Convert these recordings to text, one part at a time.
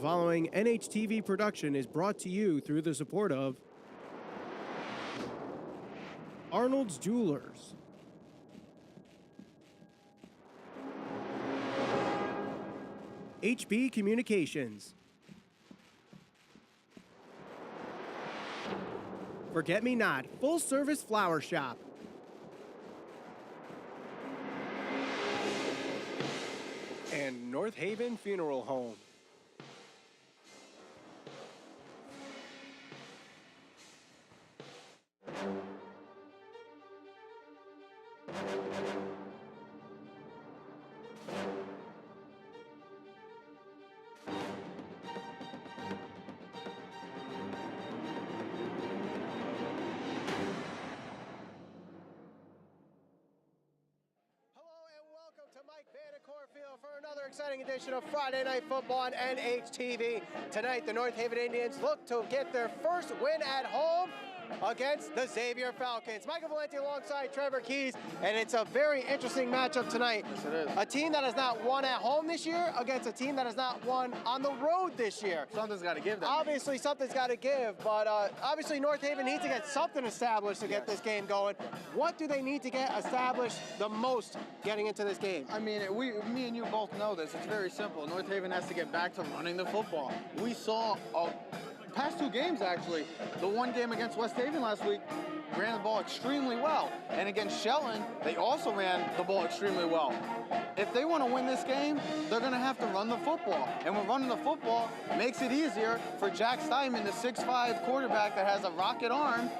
following NHTV production is brought to you through the support of Arnold's Jewelers, HB Communications, Forget Me Not Full Service Flower Shop, and North Haven Funeral Home. To Mike Vandercourt Field for another exciting edition of Friday Night Football on NHTV. Tonight, the North Haven Indians look to get their first win at home against the Xavier Falcons. Michael Valenti alongside Trevor Keys, and it's a very interesting matchup tonight. Yes, it is. A team that has not won at home this year against a team that has not won on the road this year. Something's got to give them. Obviously, something's got to give, but obviously North Haven needs to get something established to get this game going. What do they need to get established the most getting into this game? I mean, me and you both know this. It's very simple. North Haven has to get back to running the football. We saw past two games, actually. The one game against West Haven last week ran the ball extremely well. And against Shelton, they also ran the ball extremely well. If they want to win this game, they're going to have to run the football. And when running the football makes it easier for Jack Steinman, the 6'5" quarterback that has a rocket arm,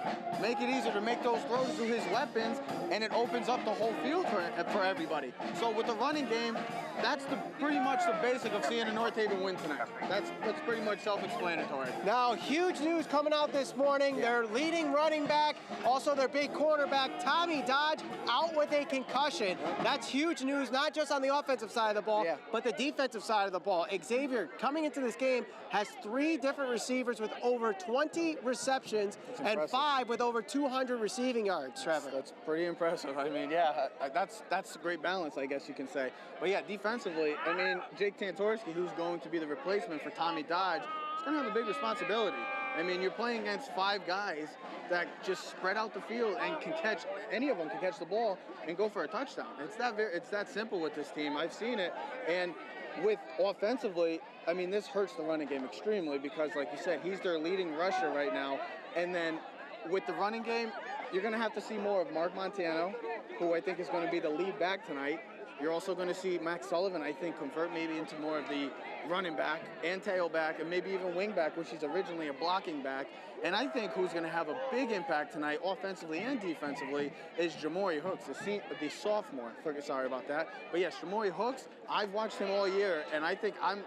make it easier to make those throws through his weapons, and it opens up the whole field for everybody. So with the running game, that's pretty much the basic of seeing a North Haven win tonight. That's pretty much self-explanatory. Now, huge news coming out this morning. Their leading running back, also their big quarterback, Tommy Dodge, out with a concussion. That's huge news, not just on the offensive side of the ball, but the defensive side of the ball. Xavier, coming into this game, has 3 different receivers with over 20 receptions and 5 with over 200 receiving yards, Trevor. That's pretty impressive. I mean, yeah, that's a great balance, I guess you can say. But yeah, defensively, I mean, Jake Tantorski, who's going to be the replacement for Tommy Dodge, is going to have a big responsibility. I mean, you're playing against 5 guys that just spread out the field and can catch, any of them can catch the ball and go for a touchdown. It's that simple with this team. I've seen it. And with offensively, I mean, this hurts the running game extremely because, like you said, he's their leading rusher right now. And then with the running game, you're going to have to see more of Mark Montano, who I think is going to be the lead back tonight. You're also going to see Max Sullivan, I think, convert maybe into more of the running back and tailback and maybe even wing back, which he's originally a blocking back. And I think who's going to have a big impact tonight, offensively and defensively, is Jamori Hooks, the sophomore. Sorry about that. But yes, Jamori Hooks, I've watched him all year, and I think I'm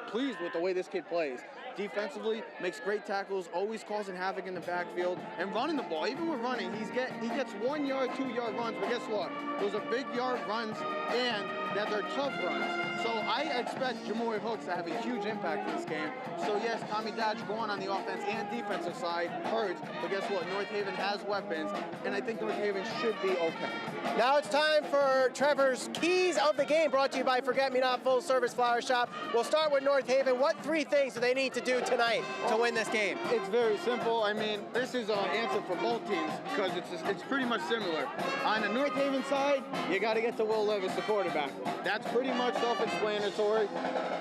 pleased with the way this kid plays. Defensively, makes great tackles, always causing havoc in the backfield, and running the ball. Even with running, he gets 1 yard, 2 yard runs, but guess what? Those are big yard runs, and that they're tough runs. So I expect Jamori Hooks to have a huge impact in this game. So yes, Tommy Dodge going on the offense and defensive side hurts, but guess what? North Haven has weapons, and I think North Haven should be okay. Now it's time for Trevor's Keys of the Game, brought to you by Forget Me Not Full Service Flower Shop. We'll start with North Haven. What 3 things do they need to do tonight to win this game? It's very simple. I mean, this is an answer for both teams because it's pretty much similar. On the North Haven side, you got to get to Will Levis, the quarterback. That's pretty much self-explanatory.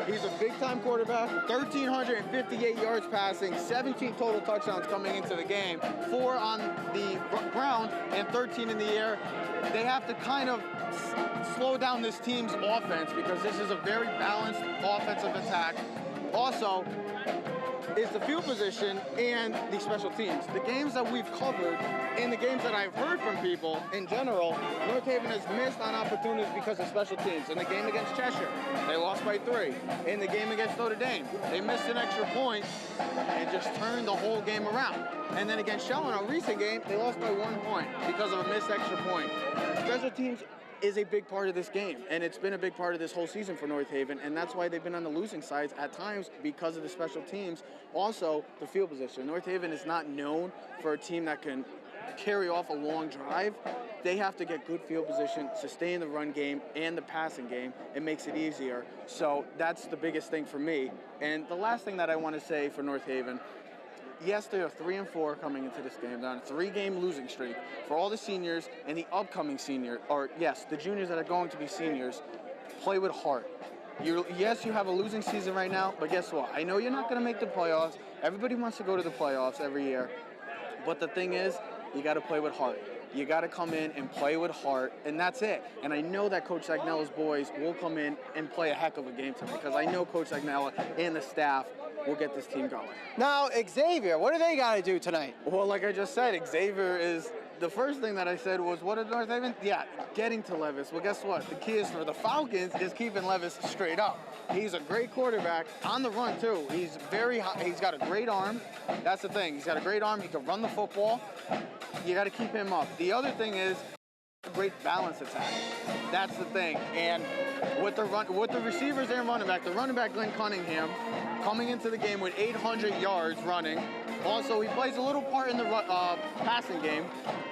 He's a big-time quarterback, 1,358 yards passing, 17 total touchdowns coming into the game, 4 on the ground and 13 in the air. They have to kind of slow down this team's offense because this is a very balanced offensive attack. Also, is the field position and the special teams. The games that we've covered and the games that I've heard from people in general, North Haven has missed on opportunities because of special teams. In the game against Cheshire, they lost by 3. In the game against Notre Dame, they missed an extra point and just turned the whole game around. And then against Shelton, a recent game, they lost by 1 point because of a missed extra point. Special teams is a big part of this game, and it's been a big part of this whole season for North Haven, and that's why they've been on the losing sides at times because of the special teams. Also, the field position. North Haven is not known for a team that can carry off a long drive, they have to get good field position, sustain the run game and the passing game. It makes it easier. So that's the biggest thing for me. And the last thing that I want to say for North Haven, yes, they are 3-4 coming into this game. They're on a 3-game losing streak. For all the seniors and the upcoming senior, or yes, the juniors that are going to be seniors, play with heart. Yes, you have a losing season right now, but guess what? I know you're not going to make the playoffs. Everybody wants to go to the playoffs every year. But the thing is, you got to play with heart. You got to come in and play with heart, and that's it. And I know that Coach Agnella's boys will come in and play a heck of a game tonight, because I know Coach Agnella and the staff will get this team going. Now, Xavier, what do they got to do tonight? Well, like I just said, Xavier is... The first thing that I said was, what is North Haven? Yeah, getting to Levis. Well, guess what? The key is for the Falcons is keeping Levis straight up. He's a great quarterback on the run, too. He's very high. He's got a great arm. That's the thing. He's got a great arm. He can run the football. You got to keep him up. The other thing is a great balance attack. That's the thing. And with the receivers and running back, the running back, Glenn Cunningham, coming into the game with 800 yards running. Also, he plays a little part in the passing game,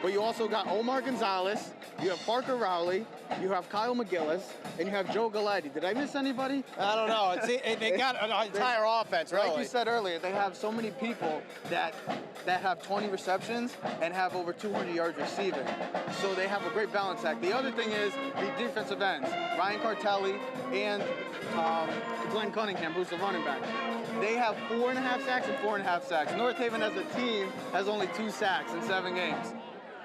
but you also got Omar Gonzalez, you have Parker Rowley, you have Kyle McGillis, and you have Joe Galati. Did I miss anybody? I don't know. They got an entire offense, really. Like you said earlier, they have so many people that have 20 receptions and have over 200 yards receiving. So they have a great balance act. The other thing is the defensive ends, Ryan Cartelli and Glenn Cunningham, who's the running back. They have 4.5 sacks and 4.5 sacks. North Haven as a team has only 2 sacks in 7 games.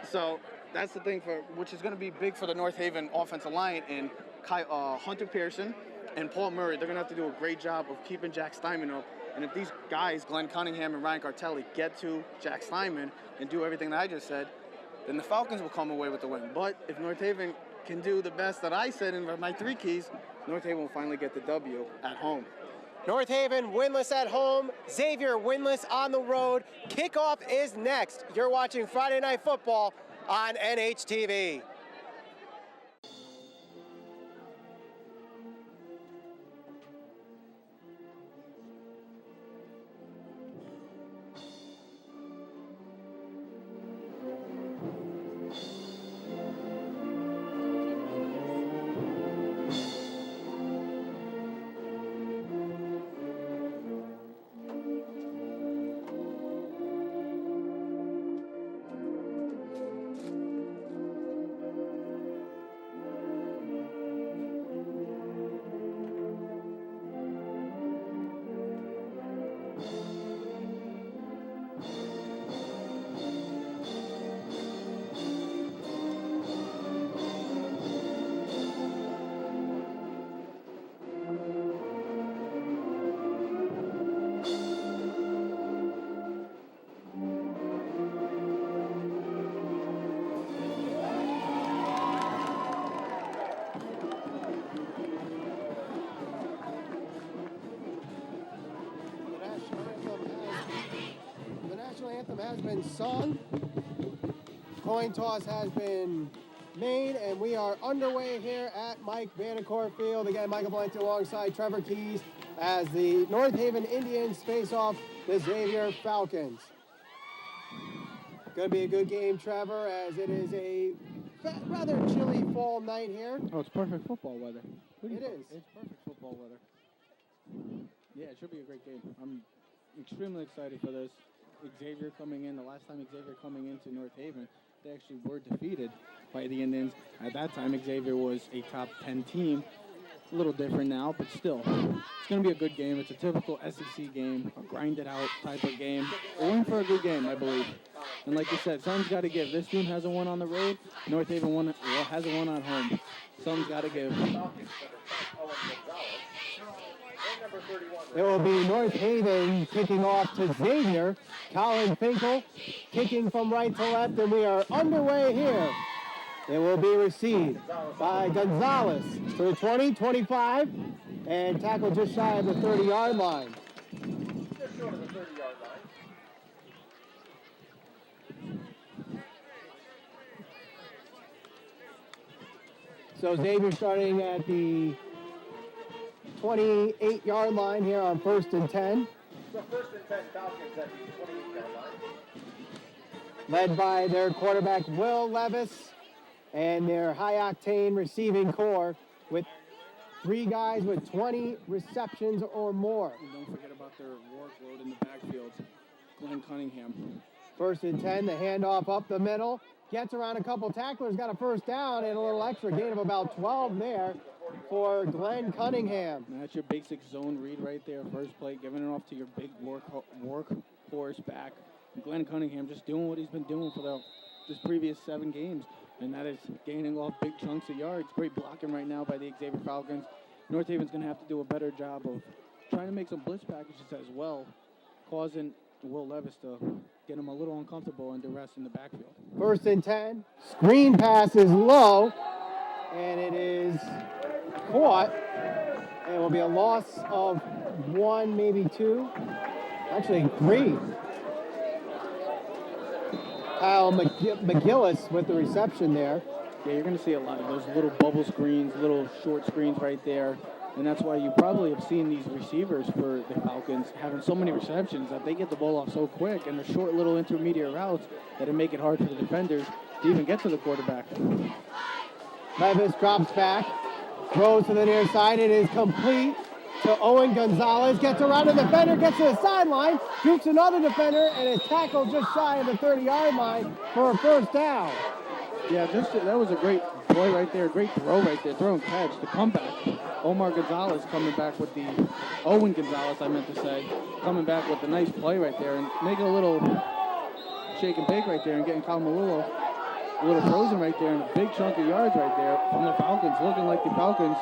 So that's the thing which is going to be big for the North Haven offensive line. And Hunter Pearson and Paul Murray, they're going to have to do a great job of keeping Jack Steinman up. And if these guys, Glenn Cunningham and Ryan Cartelli, get to Jack Steinman and do everything that I just said, then the Falcons will come away with the win. But if North Haven can do the best that I said in my 3 keys, North Haven will finally get the W at home. North Haven winless at home, Xavier winless on the road. Kickoff is next. You're watching Friday Night Football on NHTV. Has been sung. Coin toss has been made, and we are underway here at Mike Vandercourt Field. Again, Michael Blank alongside Trevor Keys as the North Haven Indians face off the Xavier Falcons. Going to be a good game, Trevor, as it is a rather chilly fall night here. Oh, it's perfect football weather. It is. It's perfect football weather. Yeah, it should be a great game. I'm extremely excited for this. Xavier coming in, the last time Xavier coming into North Haven, they actually were defeated by the Indians. At that time, Xavier was a top 10 team. A little different now, but still, it's going to be a good game. It's a typical SEC game, a grinded out type of game. We're in for a good game, I believe. And like you said, something's got to give. This team hasn't won on the road. North Haven hasn't won at home. Something's got to give. It will be North Haven kicking off to Xavier. Colin Finkel kicking from right to left, and we are underway here. It will be received by Gonzalez to the 20, 25, and tackle just shy of the 30-yard line. Just short of the 30-yard line. So Xavier starting at the 28-yard line here on 1st and 10. So 1st and 10, Falcons at the 28-yard line. led by their quarterback, Will Levis, and their high-octane receiving core with 3 guys with 20 receptions or more. And don't forget about their workload in the backfield. Glenn Cunningham. 1st and 10, the handoff up the middle. Gets around a couple tacklers, got a first down, and a little extra gain of about 12 there for Glenn Cunningham. And that's your basic zone read right there. First play, giving it off to your big workhorse back. Glenn Cunningham just doing what he's been doing for his previous 7 games, and that is gaining off big chunks of yards. Great blocking right now by the Xavier Falcons. North Haven's going to have to do a better job of trying to make some blitz packages as well, causing Will Levis to get him a little uncomfortable and duress in the backfield. 1st and 10. Screen pass is low, and it is caught. And it will be a loss of 1, maybe 2. Actually, 3. Kyle McGillis with the reception there. Yeah, you're going to see a lot of those little bubble screens, little short screens right there. And that's why you probably have seen these receivers for the Falcons having so many receptions that they get the ball off so quick, and the short little intermediate routes that it make it hard for the defenders to even get to the quarterback. Levis drops back, throws to the near side. It is complete to Owen Gonzalez. Gets around the defender, gets to the sideline, shoots another defender, and is tackled just shy of the 30-yard line for a first down. Yeah, that was a great play right there, great throw right there, throw and catch, the comeback. Owen Gonzalez, I meant to say, coming back with a nice play right there and making a little shake and bake right there and getting Kalamalula a little frozen right there and a big chunk of yards right there from the Falcons, looking like the Falcons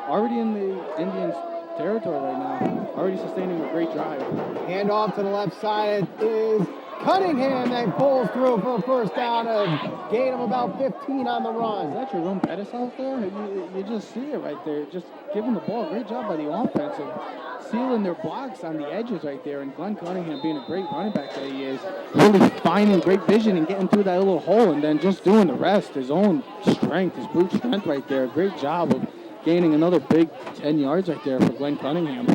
already in the Indians' territory right now, already sustaining a great drive. Hand off to the left side. It is Cunningham that pulls through for a first down, a gain of about 15 on the run. Is that Jerome Bettis out there? You just see it right there, just giving the ball. Great job by the offense of sealing their blocks on the edges right there, and Glenn Cunningham being a great running back that he is, really finding great vision and getting through that little hole and then just doing the rest, his own strength, his brute strength right there. Great job of gaining another big 10 yards right there for Glenn Cunningham.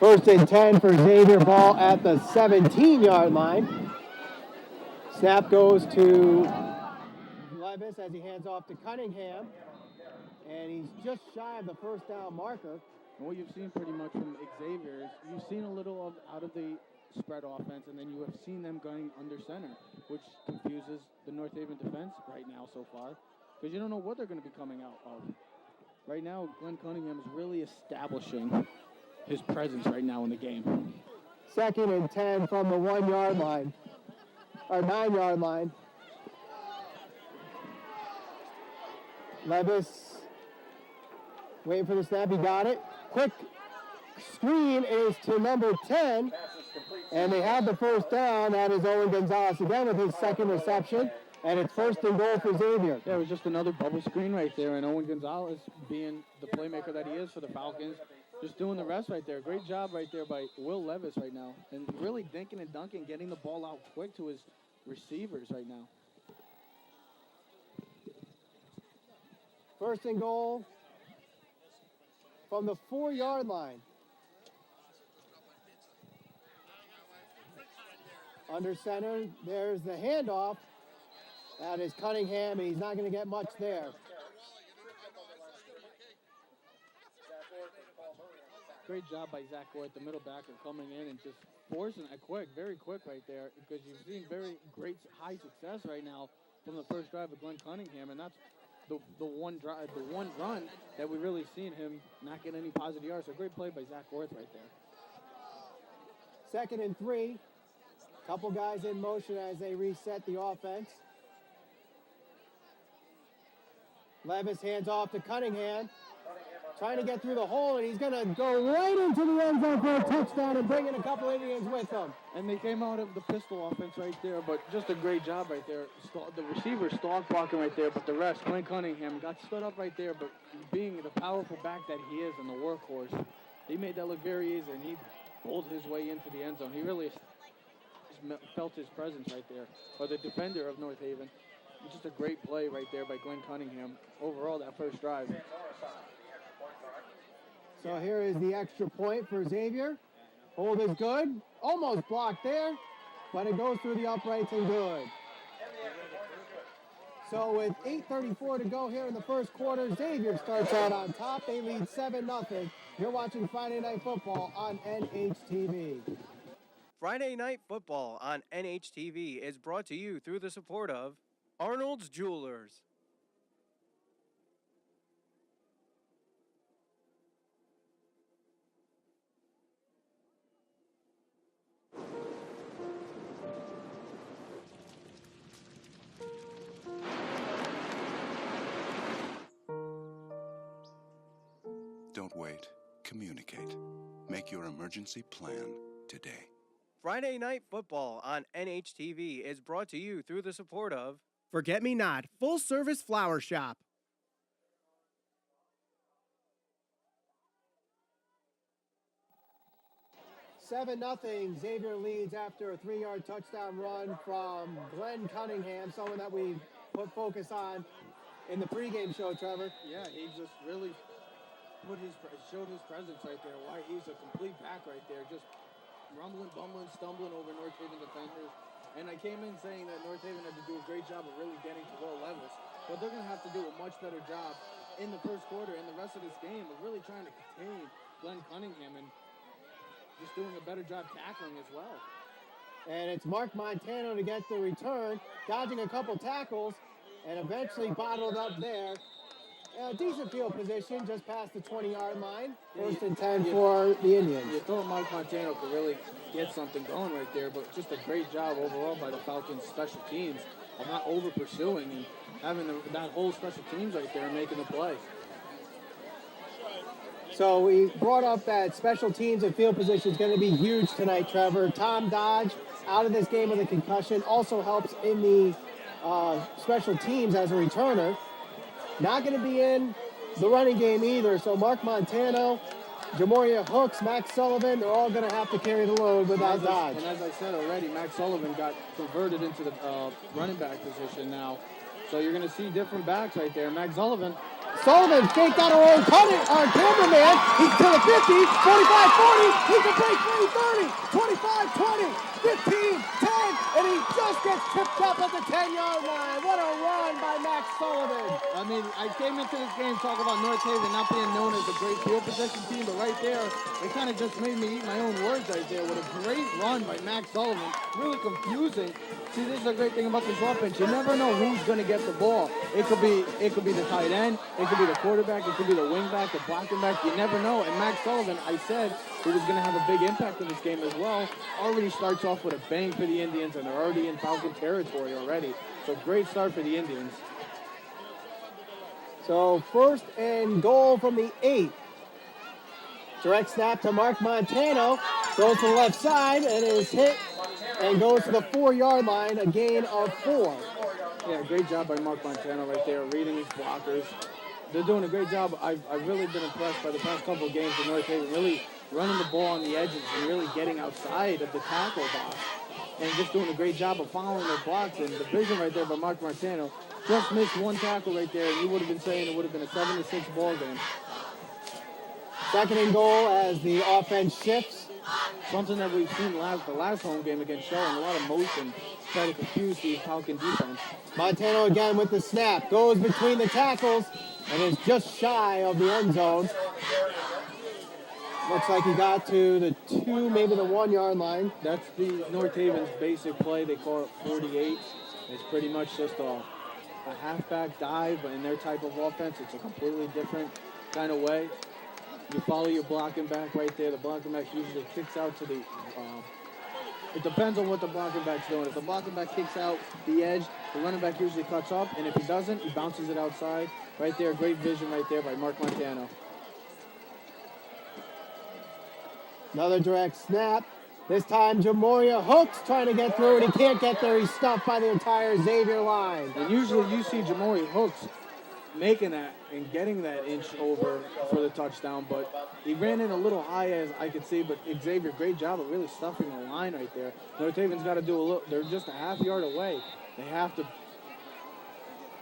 1st and 10 for Xavier, ball at the 17-yard line. Snap goes to Levis as he hands off to Cunningham. And he's just shy of the first down marker. And what you've seen pretty much from Xavier is you've seen a little out of the spread offense, and then you have seen them going under center, which confuses the North Haven defense right now so far, because you don't know what they're going to be coming out of. Right now, Glenn Cunningham is really establishing his presence right now in the game. 2nd and 10 from the 1-yard line, or 9-yard line. Levis waiting for the snap. He got it. Quick screen is to number 10, and they have the first down. That is Owen Gonzalez again with his 2nd reception, and it's 1st and goal for Xavier. Yeah, it was just another bubble screen right there, and Owen Gonzalez, being the playmaker that he is for the Falcons, just doing the rest right there. Great job right there by Will Levis right now. And really dinking and dunking, getting the ball out quick to his receivers right now. 1st and goal from the 4-yard line. Under center, there's the handoff. That is Cunningham, and he's not going to get much there. Great job by Zach Worth, the middle backer, coming in and just forcing it quick, very quick right there, because you've seen very great high success right now from the first drive of Glenn Cunningham, and that's the one drive, the one run that we really seen him not get any positive yards. So great play by Zach Worth right there. 2nd and 3. Couple guys in motion as they reset the offense. Levis hands off to Cunningham. Trying to get through the hole, and he's going to go right into the end zone for a touchdown and bring in a couple Indians with him. And they came out of the pistol offense right there, but just a great job right there. The receiver stalk blocking right there, but the rest, Glenn Cunningham got stood up right there, but being the powerful back that he is and the workhorse, he made that look very easy, and he pulled his way into the end zone. He really felt his presence right there, or the defender of North Haven. Just a great play right there by Glenn Cunningham. Overall, that first drive. So here is the extra point for Xavier. Hold is good. Almost blocked there. but it goes through the uprights and good. So with 8:34 to go here in the first quarter, Xavier starts out on top. They lead 7-0. You're watching Friday Night Football on NHTV. Friday Night Football on NHTV is brought to you through the support of Arnold's Jewelers. Don't wait. Communicate. Make your emergency plan today. Friday Night Football on NHTV is brought to you through the support of Forget Me Not Full Service Flower Shop. Seven nothing. Xavier leads after a 3-yard touchdown run from Glenn Cunningham, someone that we put focus on in the pregame show, Trevor. Yeah, he just really showed his presence right there. Why he's a complete back right there, just rumbling, bumbling, stumbling over North Haven defenders. And I came in saying that North Haven had to do a great job of really getting to Will Levis, but they're going to have to do a much better job in the first quarter and the rest of this game of really trying to contain Glenn Cunningham and just doing a better job tackling as well. And it's Mark Montano to get the return, dodging a couple tackles, and eventually bottled up there. Decent field position, just past the 20-yard line. First and 10 for the Indians. You thought Mike Montano could really get something going right there, but just a great job overall by the Falcons' special teams of not over-pursuing and having that whole special teams right there and making the play. So we brought up that special teams and field position is going to be huge tonight, Trevor. Tom Dodge out of this game with a concussion also helps in the special teams as a returner. Not going to be in the running game either. So Mark Montano, Jamoria Hooks, Max Sullivan, they're all going to have to carry the load without Dodge. And as I said already, Max Sullivan got converted into the running back position now. So you're going to see different backs right there. Max Sullivan faked out our own cameraman. He's to the 50, 45, 40. He can break free, 30, 25, 20, 15, 10, and he just gets tripped up at the 10-yard line. What a run by Max Sullivan. I mean, I came into this game talking about North Haven not being known as a great field position team, but right there, it kind of just made me eat my own words right there with a great run by Max Sullivan. Really confusing. See, this is a great thing about this offense. You never know who's going to get the ball. It could be the tight end. It could be the quarterback. It could be the wing back, the blocking back. You never know. And Max Sullivan, I said, who was going to have a big impact in this game as well, already starts off with a bang for the Indians, and they're already in Falcon territory already. So great start for the Indians. So first and goal from the 8. Direct snap to Mark Montano. Goes to the left side and is hit and goes to the 4-yard line, a gain of 4. Yeah, great job by Mark Montano right there, reading his blockers. They're doing a great job. I've really been impressed by the past couple of games in North Haven, really running the ball on the edges and really getting outside of the tackle box and just doing a great job of following their blocks. And the vision right there by Mark Montano just missed one tackle right there, and you would have been saying it would have been a 7-6 ball game. Second and goal as the offense shifts. Something that we've seen the last home game against Shelton, a lot of motion, try to confuse the Falcon defense. Montano again with the snap, goes between the tackles, and is just shy of the end zone. Looks like he got to the 2, maybe the 1-yard line. That's the North Haven's basic play. They call it 48. It's pretty much just a halfback dive, but in their type of offense, it's a completely different kind of way. You follow your blocking back right there. The blocking back usually kicks out to the it depends on what the blocking back's doing. If the blocking back kicks out the edge, the running back usually cuts up, and if he doesn't, he bounces it outside. Right there, great vision right there by Mark Montano. Another direct snap. This time, Jamoria Hooks trying to get through, and he can't get there. He's stuffed by the entire Xavier line. And usually you see Jamoria Hooks making that and getting that inch over for the touchdown, but he ran in a little high as I could see, but Xavier, great job of really stuffing the line right there. North Haven's got to do a little, they're just a half yard away. They have to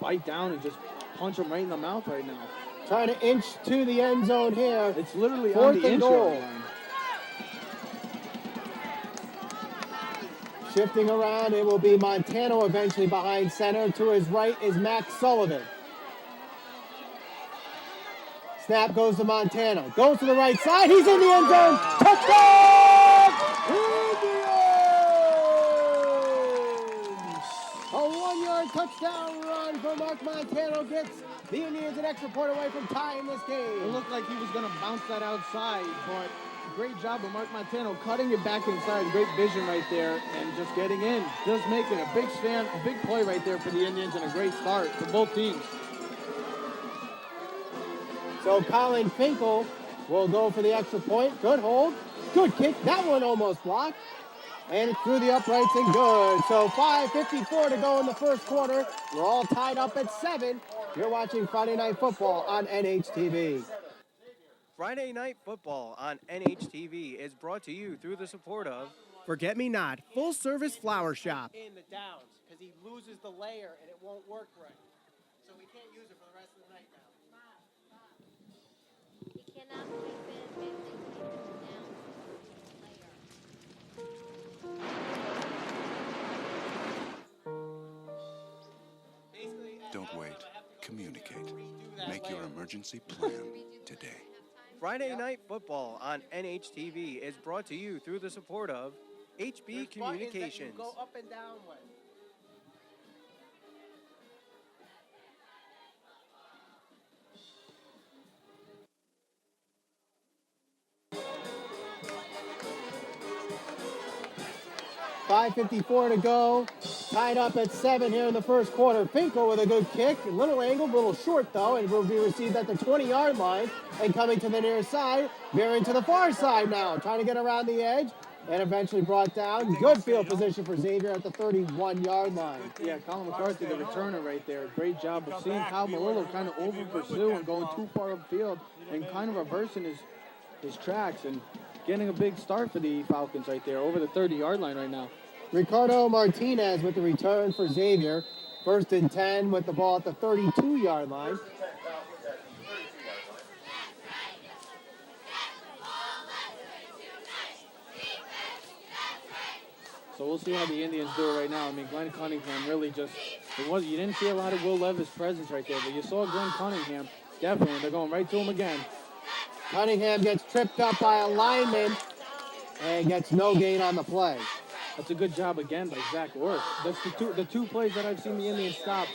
bite down and just punch them right in the mouth right now. Trying to inch to the end zone here. It's literally on the inch line. Shifting around, it will be Montano eventually behind center. To his right is Max Sullivan. Snap goes to Montano. Goes to the right side. He's in the end zone. Touchdown! Indians! A 1-yard touchdown run for Mark Montano gets the Indians an extra point away from tying this game. It looked like he was going to bounce that outside, but great job of Mark Montano cutting it back inside. Great vision right there and just getting in. Just making a big stand, a big play right there for the Indians and a great start for both teams. So Colin Finkel will go for the extra point. Good hold. Good kick. That one almost blocked. And it's through the uprights and good. So 5:54 to go in the first quarter. We're all tied up at 7. You're watching Friday Night Football on NHTV. Friday Night Football on NHTV is brought to you through the support of Forget Me Not, full-service flower shop. in the downs because he loses the layer and it won't work right. So we can't use it for the rest of the night now. You cannot keep it Basically, Don't wait. Communicate. Make your emergency plan today. Friday Night Football on NHTV is brought to you through the support of HB Communications. Go up and down with. .554 to go. Tied up at 7 here in the first quarter. Finkel with a good kick. A little angled, a little short though, and will be received at the 20-yard line. And coming to the near side, veering to the far side now. Trying to get around the edge. And eventually brought down. Good field position for Xavier at the 31-yard line. Yeah, Colin McCarthy, the returner right there. Great job of seeing Kyle Malillo kind of over-pursue and going too far upfield and kind of reversing his tracks and getting a big start for the Falcons right there over the 30-yard line right now. Ricardo Martinez with the return for Xavier. 1st and 10 with the ball at the 32-yard line. So we'll see how the Indians do it right now. I mean, Glenn Cunningham really just, you didn't see a lot of Will Levis' presence right there, but you saw Glenn Cunningham, definitely. They're going right to him again. Cunningham gets tripped up by a lineman and gets no gain on the play. That's a good job again by Zach Orth. That's the two plays that I've seen the Indians stop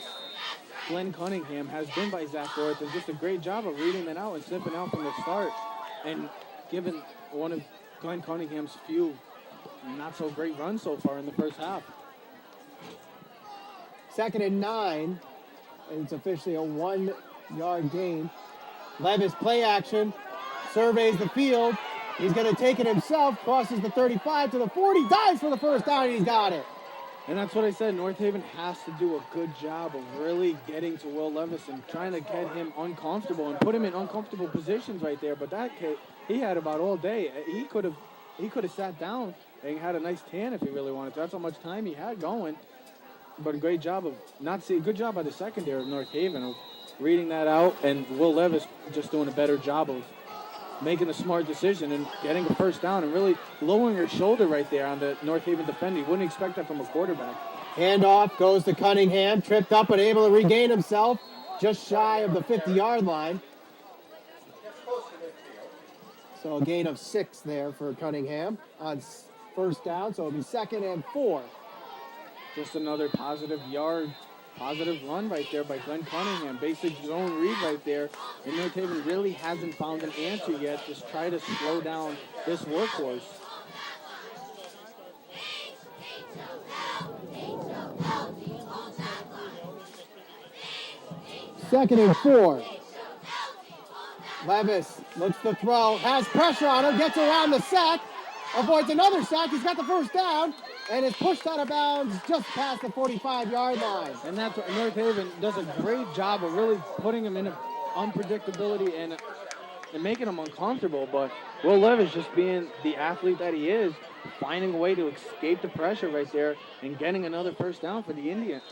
Glenn Cunningham has been by Zach Orth, and just a great job of reading that out and sniffing out from the start and giving one of Glenn Cunningham's few not so great runs so far in the first half. 2nd and 9. And it's officially a 1-yard gain. Levis play action. Surveys the field. He's going to take it himself. Crosses the 35 to the 40. Dives for the first down. And he's got it. And that's what I said. North Haven has to do a good job of really getting to Will Levis and trying to get him uncomfortable and put him in uncomfortable positions right there. But that kid, he had about all day. He could have sat down and had a nice tan if he really wanted to. That's how much time he had going. But a great job of good job by the secondary of North Haven of reading that out, and Will Levis just doing a better job of making a smart decision and getting a first down and really lowering her shoulder right there on the North Haven defender. You wouldn't expect that from a quarterback. Handoff goes to Cunningham, tripped up but able to regain himself just shy of the 50-yard line. So a gain of 6 there for Cunningham on first down, so it'll be 2nd and 4. Just another positive run right there by Glenn Cunningham. Basic zone read right there. And North Haven really hasn't found an answer yet. Just try to slow down this workhorse. Second and 4. Levis looks to throw, has pressure on him, gets around the sack, avoids another sack. He's got the first down and is pushed out of bounds just past the 45-yard line. And that's what North Haven does a great job of really putting him in unpredictability and making him uncomfortable. But Will Levis, just being the athlete that he is, finding a way to escape the pressure right there and getting another first down for the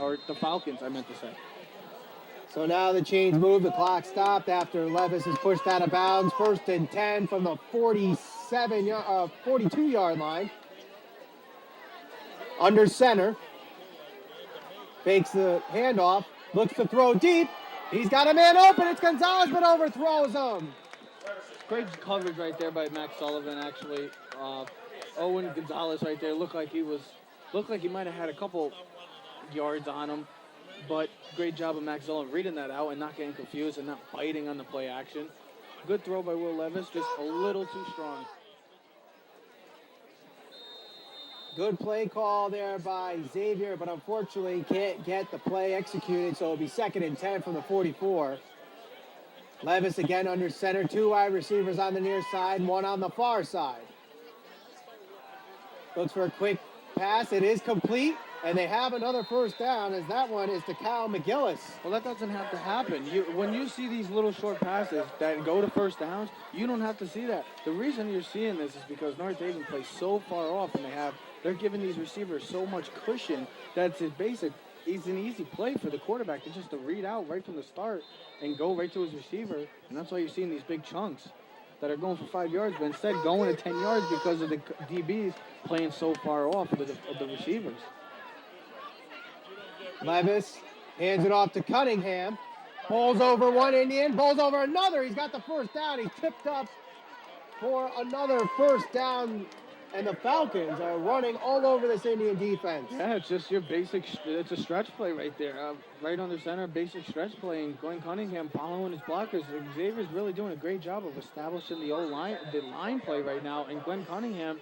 Falcons, I meant to say. So now the chains move, the clock stopped after Levis is pushed out of bounds. 1st and 10 from the 42-yard line. under center. Fakes the handoff. Looks to throw deep. He's got a man open. It's Gonzalez, but overthrows him. Great coverage right there by Max Sullivan, actually. Owen Gonzalez right there looked like he might have had a couple yards on him, but great job of Max Sullivan reading that out and not getting confused and not biting on the play action. Good throw by Will Levis, just a little too strong. Good play call there by Xavier, but unfortunately can't get the play executed, so it'll be 2nd and 10 from the 44. Levis again under center, 2 wide receivers on the near side, 1 on the far side. Looks for a quick pass. It is complete, and they have another first down, as that one is to Kyle McGillis. Well, that doesn't have to happen. When you see these little short passes that go to first downs, you don't have to see that. The reason you're seeing this is because North Haven plays so far off, and they're giving these receivers so much cushion that it's an easy play for the quarterback to read out right from the start and go right to his receiver, and that's why you're seeing these big chunks that are going for 5 yards, but instead going to 10 yards because of the DBs playing so far off of the receivers. Levis hands it off to Cunningham. Bowls over one Indian, bowls over another. He's got the first down. He's tipped up for another first down, and the Falcons are running all over this Indian defense. Yeah, it's just your basic, it's a stretch play right there. Right under center, basic stretch play, and Glenn Cunningham following his blockers. Xavier's really doing a great job of establishing the line play right now, and Glenn Cunningham,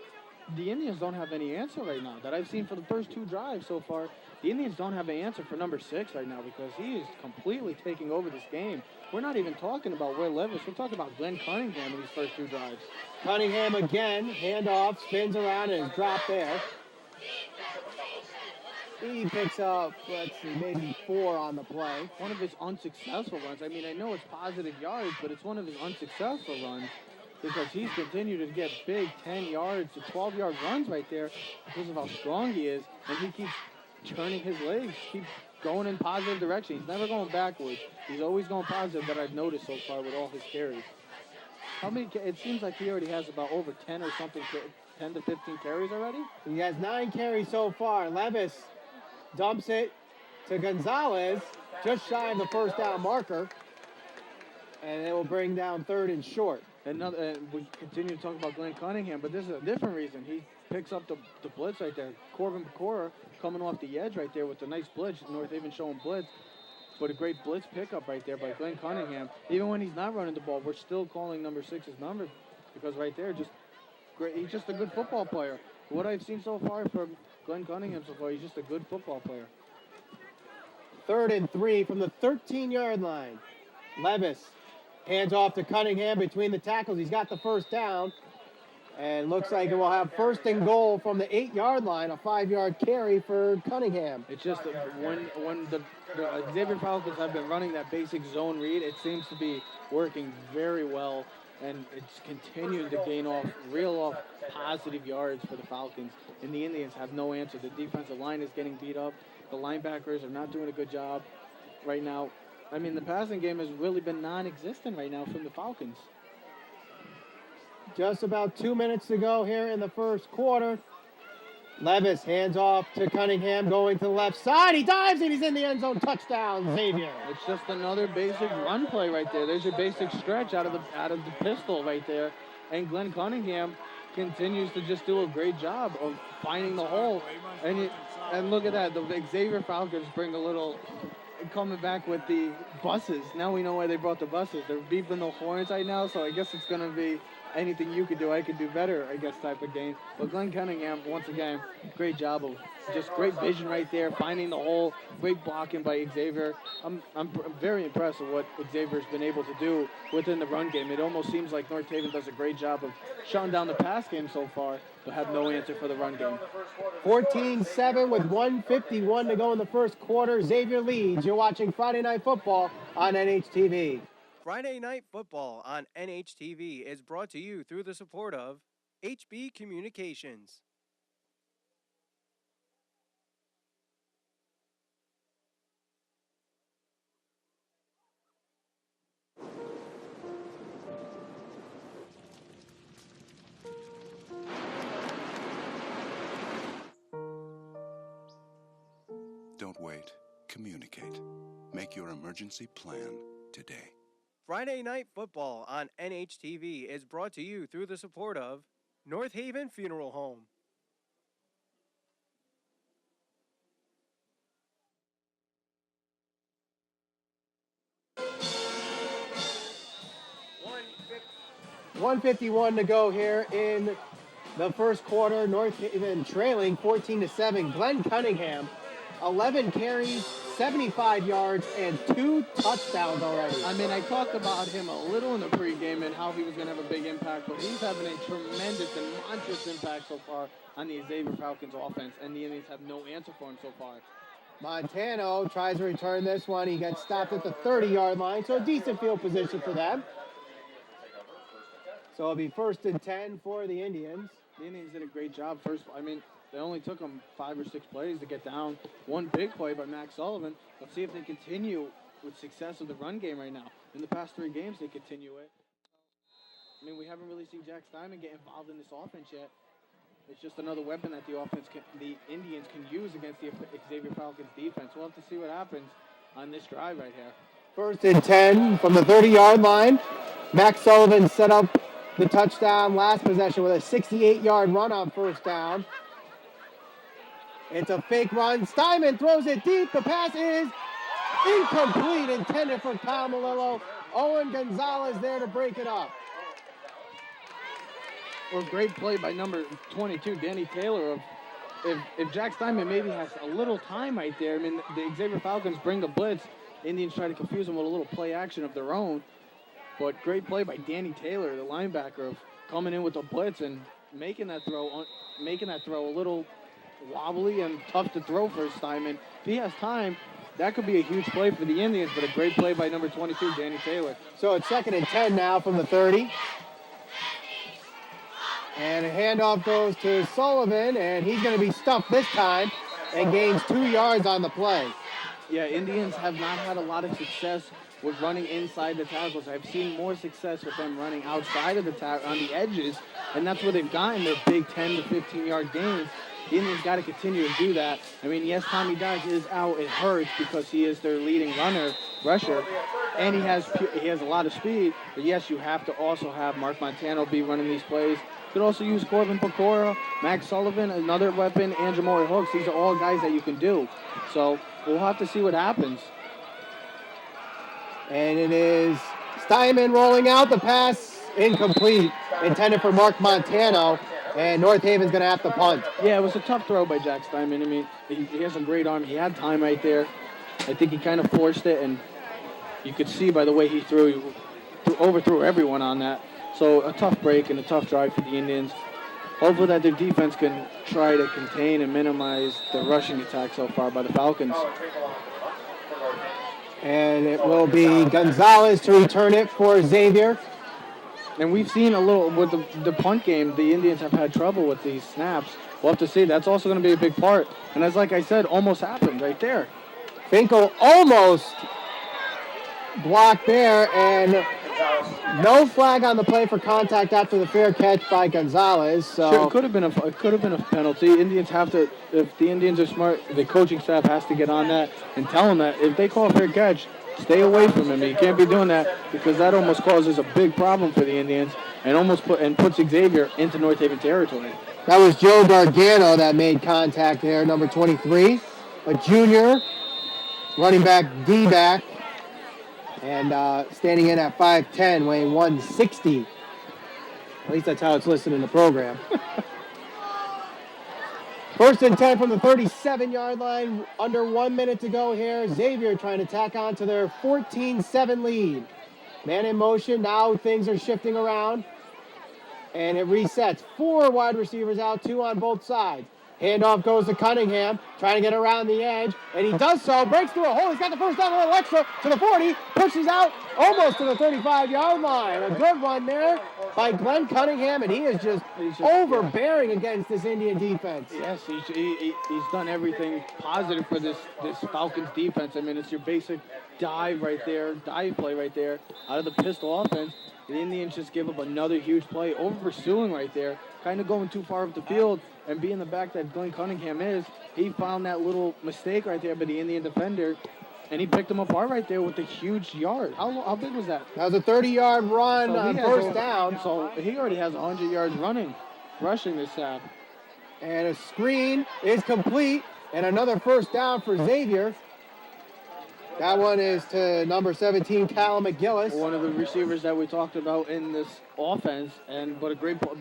the Indians don't have any answer right now that I've seen for the first 2 drives so far. The Indians don't have an answer for number 6 right now because he is completely taking over this game. We're not even talking about Will Levis. We're talking about Glenn Cunningham in these first 2 drives. Cunningham again, handoff, spins around and is dropped there. He picks up, let's see, maybe 4 on the play. One of his unsuccessful runs. I mean, I know it's positive yards, but it's one of his unsuccessful runs because he's continued to get big 10 yards to 12-yard runs right there because of how strong he is, and he keeps turning his legs, keeps going in positive direction. He's never going backwards. He's always going positive that I've noticed so far with all his carries. It seems like he already has about over 10 or something, 10 to 15 carries already. He has 9 carries so far. Levis dumps it to Gonzalez, just shy of the first down marker, and it will bring down 3rd and short. And we continue to talk about Glenn Cunningham, but this is a different reason. He picks up the blitz right there. Corbin Pecora coming off the edge right there with a nice blitz. North Haven showing blitz, but a great blitz pickup right there by Glenn Cunningham. Even when he's not running the ball, we're still calling number 6's number because right there, just great. He's just a good football player. What I've seen so far from Glenn Cunningham so far, he's just a good football player. 3rd and 3 from the 13-yard line. Levis hands off to Cunningham between the tackles. He's got the first down. And looks like it will have 1st and goal from the 8-yard line, a 5-yard carry for Cunningham. It's just when the Xavier Falcons have been running that basic zone read, it seems to be working very well, and it's continuing to gain real positive yards for the Falcons. And the Indians have no answer. The defensive line is getting beat up. The linebackers are not doing a good job right now. I mean, the passing game has really been non-existent right now from the Falcons. Just about 2 minutes to go here in the first quarter. Levis hands off to Cunningham, going to the left side. He dives and he's in the end zone. Touchdown, Xavier. It's just another basic run play right there. There's your basic stretch out of the pistol right there. And Glenn Cunningham continues to just do a great job of finding the hole. And look at that. The Xavier Falcons bring a little coming back with the buses. Now we know why they brought the buses. They're beeping the horns right now, so I guess it's going to be anything you could do, I could do better, I guess, type of game. But Glenn Cunningham, once again, great job of just great vision right there, finding the hole, great blocking by Xavier. I'm very impressed with what Xavier's been able to do within the run game. It almost seems like North Haven does a great job of shutting down the pass game so far, but have no answer for the run game. 14-7 with 1:51 to go in the first quarter. Xavier leads. You're watching Friday Night Football on NHTV. Friday Night Football on NHTV is brought to you through the support of HB Communications. Evacuate, communicate. Make your emergency plan today. Friday Night Football on NHTV is brought to you through the support of North Haven Funeral Home. .151 to go here in the first quarter. North Haven trailing 14-7. Glenn Cunningham, 11 carries, 75 yards, and 2 touchdowns already. I mean, I talked about him a little in the pregame and how he was going to have a big impact, but he's having a tremendous and monstrous impact so far on the Xavier Falcons offense, and the Indians have no answer for him so far. Montano tries to return this one. He gets stopped at the 30-yard line, so a decent field position for them. So it'll be 1st and 10 for the Indians. The Indians did a great job. They only took them 5 or 6 plays to get down. One big play by Max Sullivan. Let's see if they continue with success of the run game right now. In the past 3 games, they continue it. I mean, we haven't really seen Jack Steinman get involved in this offense yet. It's just another weapon that the Indians can use against the Xavier Falcons defense. We'll have to see what happens on this drive right here. 1st and 10 from the 30-yard line. Max Sullivan set up the touchdown last possession with a 68-yard run on 1st down. It's a fake run. Steinman throws it deep. The pass is incomplete, intended for Kyle Malillo. Owen Gonzalez there to break it up. Well, great play by number 22, Danny Taylor. If Jack Steinman maybe has a little time right there, I mean, the Xavier Falcons bring the blitz. Indians try to confuse them with a little play action of their own. But great play by Danny Taylor, the linebacker, of coming in with the blitz and making that throw a little wobbly and tough to throw for Steinman. If he has time, that could be a huge play for the Indians, but a great play by number 22, Danny Taylor. So it's 2nd and 10 now from the 30. And a handoff goes to Sullivan, and he's going to be stuffed this time and gains 2 yards on the play. Yeah, Indians have not had a lot of success with running inside the tackles. I've seen more success with them running outside of the on the edges, and that's where they've gotten their big 10 to 15-yard gains. The Indians got to continue to do that. I mean, yes, Tommy Dodge is out. It hurts because he is their leading rusher, and he has a lot of speed. But yes, you have to also have Mark Montano be running these plays. You could also use Corbin Pecora, Max Sullivan, another weapon, and Jamori Hooks. These are all guys that you can do. So we'll have to see what happens. And it is Steinman rolling out the pass, incomplete, intended for Mark Montano, and North Haven's going to have to punt. Yeah, it was a tough throw by Jack Steinman. I mean, he has a great arm. He had time right there. I think he kind of forced it, and you could see by the way he overthrew everyone on that. So a tough break and a tough drive for the Indians. Hopefully that their defense can try to contain and minimize the rushing attack so far by the Falcons. And it will be Gonzalez to return it for Xavier. And we've seen a little with the punt game, the Indians have had trouble with these snaps. We'll have to see. That's also going to be a big part. And as like I said, almost happened right there. Finkel almost blocked there, and no flag on the play for contact after the fair catch by Gonzalez. So sure, it could have been a penalty. Indians have to, if the Indians are smart, the coaching staff has to get on that and tell them that if they call a fair catch, stay away from him. You can't be doing that because that almost causes a big problem for the Indians and puts Xavier into North Haven territory. That was Joe Gargano that made contact there, number 23, a junior, running back, D-back, and standing in at 5'10", weighing 160. At least that's how it's listed in the program. 1st and 10 from the 37-yard line. Under 1 minute to go here. Xavier trying to tack on to their 14-7 lead. Man in motion. Now things are shifting around. And it resets. 4 wide receivers out, 2 on both sides. Handoff goes to Cunningham, trying to get around the edge, and he does so, breaks through a hole, he's got the first down, a little extra, to the 40, pushes out almost to the 35-yard line. A good one there by Glenn Cunningham, and he's just overbearing against this Indian defense. Yes, he's done everything positive for this Falcons defense. I mean, it's your basic dive play right there, out of the pistol offense. The Indians just gave up another huge play, over pursuing right there, kind of going too far up the field, and being the back that Glenn Cunningham is, he found that little mistake right there by the Indian defender, and he picked him apart right there with a huge yard. How big was that? That was a 30-yard run So on first down. So he already has 100 yards rushing this half. And a screen is complete, and another first down for Xavier. That one is to number 17, Callum McGillis. One of the receivers that we talked about in this offense, but a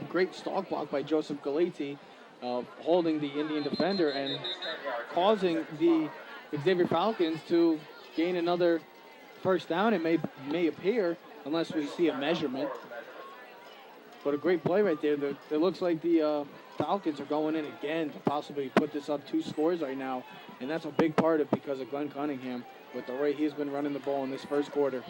great stalk block by Joseph Galati, holding the Indian defender and causing the Xavier Falcons to gain another first down. It may appear, unless we see a measurement. But a great play right there. It looks like the Falcons are going in again to possibly put this up 2 scores right now. And that's a big part of it because of Glenn Cunningham with the way he's been running the ball in this first quarter.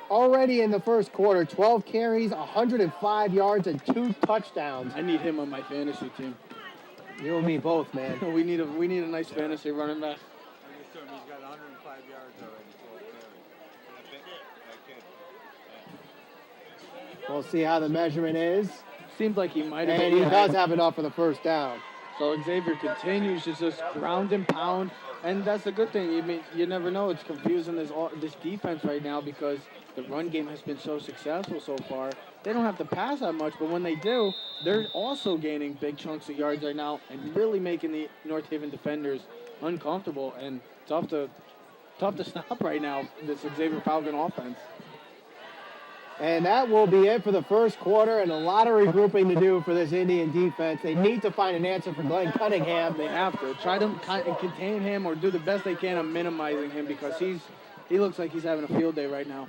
Already in the first quarter, 12 carries, 105 yards, and 2 touchdowns. I need him on my fantasy team. You and me both, man. we need a nice fantasy running back. He's got 105 yards already. We'll see how the measurement is. Seems like he might have. And he does have enough for the first down. So Xavier continues to just ground and pound, and that's the good thing. You never know. It's confusing this defense right now because the run game has been so successful so far. They don't have to pass that much, but when they do, they're also gaining big chunks of yards right now and really making the North Haven defenders uncomfortable and tough to stop right now. This Xavier Falcon offense. And that will be it for the first quarter, and a lot of regrouping to do for this Indian defense. They need to find an answer for Glenn Cunningham. They have to try to contain him or do the best they can on minimizing him because he looks like he's having a field day right now.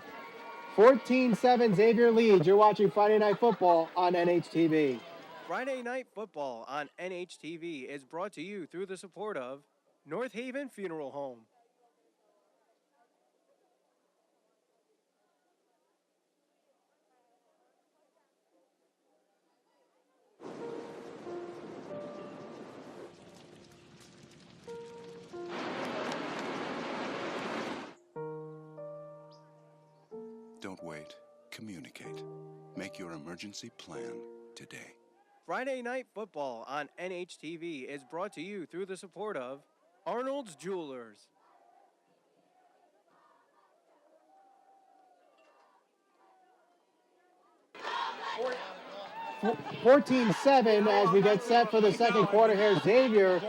14-7 Xavier leads. You're watching Friday Night Football on NHTV. Friday Night Football on NHTV is brought to you through the support of North Haven Funeral Home. 'Don't wait. Communicate. Make your emergency plan today. Friday Night Football on NHTV is brought to you through the support of Arnold's Jewelers. 14-7 as we get set for the second quarter here. Xavier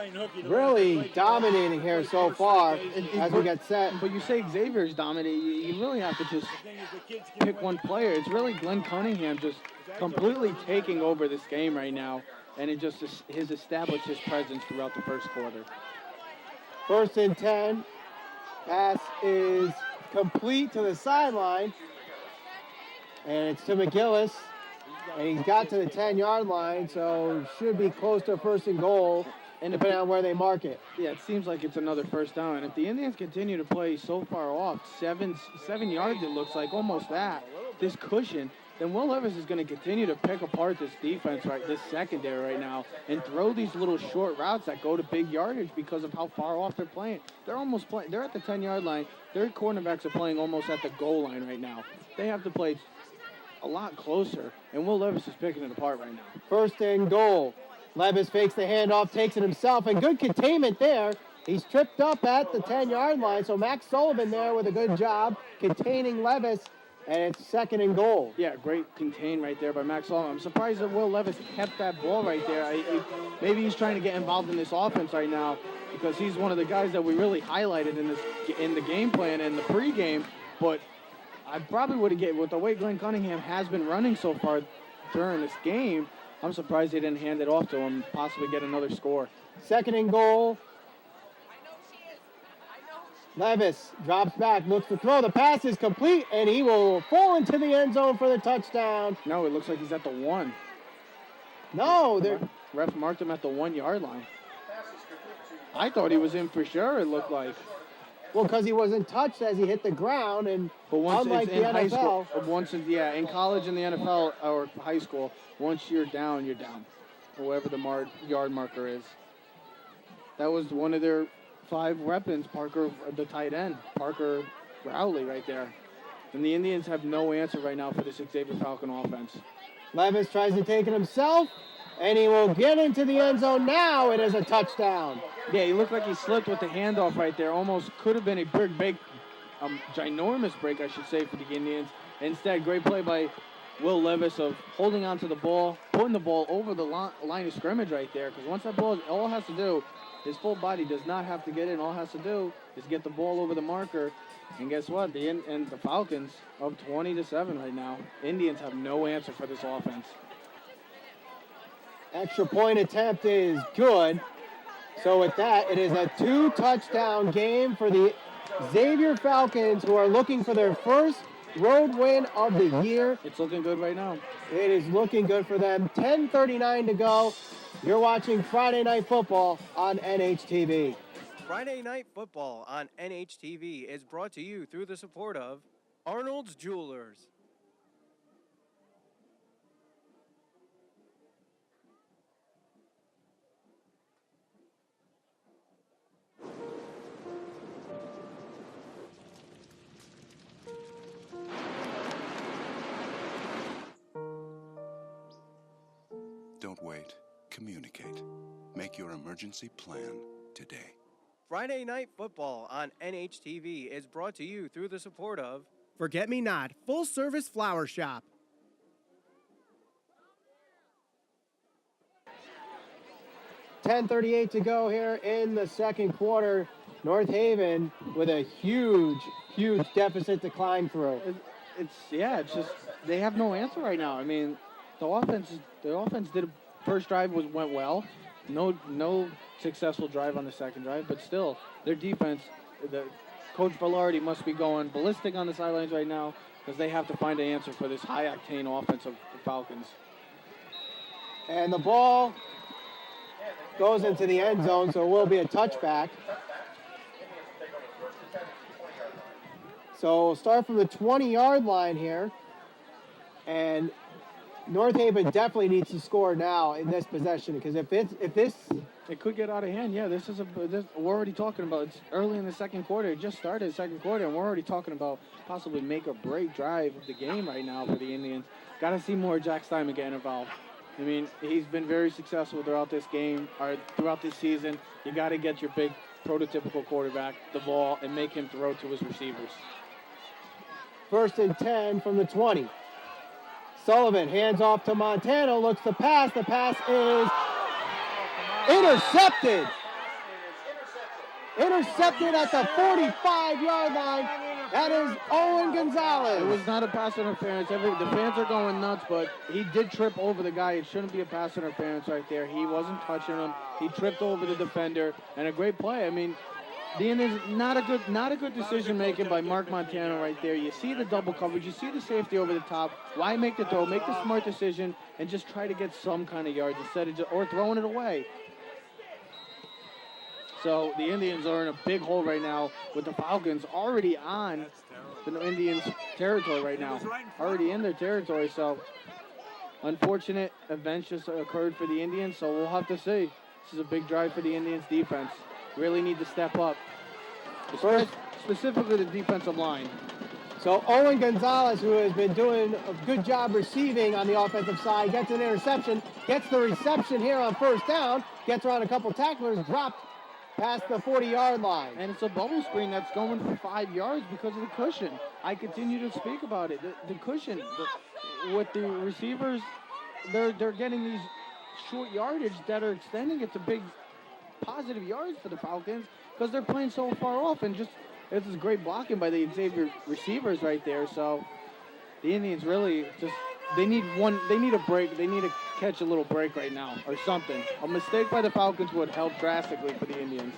really dominating here so far as we get set. But you say Xavier's dominating. You really have to just pick one player. It's really Glenn Cunningham just completely taking over this game right now, and it just has established his presence throughout the first quarter. 1st and 10. Pass is complete to the sideline, and it's to McGillis. And he's got to the 10-yard line, so should be close to 1st and goal, and depending on where they mark it. Yeah, it seems like it's another first down. And if the Indians continue to play so far off, 7 yards it looks like, almost that, this cushion, then Will Levis is going to continue to pick apart this defense, this secondary right now, and throw these little short routes that go to big yardage because of how far off they're playing. They're almost playing. They're at the 10-yard line. Their cornerbacks are playing almost at the goal line right now. They have to play a lot closer, and Will Levis is picking it apart right now. 1st and goal. Levis fakes the handoff, takes it himself, and good containment there. He's tripped up at the 10-yard line, so Max Sullivan there with a good job containing Levis, and it's 2nd and goal. Yeah, great contain right there by Max Sullivan. I'm surprised that Will Levis kept that ball right there. Maybe he's trying to get involved in this offense right now because he's one of the guys that we really highlighted in the game plan and the pregame, but I probably would have with the way Glenn Cunningham has been running so far during this game, I'm surprised they didn't hand it off to him, possibly get another score. 2nd and goal. Levis drops back, looks to throw. The pass is complete, and he will fall into the end zone for the touchdown. No, it looks like he's at the 1. No, ref marked him at the 1-yard line. I thought he was in for sure, it looked like. Well, because he wasn't touched as he hit the ground, and but once unlike it's in the high NFL, school, in college and the NFL or high school, once you're down, whoever the yard marker is. That was one of their 5 weapons, Parker, the tight end, Parker Rowley right there. And the Indians have no answer right now for this Xavier Falcon offense. Levis tries to take it himself, and he will get into the end zone now. It is a touchdown. Yeah, he looked like he slipped with the handoff right there. Almost could have been a big, ginormous break, I should say, for the Indians. Instead, great play by Will Levis of holding onto the ball, putting the ball over the line of scrimmage right there. Because once that ball, all it has to do, his full body does not have to get in. All it has to do is get the ball over the marker. And guess what? The Falcons up 20-7 right now. Indians have no answer for this offense. Extra point attempt is good. So with that, it is a 2-touchdown game for the Xavier Falcons, who are looking for their first road win of the year. It's looking good right now. It is looking good for them. 10:39 to go. You're watching Friday Night Football on NHTV. Friday Night Football on NHTV is brought to you through the support of Arnold's Jewelers. Don't wait. Communicate. Make your emergency plan today. Friday Night Football on NHTV is brought to you through the support of Forget Me Not, full-service flower shop. 10:38 to go here in the second quarter. North Haven with a huge deficit to climb through. It's just they have no answer right now. I mean, the offense did first drive went well. No successful drive on the second drive, but still their defense, Coach Velarde must be going ballistic on the sidelines right now because they have to find an answer for this high octane offense of the Falcons. And the ball goes into the end zone, so it will be a touchback. So we'll start from the 20-yard line here. And North Haven definitely needs to score now in this possession, because if this it could get out of hand. Yeah, we're already talking about it's early in the second quarter. It just started the second quarter, and we're already talking about possibly make or break drive of the game right now for the Indians. Got to see more Jack Steinman getting involved. I mean, he's been very successful throughout this game, or throughout this season. You got to get your big prototypical quarterback the ball and make him throw to his receivers. 1st and 10 from the 20. Sullivan hands off to Montano, looks to pass. The pass is intercepted. Intercepted at the 45-yard line. That is Owen Gonzalez. It was not a pass interference. The fans are going nuts, but he did trip over the guy. It shouldn't be a pass interference right there. He wasn't touching him. He tripped over the defender, and a great play. I mean, the Indians, not a good decision making by Mark Montano right there. You see the double coverage, you see the safety over the top. Why make the throw? Make the smart decision and just try to get some kind of yards instead of or throwing it away. So the Indians are in a big hole right now with the Falcons already on the Indians' territory right now, already in their territory. So unfortunate events just occurred for the Indians. So we'll have to see. This is a big drive for the Indians' defense. Really need to step up, specifically the defensive line. So Owen Gonzalez, who has been doing a good job receiving on the offensive side, gets an interception, gets the reception here on first down, gets around a couple tacklers, dropped past the 40-yard line. And it's a bubble screen that's going for 5 yards because of the cushion. I continue to speak about it. The cushion, with the receivers, they're getting these short yardage that are extending it to big positive yards for the Falcons because they're playing so far off, and just this is great blocking by the Xavier receivers right there. So the Indians really they need a break. They need to catch a little break right now or something. A mistake by the Falcons would help drastically for the Indians.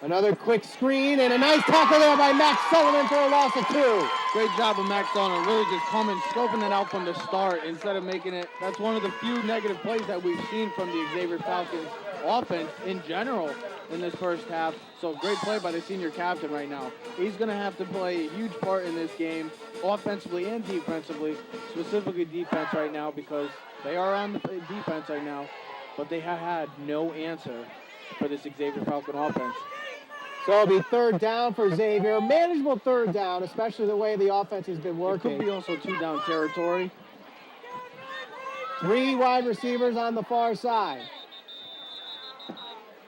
Another quick screen and a nice tackle there by Max Sullivan for a loss of 2. Great job of Max Sullivan, really just scoping it out from the start instead of making it. That's one of the few negative plays that we've seen from the Xavier Falcons offense in general in this first half. So great play by the senior captain right now. He's going to have to play a huge part in this game, offensively and defensively, specifically defense right now, because they are on the defense right now, but they have had no answer for this Xavier Falcon offense. So it'll be third down for Xavier. Manageable third down, especially the way the offense has been It working. could be also 2-down territory. 3 wide receivers on the far side.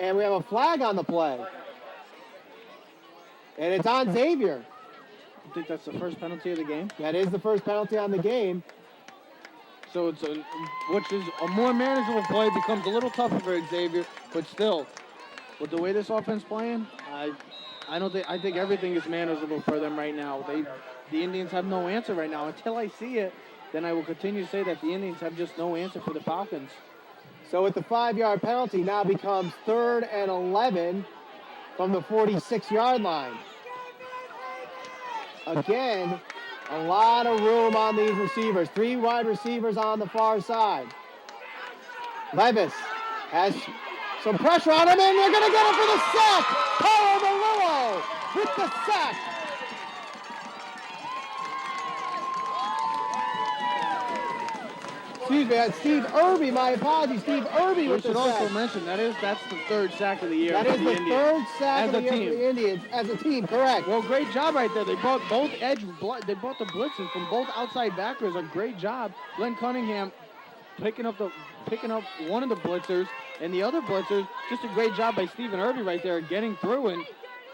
And we have a flag on the play. And it's on Xavier. I think that's the first penalty of the game. That is the first penalty on the game. So which is a more manageable play, becomes a little tougher for Xavier, but still, with the way this offense playing, I think everything is manageable for them right now. The Indians have no answer right now. Until I see it, then I will continue to say that the Indians have just no answer for the Falcons. So with the 5-yard penalty, now becomes 3rd and 11 from the 46-yard line. Again, a lot of room on these receivers. 3 wide receivers on the far side. Levis has some pressure on him, and they're going to get him for the sack. Paulo Malillo with the sack. Excuse me, that's Steve Irby. My apologies, Steve Irby with the sack. We should also mention that's the 3rd sack of the year. That is the Indians. 3rd sack As of the a year for team. the Indians as a team, correct. Well, great job right there. They brought both they brought the blitzes from both outside backers. A great job. Glenn Cunningham picking up one of the blitzers, and the other blitzers, just a great job by Stephen Irby right there getting through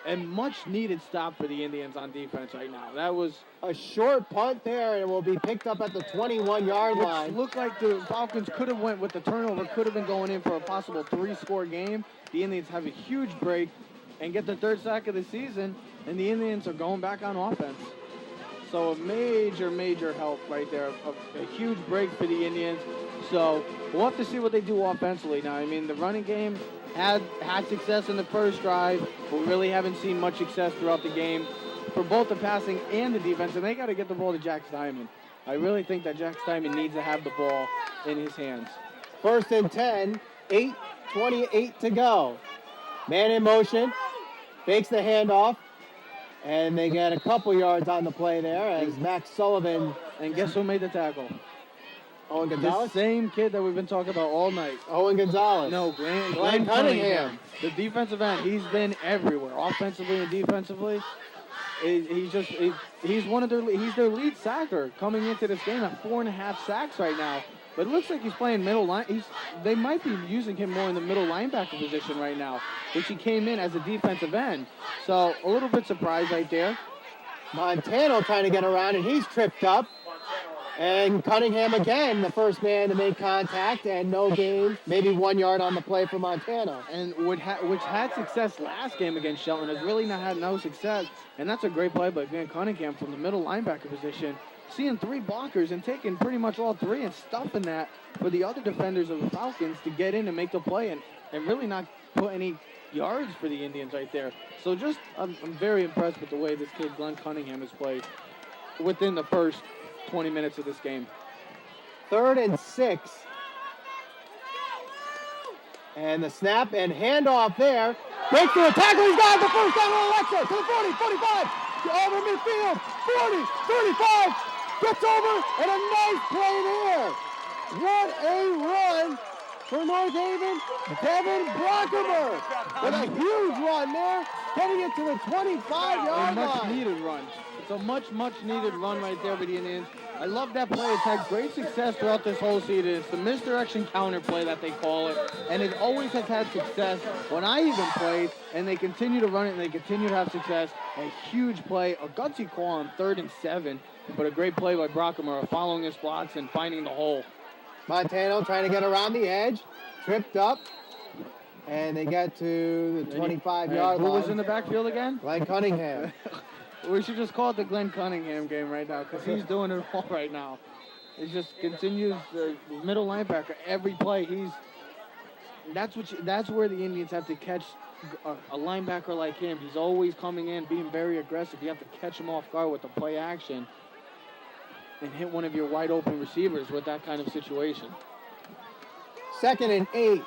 and much needed stop for the Indians on defense right now. That was a short punt there, and it will be picked up at the 21-yard line. Which looked like the Falcons could have went with the turnover, could have been going in for a possible 3-score game. The Indians have a huge break and get the 3rd sack of the season, and the Indians are going back on offense. So a major help right there. A huge break for the Indians. So we'll have to see what they do offensively now. I mean, the running game had success in the first drive, but we really haven't seen much success throughout the game for both the passing and the defense, and they got to get the ball to Jack Steinman. I really think that Jack Steinman needs to have the ball in his hands. 1st and 10, 8:28 to go. Man in motion, fakes the handoff, and they get a couple yards on the play there as Max Sullivan. And guess who made the tackle? Owen The Gonzalez? same kid that we've been talking about all night. Owen Gonzalez. No, Glenn Cunningham. The defensive end. He's been everywhere, offensively and defensively. He's their lead sacker coming into this game at 4.5 sacks right now. But it looks like he's playing middle line. They might be using him more in the middle linebacker position right now, which he came in as a defensive end. So a little bit surprised right there. Montano trying to get around, and he's tripped up. And Cunningham again, the first man to make contact, and no gain, maybe 1 yard on the play for Montano. And which had success last game against Shelton, has really not had no success. And that's a great play by Van Cunningham from the middle linebacker position, seeing 3 blockers and taking pretty much all 3 and stuffing that for the other defenders of the Falcons to get in and make the play and really not put any yards for the Indians right there. So I'm very impressed with the way this kid Glenn Cunningham has played within the first 20 minutes of this game. 3rd and 6. And the snap and handoff there. Breaks through a tackle. He's got the first down on Alexa to the 40, 45. Over midfield. 40, 35. Gets over, and a nice play there. What a run for North Haven. Devin Brockemer with a huge run there, getting it to the 25-yard line. A much-needed run. It's a much-needed run right there with the Indians. I love that play. It's had great success throughout this whole season. It's the misdirection counter play that they call it, and it always has had success when I even played, and they continue to run it, and they continue to have success. A huge play, a gutsy call on 3rd and 7, but a great play by Brockemer, following his blocks and finding the hole. Montano trying to get around the edge, tripped up, and they get to the 25-yard line. Who was in the backfield again? Glenn Cunningham. We should just call it the Glenn Cunningham game right now because he's doing it all right now. He just continues the middle linebacker every play. That's where the Indians have to catch a linebacker like him. He's always coming in, being very aggressive. You have to catch him off guard with the play action and hit one of your wide open receivers with that kind of situation. 2nd and 8.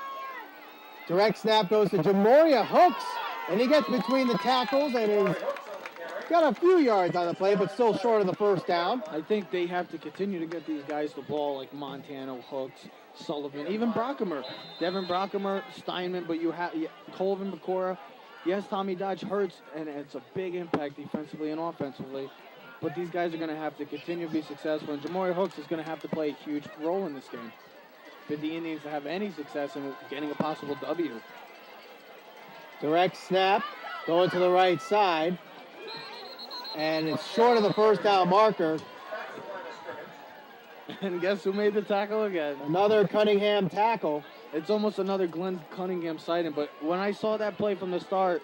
Direct snap goes to Jamoria Hooks, and he gets between the tackles and is got a few yards on the play, but still short of the first down. I think they have to continue to get these guys the ball, like Montano, Hooks, Sullivan, even Brockemer. Devin Brockemer, Steinman, but you have Colvin McCora. Yes, Tommy Dodge hurts, and it's a big impact defensively and offensively. But these guys are going to have to continue to be successful, and Jamori Hooks is going to have to play a huge role in this game for the Indians to have any success in getting a possible W. Direct snap, going to the right side. And it's short of the first down marker. And guess who made the tackle again? Another Cunningham tackle. It's almost another Glenn Cunningham sighting, but when I saw that play from the start,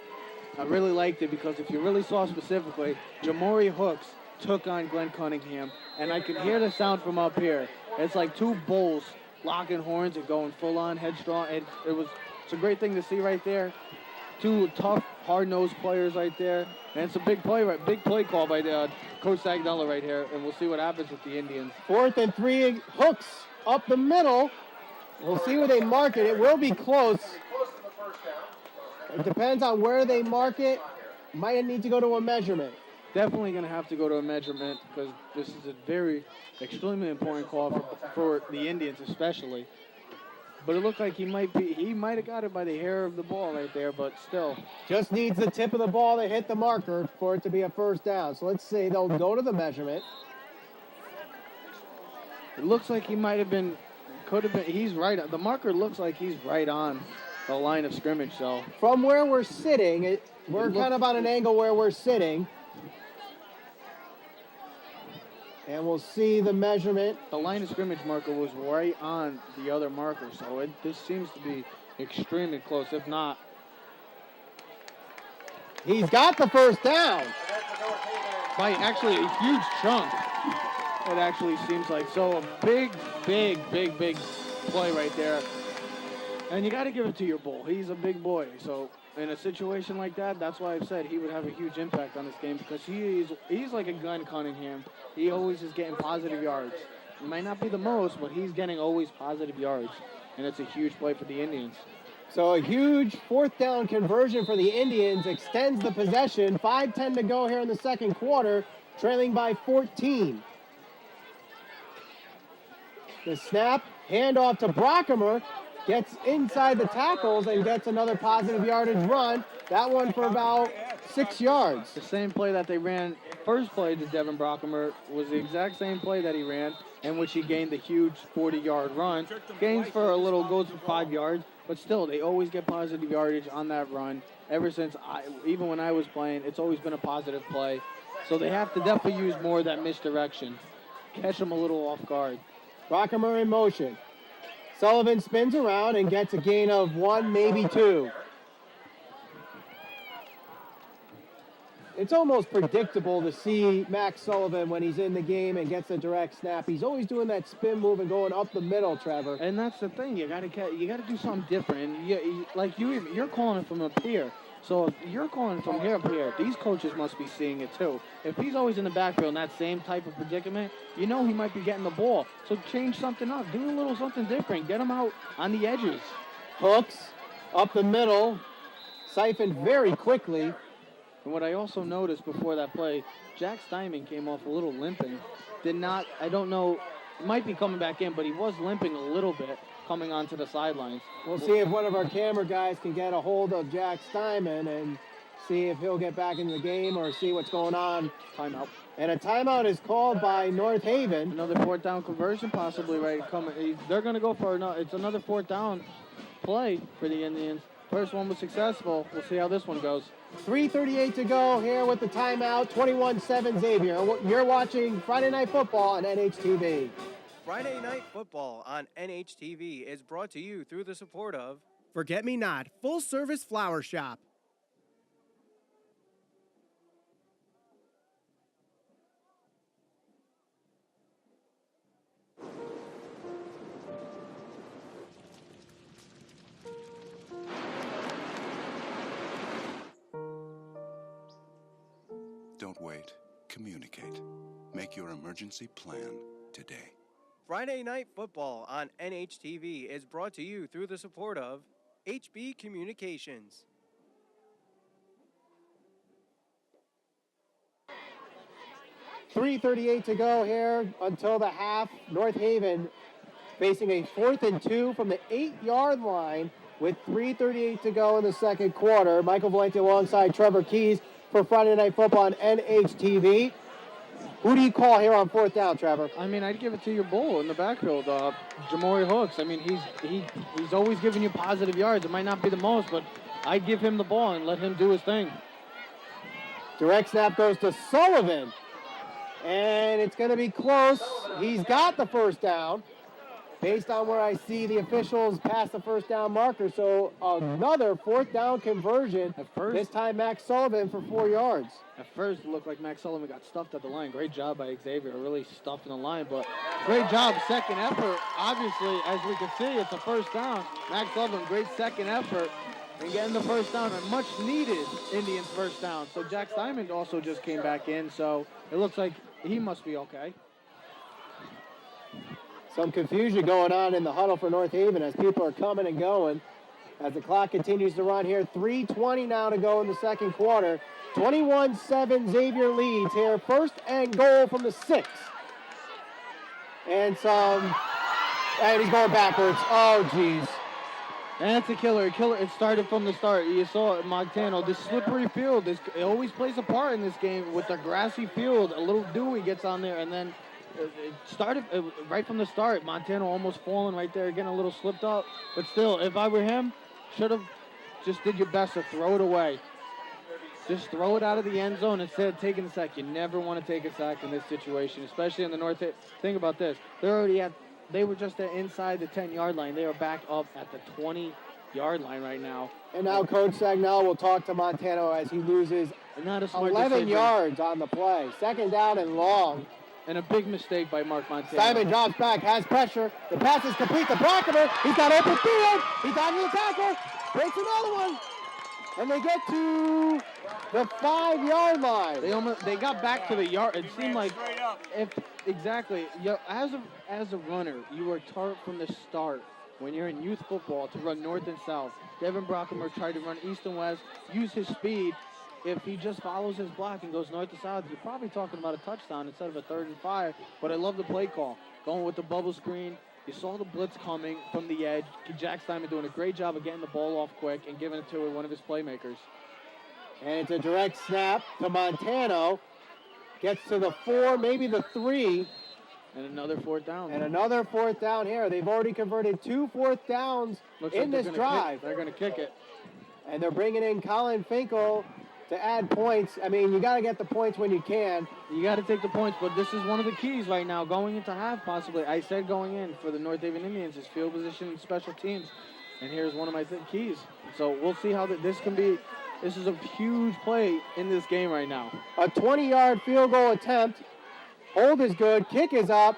I really liked it because if you really saw specifically, Jamori Hooks took on Glenn Cunningham, and I could hear the sound from up here. It's like two bulls locking horns and going full-on headstrong. It's a great thing to see right there. Two tough, hard-nosed players right there, and it's a big play call by Coach Sagnella right here, and we'll see what happens with the Indians. 4th and 3, Hooks up the middle. We'll see where they mark it. It will be close. It depends on where they mark it. Might need to go to a measurement. Definitely going to have to go to a measurement because this is a very, extremely important call for the Indians especially. But it looked like he might have got it by the hair of the ball right there, but still. Just needs the tip of the ball to hit the marker for it to be a first down. So let's see. They'll go to the measurement. It looks like he might have been, could have been, he's right. The marker looks like he's right on the line of scrimmage, so. From where we're sitting, we're kind of on an angle where we're sitting. And we'll see the measurement. The line of scrimmage marker was right on the other marker, so this seems to be extremely close, if not. He's got the first down. By actually a huge chunk, it actually seems like. So a big play right there. And you got to give it to your bull. He's a big boy, so in a situation like that, that's why I've said he would have a huge impact on this game because he's like a Glenn Cunningham. He always is getting positive yards. It might not be the most, but he's getting always positive yards, and it's a huge play for the Indians. So a huge 4th down conversion for the Indians extends the possession. 5:10 to go here in the second quarter, trailing by 14. The snap, handoff to Brockemer. Gets inside the tackles and gets another positive yardage run. That one for about 6 yards. The same play that they ran, first play to Devin Brockemer, was the exact same play that he ran, in which he gained the huge 40-yard run. Gains for a little, goes for 5 yards, but still, they always get positive yardage on that run. Ever since, even when I was playing, it's always been a positive play. So they have to definitely use more of that misdirection. Catch them a little off guard. Brockemer in motion. Sullivan spins around and gets a gain of 1, maybe 2. It's almost predictable to see Max Sullivan when he's in the game and gets a direct snap. He's always doing that spin move and going up the middle, Trevor. And that's the thing. You got to do something different. And you're calling it from up here. So if you're calling it from here up here, these coaches must be seeing it too. If he's always in the backfield in that same type of predicament, you know he might be getting the ball. So change something up. Do a little something different. Get him out on the edges. Hooks up the middle, siphoned very quickly. And what I also noticed before that play, Jack Steinman came off a little limping. I don't know, might be coming back in, but he was limping a little bit coming onto the sidelines. We'll see if one of our camera guys can get a hold of Jack Steinman and see if he'll get back into the game or see what's going on. Timeout. And a timeout is called by North Haven. Another 4th down conversion possibly right coming. They're going to go for another 4th down play for the Indians. First one was successful. We'll see how this one goes. 3:38 to go here with the timeout. 21-7 Xavier. You're watching Friday Night Football on NHTV. Friday Night Football on NHTV is brought to you through the support of Forget Me Not, full-service flower shop. Don't wait. Communicate. Make your emergency plan today. Friday Night Football on NHTV is brought to you through the support of HB Communications. $3:38 to go here until the half. North Haven facing a 4th and 2 from the 8-yard line. with 3:38 to go in the second quarter. Michael Valente alongside Trevor Keys for Friday Night Football on NHTV. Who do you call here on fourth down, Trevor? I mean, I'd give it to your bull in the backfield, Jamori Hooks. I mean, he's always giving you positive yards. It might not be the most, but I'd give him the ball and let him do his thing. Direct snap goes to Sullivan. And it's going to be close. He's got the first down. Based on where I see the officials pass the first down marker. So another fourth down conversion. This time Max Sullivan for 4 yards. At first, it looked like Max Sullivan got stuffed at the line. Great job by Xavier, really stuffed in the line. But great job, second effort. Obviously, as we can see, it's a first down. Max Sullivan, great second effort. And getting the first down, a much needed Indians first down. So Jack Simon also just came back in. So it looks like he must be okay. Some confusion going on in the huddle for North Haven as people are coming and going. As the clock continues to run here, 3:20 now to go in the second quarter. 21-7 Xavier leads here. First and goal from the 6. And he's going backwards. Oh, geez. And it's a killer. It started from the start. You saw it, Montano. This slippery field, it always plays a part in this game with the grassy field. A little dewy gets on there, and then it started right from the start. Montano almost falling right there, getting a little slipped up. But still, if I were him, should have just did your best to throw it away. Just throw it out of the end zone instead of taking a sack. You never want to take a sack in this situation, especially in the North. Think about this. They were just inside the 10-yard line. They are back up at the 20-yard line right now. And now Coach Sagnell will talk to Montano as he loses 11 yards on the play. Second down and long. And a big mistake by Mark Montano. Simon drops back, has pressure. The pass is complete to Brockemer. He's got open field. He's on the tackle. Breaks another one. And they get to the 5-yard line. They got back to the yard. It seemed like exactly. As a runner, you are taught from the start when you're in youth football to run north and south. Devin Brockemer tried to run east and west, use his speed. If he just follows his block and goes north to south, you're probably talking about a touchdown instead of a 3rd and 5. But I love the play call. Going with the bubble screen. You saw the blitz coming from the edge. Jack Simon doing a great job of getting the ball off quick and giving it to one of his playmakers. And it's a direct snap to Montano. Gets to the 4, maybe the 3. And another fourth down. And another fourth down here. They've already converted 2 fourth downs in this drive. They're going to kick it. And they're bringing in Colin Finkel to add points. I mean, you got to get the points when you can. You got to take the points, but this is one of the keys right now, going into half possibly. I said going in for the North Haven Indians is field position and special teams, and here's one of my keys. So we'll see how this can be. This is a huge play in this game right now. A 20-yard field goal attempt. Hold is good. Kick is up.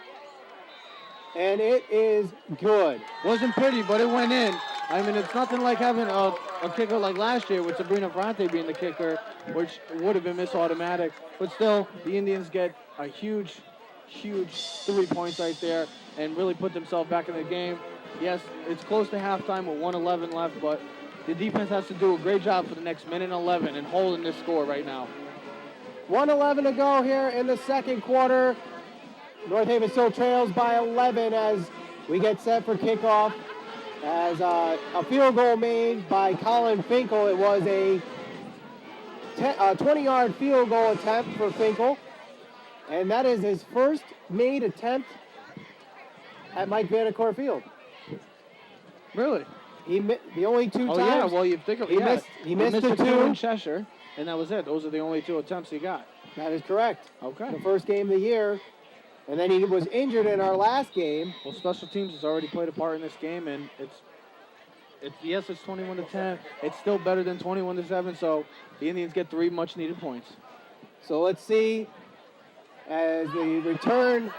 And it is good. Wasn't pretty, but it went in. I mean, it's nothing like having a kicker like last year with Sabrina Ferrante being the kicker, which would have been missed automatic. But still, the Indians get a huge 3 points right there and really put themselves back in the game. Yes, it's close to halftime with 1:11 left, but the defense has to do a great job for the next minute and 11 and holding this score right now. 1:11 to go here in the second quarter. North Haven still trails by 11 as we get set for kickoff. As a field goal made by Colin Finkel. It was a 20-yard field goal attempt for Finkel. And that is his first made attempt at Mike Vandercourt Field. Really? The only 2 times. Oh, yeah, well, you think of it. He missed the 2 in Cheshire, and that was it. Those are the only 2 attempts he got. That is correct. Okay. The first game of the year. And then he was injured in our last game. Well, special teams has already played a part in this game, and it's 21-10. It's still better than 21-7, so the Indians get 3 much-needed points. So let's see as the return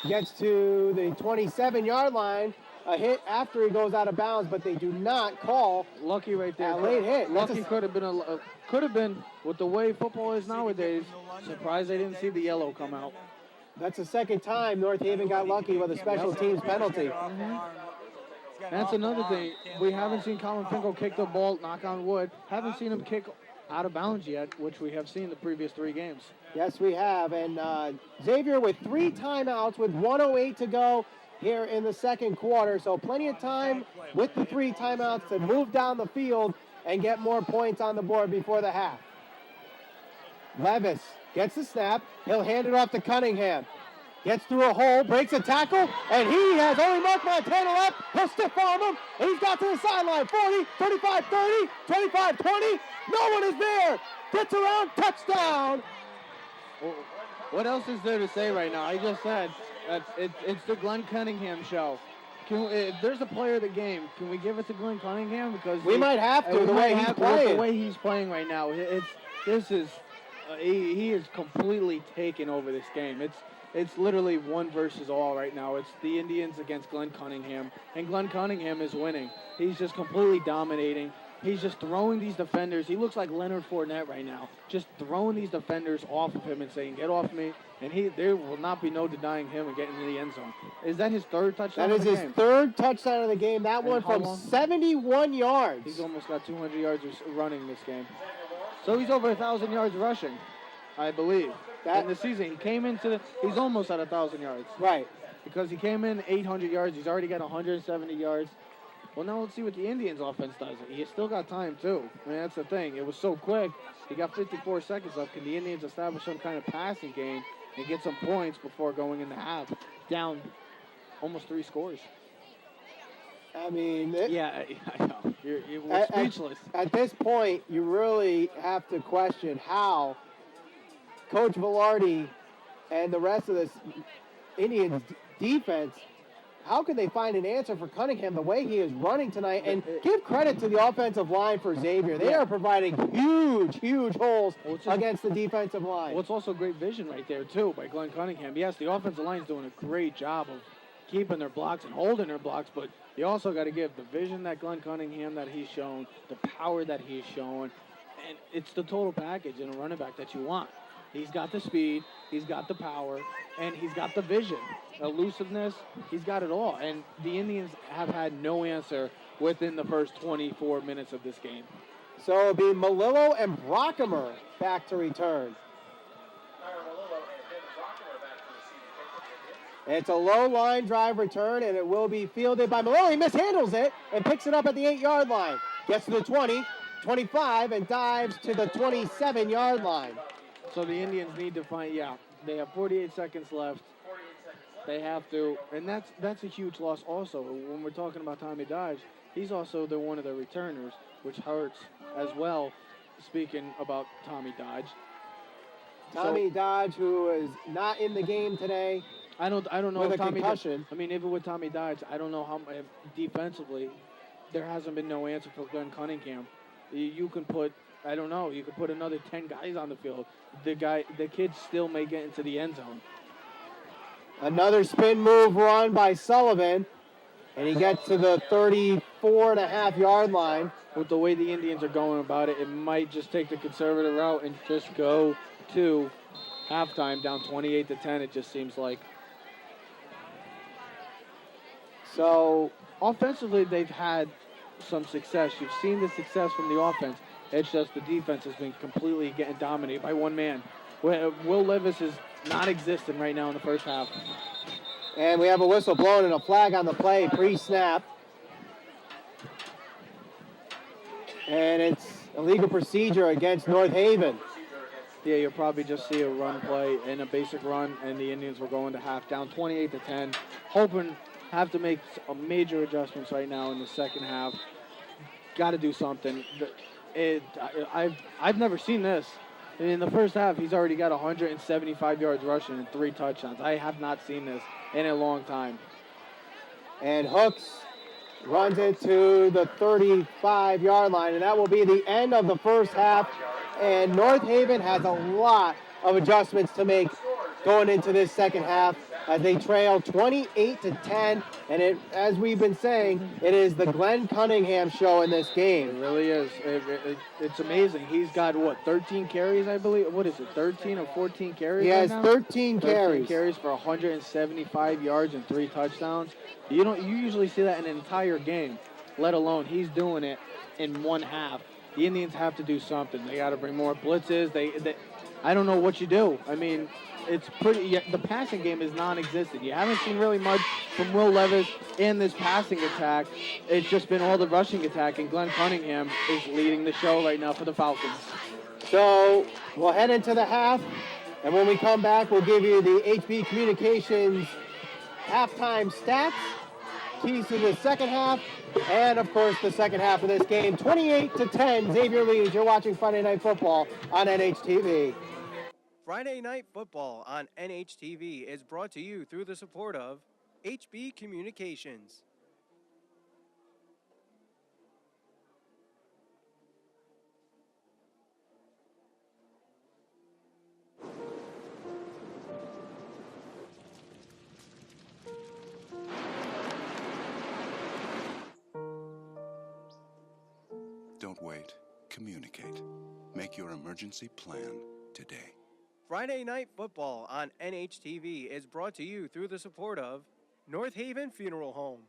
gets to the 27-yard line. A hit after he goes out of bounds, but they do not call. Lucky right there. A late hit. Lucky could have been with the way football is nowadays. Surprised they didn't see the yellow come out. That's the second time North Haven got lucky with a special teams penalty. Mm-hmm. That's another thing. We haven't seen Colin Finkel kick the ball, knock on wood. Haven't seen him kick out of bounds yet, which we have seen the previous 3 games. Yes, we have. And Xavier with 3 timeouts with 1:08 to go here in the second quarter, so plenty of time with the 3 timeouts to move down the field and get more points on the board before the half. Levis gets the snap. He'll hand it off to Cunningham. Gets through a hole, breaks a tackle, and he has only Mark Montana left. He'll stiff arm him, and he's got to the sideline. 40, 35, 30, 25, 20. No one is there. Gets around, touchdown. What else is there to say right now? I just said it's the Glenn Cunningham show. If there's a player of the game, can we give it to Glenn Cunningham? Because we might have to, the way he's playing right now. He is completely taken over this game. It's literally one versus all right now. It's the Indians against Glenn Cunningham, and Glenn Cunningham is winning. He's just completely dominating. He's just throwing these defenders. He looks like Leonard Fournette right now, just throwing these defenders off of him and saying, "Get off me!" And there will not be no denying him and getting into the end zone. Is that his third touchdown? That is his third touchdown of the game. That one from 71 yards. He's almost got 200 yards running this game. So he's over 1,000 yards rushing, I believe. In the season, he's almost at 1,000 yards. Right. Because he came in 800 yards. He's already got 170 yards. Well, now let's see what the Indians' offense does. He still got time, too. I mean, that's the thing. It was so quick. He got 54 seconds left. Can the Indians establish some kind of passing game and get some points before going in the half? Down almost 3 scores. I mean... I know. You're speechless. At this point, you really have to question how Coach Velarde and the rest of this Indians defense, how can they find an answer for Cunningham the way he is running tonight? And give credit to the offensive line for Xavier. They are providing huge holes against the defensive line. Well, it's also great vision right there, too, by Glenn Cunningham. Yes, the offensive line is doing a great job of keeping their blocks and holding their blocks, but you also got to give the vision that Glenn Cunningham that he's shown, the power that he's shown, and it's the total package in a running back that you want. He's got the speed, he's got the power, and he's got the vision, elusiveness. He's got it all. And the Indians have had no answer within the first 24 minutes of this game. So it'll be Malillo and Brockemer back to return. It's a low line drive return, and it will be fielded by Malillo. He mishandles it and picks it up at the 8-yard line. Gets to the 20, 25, and dives to the 27-yard line. So the Indians need to they have 48 seconds left. They have to, and that's a huge loss also. When we're talking about Tommy Dodge, he's also one of the returners, which hurts as well, speaking about Tommy Dodge. Tommy Dodge, who is not in the game today. I don't know with if a Tommy concussion. I mean, even with Tommy Dodge, I don't know how defensively there hasn't been no answer for Glenn Cunningham. You can put another 10 guys on the field. The kid still may get into the end zone. Another spin move run by Sullivan, and he gets to the 34.5-yard line. With the way the Indians are going about it, it might just take the conservative route and just go to halftime down 28-10, it just seems like. So offensively, they've had some success. You've seen the success from the offense. It's just the defense has been completely getting dominated by one man. Will Levis is non-existent right now in the first half. And we have a whistle blown and a flag on the play, pre-snap. And it's a legal procedure against North Haven. Yeah, you'll probably just see a run play and a basic run, and the Indians will go into half down 28-10. Hoping have to make major adjustments right now in the second half. Got to do something. I've never seen this. In the first half, he's already got 175 yards rushing and 3 touchdowns. I have not seen this in a long time. And Hooks runs it to the 35-yard line, and that will be the end of the first half. And North Haven has a lot of adjustments to make going into this second half as they trail 28-10. And as we've been saying, it is the Glenn Cunningham show in this game. It really is. It's amazing. He's got, 13 carries, I believe? What is it, 13 or 14 carries? He has 13 carries. 13 carries for 175 yards and 3 touchdowns. You usually see that in an entire game, let alone he's doing it in one half. The Indians have to do something. They got to bring more blitzes. I don't know what you do. I mean, it's pretty. The passing game is non-existent. You haven't seen really much from Will Levis in this passing attack. It's just been all the rushing attack, and Glenn Cunningham is leading the show right now for the Falcons. So we'll head into the half, and when we come back, we'll give you the HB Communications halftime stats, keys to the second half, and of course the second half of this game. 28-10, Xavier leads. You're watching Friday Night Football on NHTV. Friday Night Football on NHTV is brought to you through the support of HB Communications. Don't wait. Communicate. Make your emergency plan today. Friday Night Football on NHTV is brought to you through the support of North Haven Funeral Home.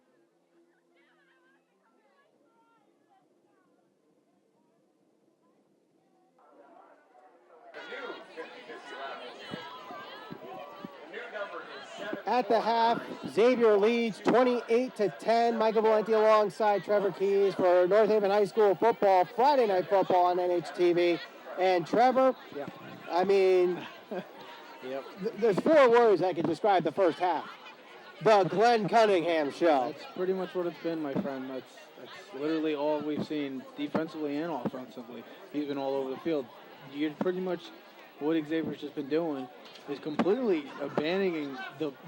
At the half, Xavier leads 28-10. Michael Valenti alongside Trevor Keys for North Haven High School football, Friday Night Football on NHTV. And Trevor, I mean, there's 4 words that can describe the first half. The Glenn Cunningham show. That's pretty much what it's been, my friend. That's literally all we've seen defensively and offensively. He's been all over the field. You're pretty much what Xavier's just been doing is completely abandoning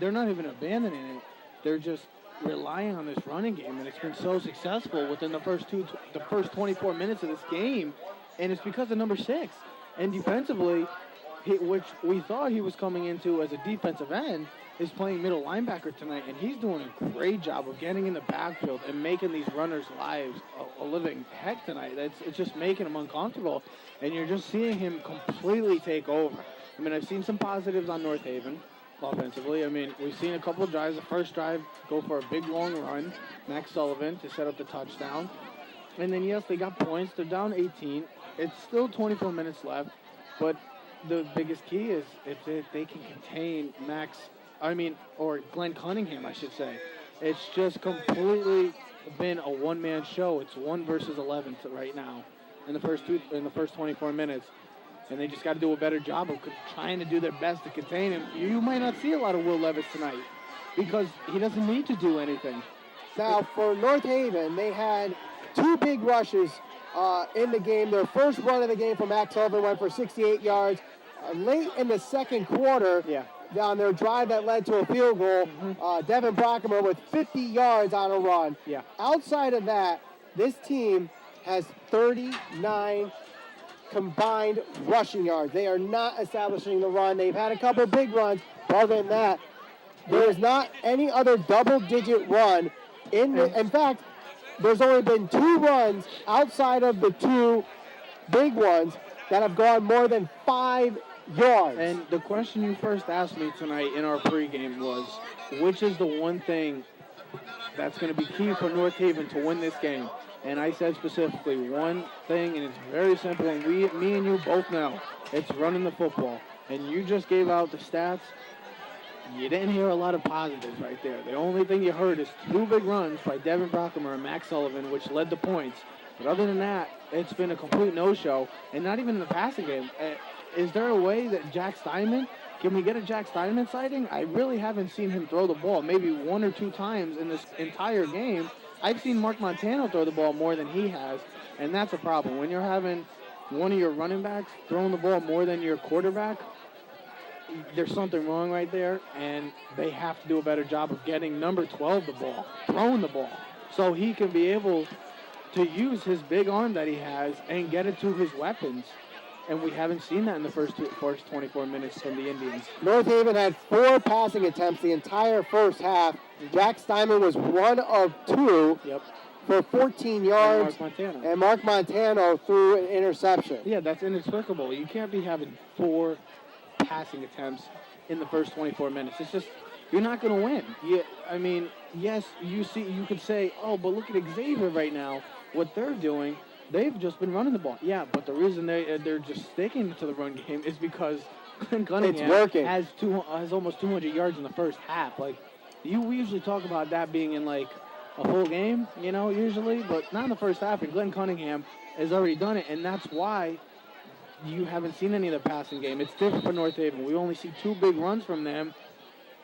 they're not even abandoning it. They're just relying on this running game, and it's been so successful within the first 24 minutes of this game, and it's because of number 6. And defensively, which we thought he was coming into as a defensive end, is playing middle linebacker tonight, and he's doing a great job of getting in the backfield and making these runners' lives a living heck tonight. It's just making them uncomfortable, and you're just seeing him completely take over. I mean, I've seen some positives on North Haven offensively. I mean, we've seen a couple of drives. The first drive go for a big long run, Max Sullivan to set up the touchdown. And then, yes, they got points. They're down 18. It's still 24 minutes left, but the biggest key is if they can contain Glenn Cunningham, I should say. It's just completely been a one-man show. It's 1 versus 11 right now in the first 24 minutes. And they just got to do a better job of trying to do their best to contain him. You might not see a lot of Will Levis tonight because he doesn't need to do anything. Now, for North Haven, they had 2 big rushes in the game. Their first run of the game for Max Sullivan went for 68 yards. Late in the second quarter, on their drive that led to a field goal, Devin Brockemer with 50 yards on a run. Yeah. Outside of that, this team has 39 combined rushing yards. They are not establishing the run. They've had a couple big runs, but other than that, there is not any other double-digit run. In fact, there's only been 2 runs outside of the 2 big ones that have gone more than 5 yards. And the question you first asked me tonight in our pregame was, which is the one thing that's going to be key for North Haven to win this game? And I said specifically one thing, and it's very simple, and me and you both know. It's running the football. And you just gave out the stats. You didn't hear a lot of positives right there. The only thing you heard is 2 big runs by Devin Brockemer and Max Sullivan, which led the points. But other than that, it's been a complete no-show, and not even in the passing game. Is there a way that Jack Steinman, can we get a Jack Steinman sighting? I really haven't seen him throw the ball, maybe 1 or 2 times in this entire game. I've seen Mark Montano throw the ball more than he has, and that's a problem. When you're having one of your running backs throwing the ball more than your quarterback, there's something wrong right there, and they have to do a better job of getting number 12 the ball, throwing the ball, so he can be able to use his big arm that he has and get it to his weapons. And we haven't seen that in the first 24 minutes from the Indians. North Haven had 4 passing attempts the entire first half. Jack Steinman was 1 of 2 for 14 yards. And Mark Montano threw an interception. Yeah, that's inexplicable. You can't be having 4 passing attempts in the first 24 minutes. It's just, you're not going to win. I mean, yes, you could say, oh, but look at Xavier right now, what they're doing. They've just been running the ball. Yeah, but the reason they're just sticking to the run game is because Glenn Cunningham working. has almost 200 yards in the first half. Like, we usually talk about that being in, like, a full game, usually, but not in the first half. And Glenn Cunningham has already done it, and that's why you haven't seen any of the passing game. It's different for North Haven. We only see 2 big runs from them.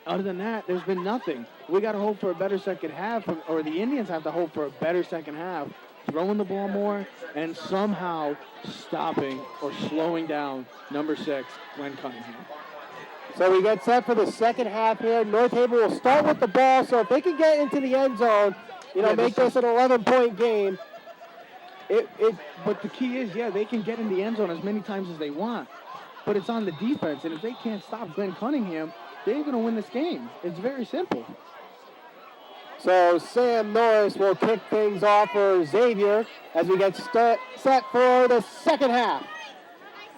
Other than that, there's been nothing. We got to hope for a better second half, or the Indians have to hope for a better second half, throwing the ball more and somehow stopping or slowing down number 6, Glenn Cunningham. So we get set for the second half here. North Haven will start with the ball, so if they can get into the end zone, make this an 11-point game. But the key is, they can get in the end zone as many times as they want, but it's on the defense, and if they can't stop Glenn Cunningham, they're going to win this game. It's very simple. So Sam Norris will kick things off for Xavier as we get set for the second half.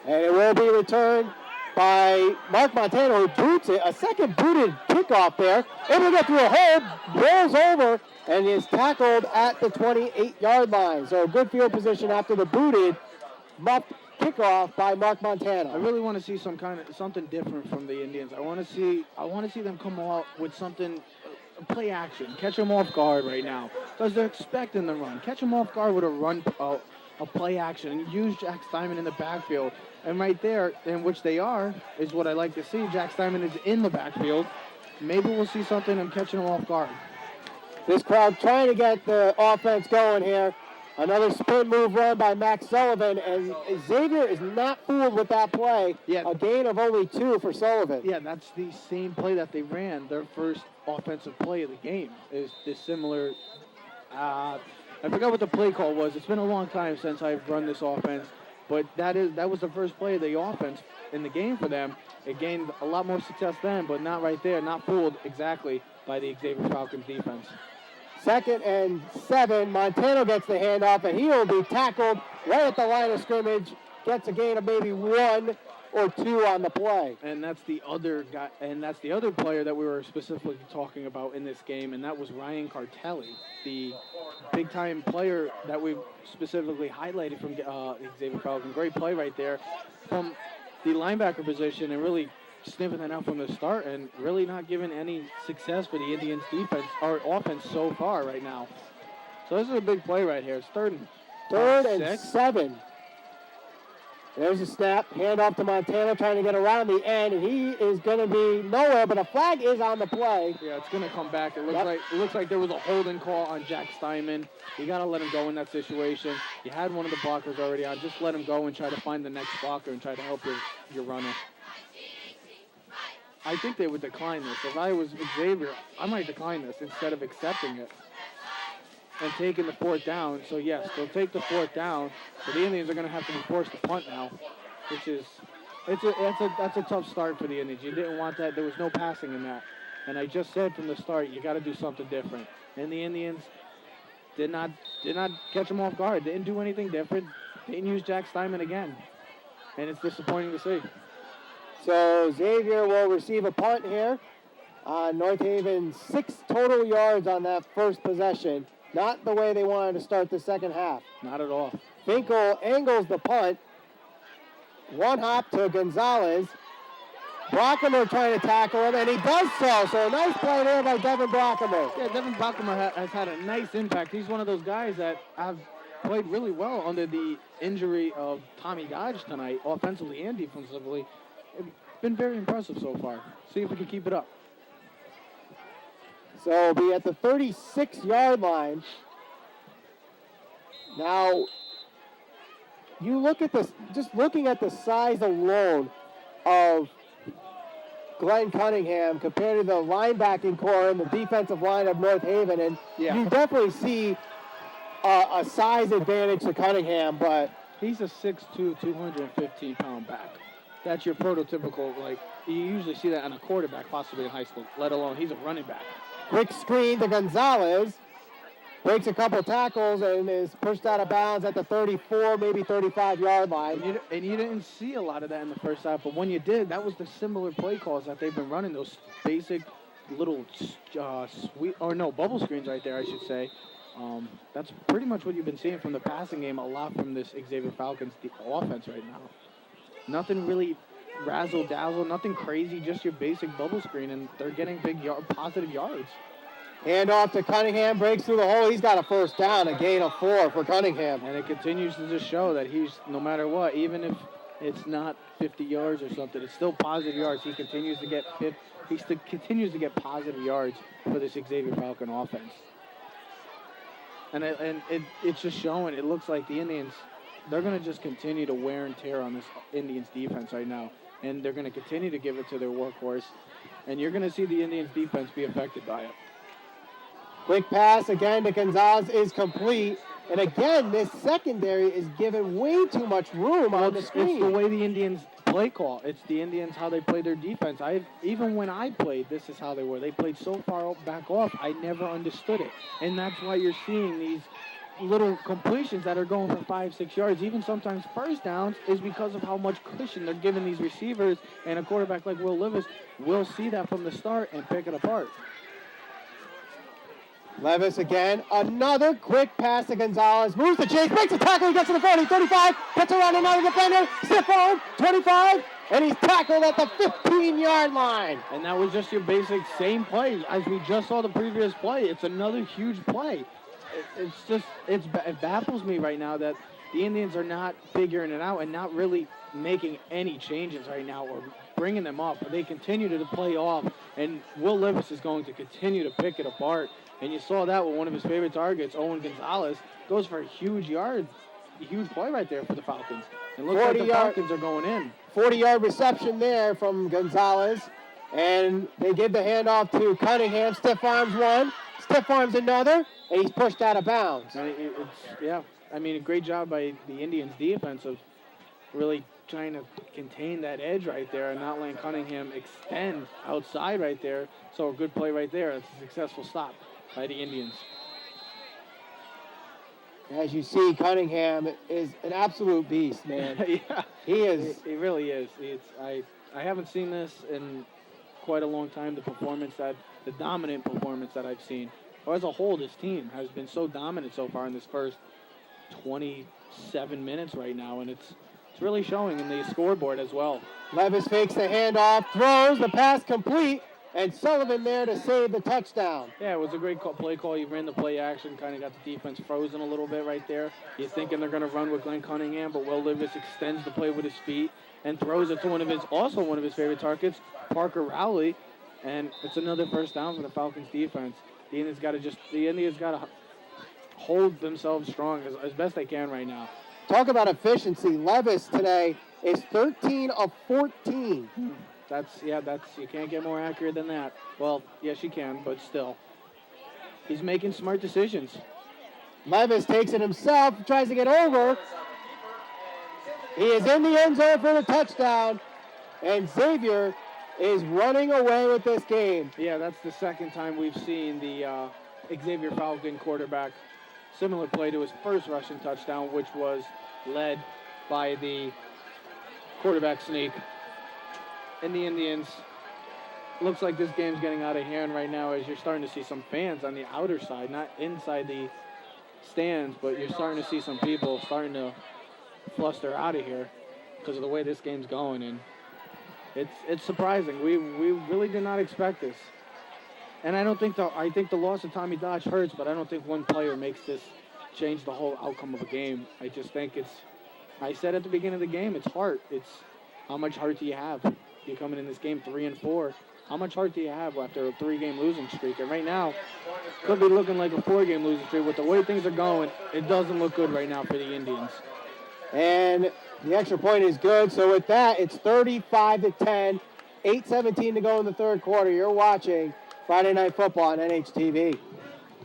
And it will be returned by Mark Montano, who boots it. A second booted kickoff there. Able to get through a hole, rolls over, and is tackled at the 28-yard line. So a good field position after the booted muffed kickoff by Mark Montano. I really want to see something different from the Indians. I want to see them come out with something, play action, catch them off guard right now, because they're expecting the run. Catch them off guard with a play action, and use Jack Steinman in the backfield. And right there, in which they are, is what I like to see. Jack Steinman is in the backfield. Maybe we'll see something and catching them off guard. This crowd trying to get the offense going here. Another spin move run by Max Sullivan, and Xavier is not fooled with that play. Yeah. A gain of only 2 for Sullivan. Yeah, that's the same play that they ran. Their first offensive play of the game is similar. I forgot what the play call was. It's been a long time since I've run this offense, but that was the first play of the offense in the game for them. It gained a lot more success then, but not right there, not fooled exactly by the Xavier Falcons defense. 2nd and 7. Montano gets the handoff, and he will be tackled right at the line of scrimmage. Gets a gain of maybe 1 or 2 on the play. And that's the other guy, and that's the other player that we were specifically talking about in this game, and that was Ryan Cartelli, the big-time player that we specifically highlighted from Xavier Falcon. Great play right there from the linebacker position, and really sniffing that out from the start, and really not giving any success for the Indians defense or offense so far right now. So this is a big play right here. It's third and 7. There's a snap, handoff to Montano, trying to get around the end, and he is going to be nowhere, but a flag is on the play. Yeah, it's going to come back. It looks like there was a holding call on Jack Steinman. You got to let him go in that situation. You had one of the blockers already on. Just let him go and try to find the next blocker and try to help your runner. I think they would decline this. If I was Xavier, I might decline this instead of accepting it and taking the 4th down. So yes, they'll take the 4th down. But the Indians are going to have to be forced to punt now, which is that's a tough start for the Indians. You didn't want that. There was no passing in that. And I just said from the start, you got to do something different. And the Indians did not catch them off guard. They didn't do anything different. They didn't use Jack Steinman again, and it's disappointing to see. So Xavier will receive a punt here. North Haven 6 total yards on that first possession. Not the way they wanted to start the second half. Not at all. Finkel angles the punt. 1 hop to Gonzalez. Brockemer trying to tackle him, and he does so. So a nice play there by Devin Brockemer. Yeah, Devin Brockemer has had a nice impact. He's one of those guys that have played really well under the injury of Tommy Dodge tonight, offensively and defensively. It's been very impressive so far. See if we can keep it up. So it'll be at the 36-yard line. Now, you look at this, just looking at the size alone of Glenn Cunningham compared to the linebacking core and the defensive line of North Haven, and you definitely see a size advantage to Cunningham, but he's a 6'2", 215-pound back. That's your prototypical, like, you usually see that on a quarterback, possibly in high school, let alone he's a running back. Quick screen to Gonzalez. Breaks a couple tackles and is pushed out of bounds at the 34, maybe 35-yard line. And you didn't see a lot of that in the first half, but when you did, that was the similar play calls that they've been running, those basic little bubble screens right there, I should say. That's pretty much what you've been seeing from the passing game, a lot from this Xavier Falcons offense right now. Nothing really razzle-dazzle, nothing crazy, just your basic bubble screen, and they're getting big positive yards. Hand off to Cunningham, breaks through the hole. He's got a first down, a gain of 4 for Cunningham. And it continues to just show that he's, no matter what, even if it's not 50 yards or something, it's still positive yards. He continues to get positive yards for this Xavier Falcon offense. And it's just showing. It looks like the Indians, they're going to just continue to wear and tear on this Indians defense right now. And they're going to continue to give it to their workhorse. And you're going to see the Indians defense be affected by it. Quick pass again to Gonzalez is complete. And again, this secondary is given way too much room on the screen. It's the way the Indians play call. It's the Indians, how they play their defense. Even when I played, this is how they were. They played so far back off, I never understood it. And that's why you're seeing these little completions that are going for 5-6 yards, even sometimes first downs, is because of how much cushion they're giving these receivers. And a quarterback like Will Levis will see that from the start and pick it apart. Levis again, another quick pass to Gonzalez, moves the chase, makes a tackle, he gets to the 40, 35, gets around another defender, stiff arm, 25, and he's tackled at the 15-yard line. And that was just your basic same play as we just saw the previous play. It's another huge play. It baffles me right now that the Indians are not figuring it out and not really making any changes right now or bringing them up. They continue to play off, and Will Levis is going to continue to pick it apart. And you saw that with one of his favorite targets, Owen Gonzalez, goes for a huge play right there for the Falcons. It looks like the Falcons are going in. 40-yard reception there from Gonzalez. And they give the handoff to Cunningham. Stiff arms one, stiff arms another, and he's pushed out of bounds. A great job by the Indians' defense of really trying to contain that edge right there and not letting Cunningham extend outside right there. So a good play right there. It's a successful stop by the Indians. As you see, Cunningham is an absolute beast, man. Yeah, he is. He really is. I haven't seen this in quite a long time. The dominant performance that I've seen. Or as a whole, this team has been so dominant so far in this first 27 minutes right now, and it's really showing in the scoreboard as well. Levis fakes the handoff, throws the pass complete, and Sullivan there to save the touchdown. Yeah, it was a great play call. You ran the play action, kind of got the defense frozen a little bit right there. You're thinking they're going to run with Glenn Cunningham, but Will Levis extends the play with his feet and throws it to one of his favorite targets, Parker Rowley, and it's another first down for the Falcons defense. The Indians got to hold themselves strong as best they can right now. Talk about efficiency. Levis today is 13 of 14. You can't get more accurate than that. Well, yes, you can, but still. He's making smart decisions. Levis takes it himself, tries to get over. He is in the end zone for the touchdown, and Xavier is running away with this game. Yeah, that's the second time we've seen the Xavier Falcon quarterback similar play to his first rushing touchdown, which was led by the quarterback sneak. And the Indians, looks like this game's getting out of hand right now as you're starting to see some fans on the outer side, not inside the stands, but you're starting to see some people starting to fluster out of here because of the way this game's going. And it's surprising. We really did not expect this. And I think the loss of Tommy Dodge hurts, but I don't think one player makes this change the whole outcome of a game. I just think I said at the beginning of the game, it's heart. It's how much heart do you have? You're coming in this game 3-4. How much heart do you have after a 3-game losing streak? And right now, could be looking like a 4-game losing streak. With the way things are going, it doesn't look good right now for the Indians. And the extra point is good. So with that, it's 35-10, 8:17 to go in the third quarter. You're watching Friday Night Football on NHTV.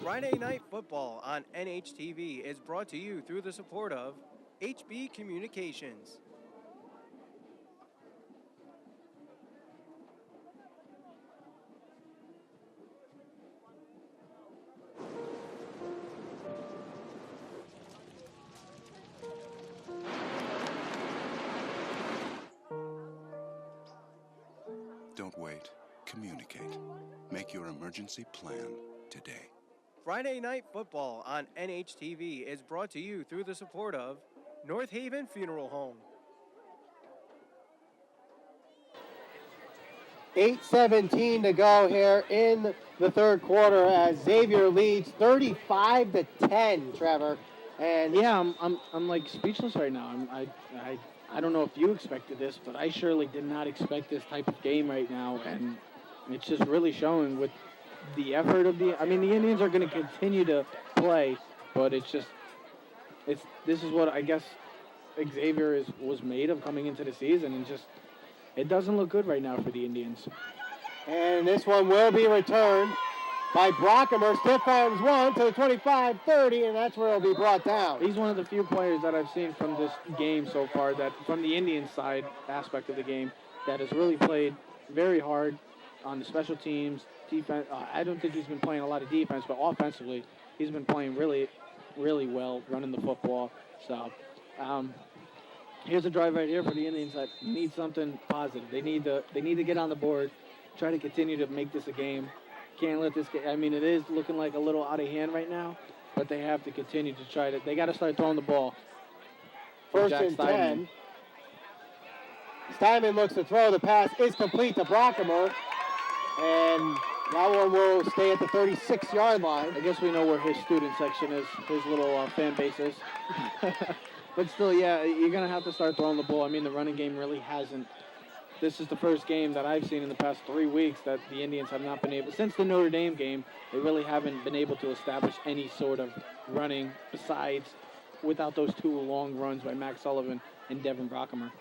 Friday Night Football on NHTV is brought to you through the support of HB Communications. Don't wait. Communicate. Make your emergency plan today. Friday Night Football on NHTV is brought to you through the support of North Haven Funeral Home. 8:17 to go here in the third quarter as Xavier leads 35-10, Trevor. And yeah, I'm like speechless right now. I don't know if you expected this, but I surely did not expect this type of game right now, and it's just really showing with the effort of the Indians are going to continue to play, but this is what I guess Xavier was made of coming into the season, and just it doesn't look good right now for the Indians. And this one will be returned by Brockemer. Stiff arms one to the 25-30, and that's where it'll be brought down. He's one of the few players that I've seen from this game so far, that from the Indian side aspect of the game, that has really played very hard on the special teams, defense. I don't think he's been playing a lot of defense, but offensively, he's been playing really, really well, running the football. So, here's a drive right here for the Indians that need something positive. They need to get on the board, try to continue to make this a game. Can't let this get. It is looking like a little out of hand right now, but they have to continue to try to. They got to start throwing the ball. First and 10. Steinman looks to throw. The pass is complete to Brockemer, and that one will stay at the 36-yard line. I guess we know where his student section is, his little fan base is. But still, yeah, you're going to have to start throwing the ball. The running game really hasn't. This is the first game that I've seen in the past 3 weeks that the Indians have not been able, since the Notre Dame game, they really haven't been able to establish any sort of running besides without those two long runs by Max Sullivan and Devin Brockemer.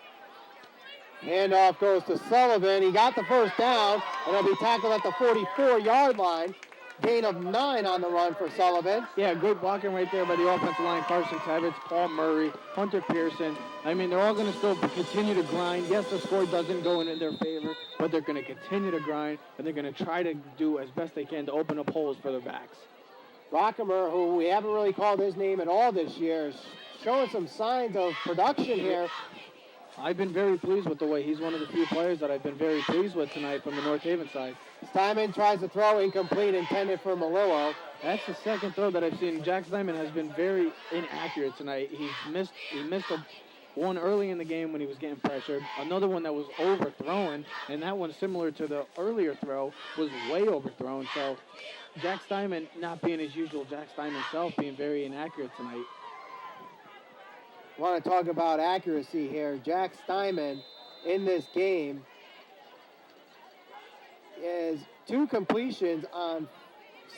Handoff goes to Sullivan. He got the first down, and he'll be tackled at the 44-yard line. Gain of 9 on the run for Sullivan. Yeah, good blocking right there by the offensive line. Carson Tebbets, Paul Murray, Hunter Pearson. They're all going to still continue to grind. Yes, the score doesn't go in their favor, but they're going to continue to grind, and they're going to try to do as best they can to open up holes for their backs. Brockemer, who we haven't really called his name at all this year, is showing some signs of production here. I've been very pleased with the way he's one of the few players that I've been very pleased with tonight from the North Haven side. Steinman tries to throw incomplete, intended for Malillo. That's the second throw that I've seen. Jack Steinman has been very inaccurate tonight. He missed one early in the game when he was getting pressured. Another one that was overthrown, and that one, similar to the earlier throw, was way overthrown. So Jack Steinman not being his usual Jack Steinman self, being very inaccurate tonight. Want to talk about accuracy here. Jack Steinman in this game is 2 completions on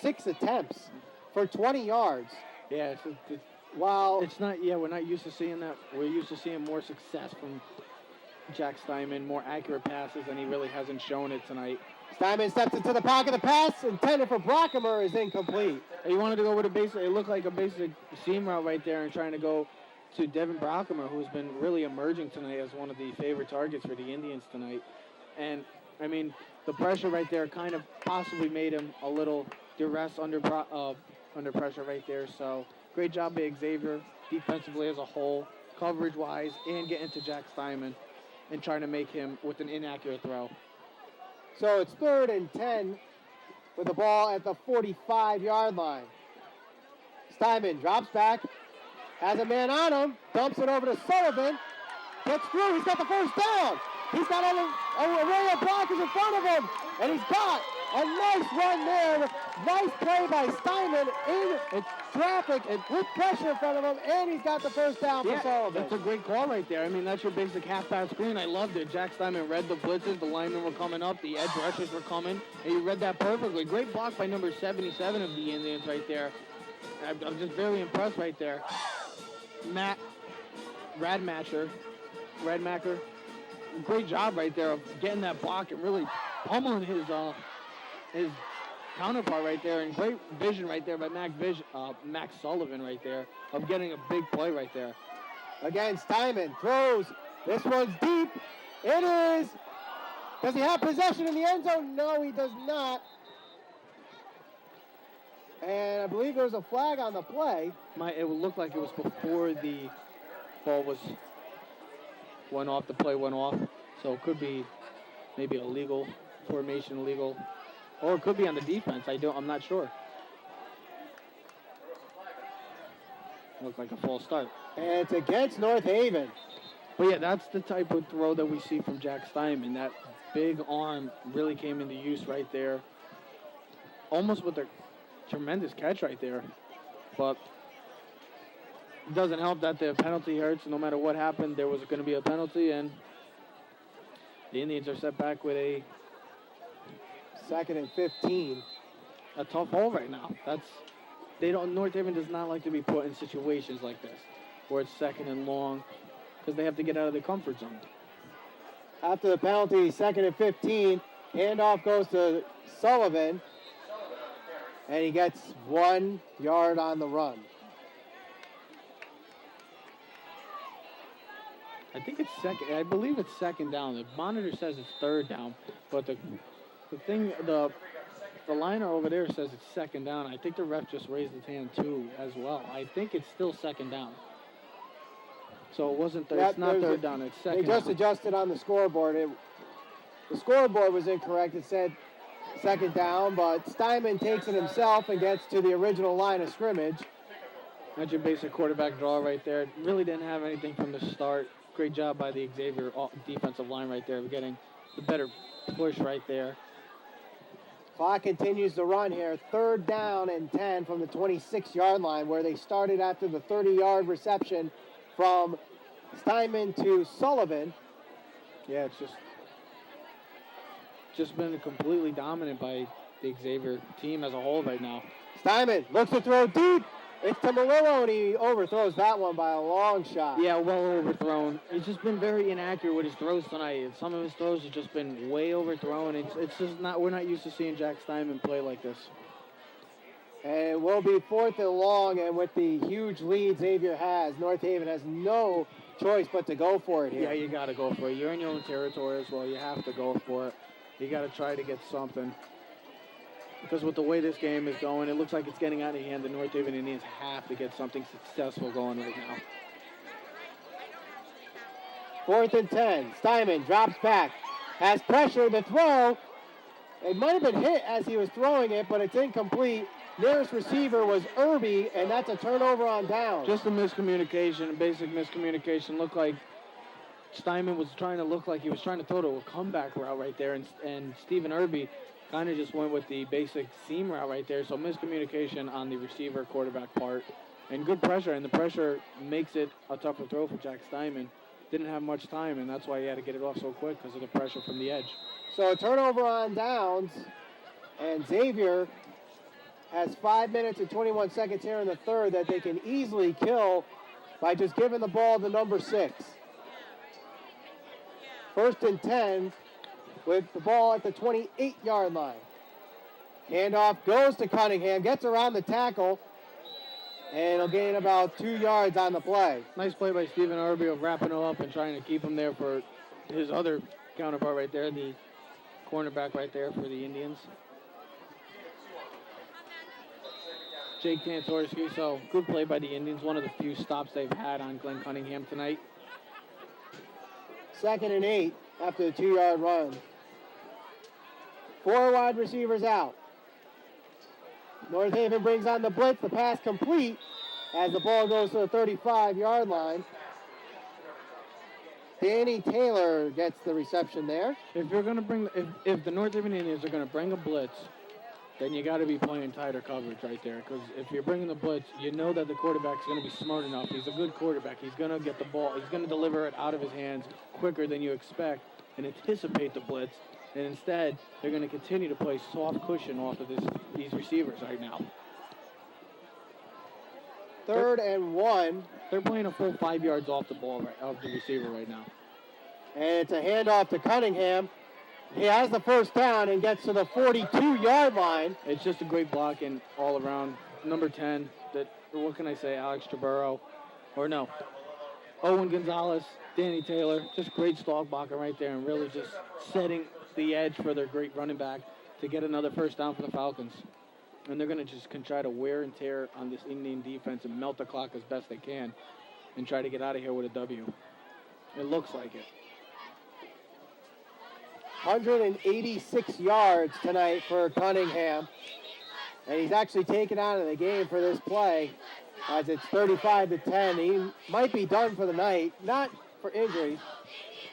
6 attempts for 20 yards. Yeah, it's not. Yeah, we're not used to seeing that. We're used to seeing more success from Jack Steinman, more accurate passes, and he really hasn't shown it tonight. Steinman steps into the pocket. The pass intended for Brockemer is incomplete. He wanted to go with it looked like a basic seam route right there, and trying to go to Devin Brockemer, who's been really emerging tonight as one of the favorite targets for the Indians tonight. And, the pressure right there kind of possibly made him a little duress under pressure right there. So, great job by Xavier defensively as a whole, coverage-wise, and getting to Jack Steinman and trying to make him with an inaccurate throw. So it's 3rd and 10 with the ball at the 45-yard line. Steinman drops back, has a man on him, dumps it over to Sullivan, gets through, he's got the first down. He's got a row of blockers in front of him, and he's got a nice run there. Nice play by Steinman in traffic and with pressure in front of him, and he's got the first down for Sullivan. That's a great call right there. That's your basic half-pass screen. I loved it. Jack Steinman read the blitzes, the linemen were coming up, the edge rushers were coming, and he read that perfectly. Great block by number 77 of the Indians right there. I'm just very impressed right there. Matt Radmacher, great job right there of getting that block and really pummeling his counterpart right there, and great vision right there by Max Sullivan right there of getting a big play right there. Again, Steinman throws. This one's deep. It is. Does he have possession in the end zone? No, he does not. And I believe there was a flag on the play. It would look like it was before the ball went off. The play went off. So it could be maybe illegal, formation illegal, or it could be on the defense. I'm not sure. Looked like a false start. And it's against North Haven. But yeah, that's the type of throw that we see from Jack Steinman. That big arm really came into use right there. Almost with a tremendous catch right there. But it doesn't help that the penalty hurts. No matter what happened, there was going to be a penalty, and the Indians are set back with a 2nd and 15. A tough hole right now. North Haven does not like to be put in situations like this, where it's 2nd and long, because they have to get out of their comfort zone. After the penalty, 2nd and 15, handoff goes to Sullivan, and he gets 1 yard on the run. I think it's second. I believe it's 2nd down. The monitor says it's 3rd down, but the liner over there says it's 2nd down. I think the ref just raised his hand too as well. I think it's still 2nd down. So it wasn't third. Yep, it's not 3rd down. It's 2nd. They just adjusted on the scoreboard. The scoreboard was incorrect. It said 2nd down, but Steinman takes it himself and gets to the original line of scrimmage. That's your basic quarterback draw right there. Really didn't have anything from the start. Great job by the Xavier defensive line right there, getting the better push right there. Clock continues to run here. 3rd down and 10 from the 26-yard line, where they started after the 30-yard reception from Steinman to Sullivan. Yeah, it's just been completely dominant by the Xavier team as a whole right now. Steinman looks to throw deep. It's to Malillo, and he overthrows that one by a long shot. Yeah, well overthrown. He's just been very inaccurate with his throws tonight. Some of his throws have just been way overthrown. It's just not. We're not used to seeing Jack Steinman play like this. And it will be 4th and long, and with the huge lead Xavier has, North Haven has no choice but to go for it here. Yeah, you got to go for it. You're in your own territory as well. You have to go for it. You got to try to get something. Because with the way this game is going, it looks like it's getting out of hand. The North Haven Indians have to get something successful going right now. 4th and 10. Steinman drops back, has pressure to throw. It might have been hit as he was throwing it, but it's incomplete. Nearest receiver was Irby, and that's a turnover on down. Just a miscommunication, a basic miscommunication. Looked like Steinman was trying to look like he was trying to throw to a comeback route right there, and Stephen Irby kind of just went with the basic seam route right there. So miscommunication on the receiver quarterback part, and good pressure, and the pressure makes it a tougher throw for Jack Steinman. Didn't have much time, and that's why he had to get it off so quick because of the pressure from the edge. So a turnover on downs, and Xavier has 5 minutes and 21 seconds here in the 3rd that they can easily kill by just giving the ball to number 6. 1st and 10 with the ball at the 28-yard line. Handoff goes to Cunningham, gets around the tackle, and he'll gain about 2 yards on the play. Nice play by Stephen Irby of wrapping him up and trying to keep him there for his other counterpart right there, the cornerback right there for the Indians. Jake Tantorski, so good play by the Indians. One of the few stops they've had on Glenn Cunningham tonight. 2nd and 8 after the 2-yard run. 4 wide receivers out. North Haven brings on the blitz. The pass complete as the ball goes to the 35-yard line. Danny Taylor gets the reception there. If you're going to bring, if the North Haven Indians are going to bring a blitz, then you got to be playing tighter coverage right there. Because if you're bringing the blitz, you know that the quarterback's going to be smart enough. He's a good quarterback. He's going to get the ball. He's going to deliver it out of his hands quicker than you expect and anticipate the blitz. And instead, they're going to continue to play soft cushion off of these receivers right now. 3rd and 1. They're playing a full 5 yards off the ball, of the receiver right now. And it's a handoff to Cunningham. He has the 1st down and gets to the 42-yard line. It's just a great blocking all around. Number 10, what can I say, Alex Trabero, or no, Owen Gonzalez, Danny Taylor, just great stalk blocking right there and really just setting the edge for their great running back to get another 1st down for the Falcons. And they're going to just try to wear and tear on this Indian defense and melt the clock as best they can and try to get out of here with a W. It looks like it. 186 yards tonight for Cunningham. And he's actually taken out of the game for this play as it's 35-10. He might be done for the night, not for injury.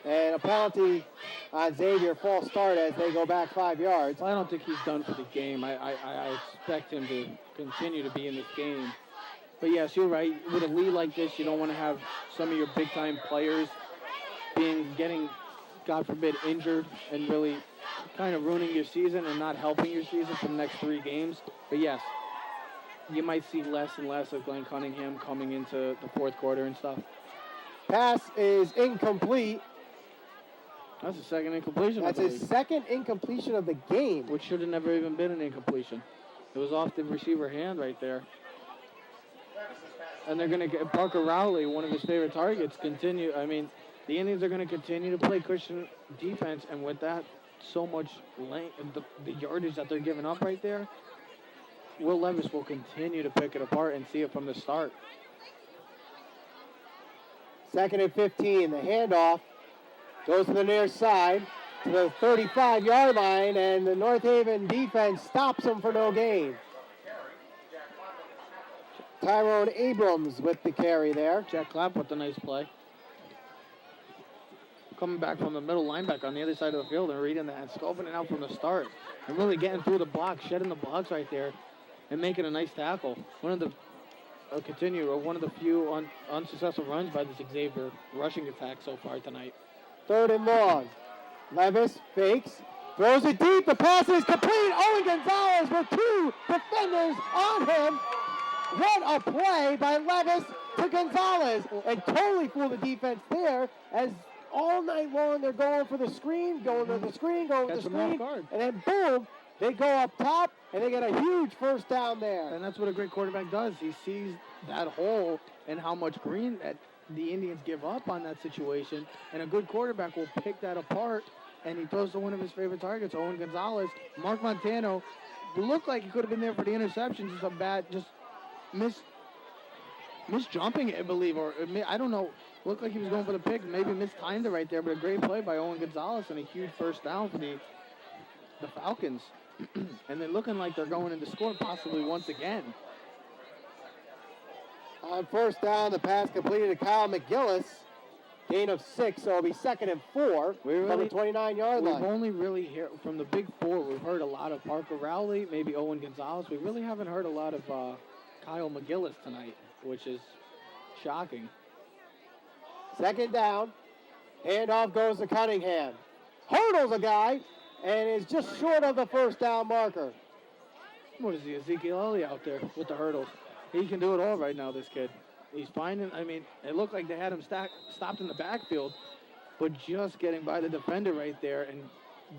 And a penalty on Xavier, false start as they go back 5 yards. Well, I don't think he's done for the game. I expect him to continue to be in this game. But yes, you're right. With a lead like this, you don't want to have some of your big-time players getting, God forbid, injured and really kind of ruining your season and not helping your season for the next 3 games. But yes, you might see less and less of Glenn Cunningham coming into the fourth quarter and stuff. Pass is incomplete. That's the second incompletion. That's his second incompletion of the game. Which should have never even been an incompletion. It was off the receiver hand right there. And they're going to get Parker Rowley, one of his favorite targets, continue. I mean, the Indians are going to continue to play cushion defense, and with that, so much length, the yardage that they're giving up right there, Will Levis will continue to pick it apart and see it from the start. 2nd and 15. The handoff goes to the near side to the 35-yard line, and the North Haven defense stops them for no gain. Tyrone Abrams with the carry there. Jack Clapp with a nice play. Coming back from the middle linebacker on the other side of the field and reading that and scoping it out from the start. And really getting through the blocks, shedding the blocks right there and making a nice tackle. One of the few unsuccessful runs by this Xavier rushing attack so far tonight. 3rd and long. Levis fakes, throws it deep. The pass is complete. Owen Gonzalez with 2 defenders on him. What a play by Levis to Gonzalez, and totally fooled the defense there, as all night long they're going for the screen, going to the screen, and then boom, they go up top, and they get a huge first down there. And that's what a great quarterback does. He sees that hole and how much green that the Indians give up on that situation, and a good quarterback will pick that apart, and he throws to one of his favorite targets, Owen Gonzalez. Mark Montano looked like he could have been there for the interception, just jumping it, I believe, or I don't know. Looked like he was going for the pick, maybe mistimed it right there, but a great play by Owen Gonzalez and a huge first down for the Falcons. And they're looking like they're going in to score possibly once again. On first down, the pass completed to Kyle McGillis. Gain of 6, so it'll be 2nd and 4 from the 29-yard line. We've only really heard from the big 4. We've heard a lot of Parker Rowley, maybe Owen Gonzalez. We really haven't heard a lot of Kyle McGillis tonight, which is shocking. 2nd down. Handoff goes to Cunningham. Hurdles a guy and is just short of the first down marker. What is he, Ezekiel Elliott out there with the hurdles? He can do it all right now, this kid. He's finding, it looked like they had him stopped in the backfield, but just getting by the defender right there and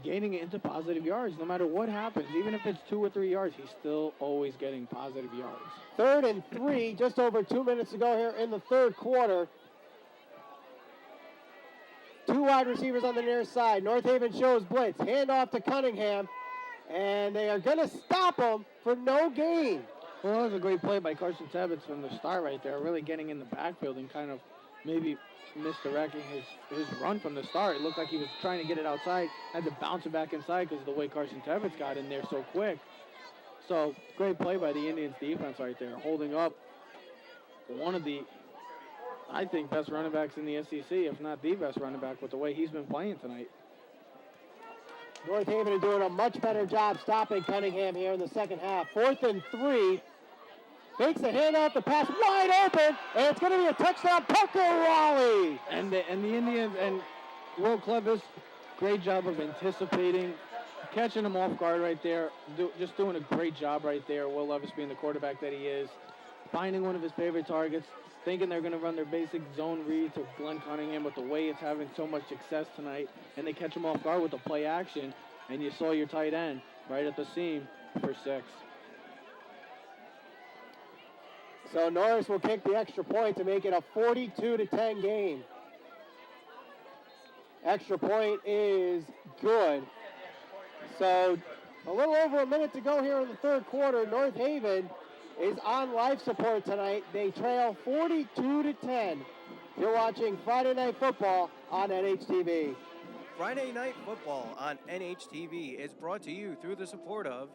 gaining it into positive yards. No matter what happens, even if it's 2 or 3 yards, he's still always getting positive yards. 3rd and 3, just over 2 minutes to go here in the third quarter. 2 wide receivers on the near side. North Haven shows blitz. Handoff to Cunningham, and they are going to stop him for no gain. Well, that was a great play by Carson Tebbets from the start right there, really getting in the backfield and kind of maybe misdirecting his run from the start. It looked like he was trying to get it outside, had to bounce it back inside because of the way Carson Tebbets got in there so quick. So, great play by the Indians defense right there, holding up one of the, I think, best running backs in the SEC, if not the best running back, with the way he's been playing tonight. North Haven is doing a much better job stopping Cunningham here in the second half. 4th and 3. Fakes the handoff, the pass wide open, and it's going to be a touchdown, Parker Raleigh. And the Indians and Will Clevis, great job of anticipating, catching him off guard right there, just doing a great job right there. Will Levis being the quarterback that he is, finding one of his favorite targets, thinking they're going to run their basic zone read to Glenn Cunningham with the way it's having so much success tonight, and they catch him off guard with the play action, and you saw your tight end right at the seam for 6. So Norris will kick the extra point to make it a 42-10 game. Extra point is good. So a little over a minute to go here in the third quarter. North Haven is on life support tonight. They trail 42-10. You're watching Friday Night Football on NHTV. Friday Night Football on NHTV is brought to you through the support of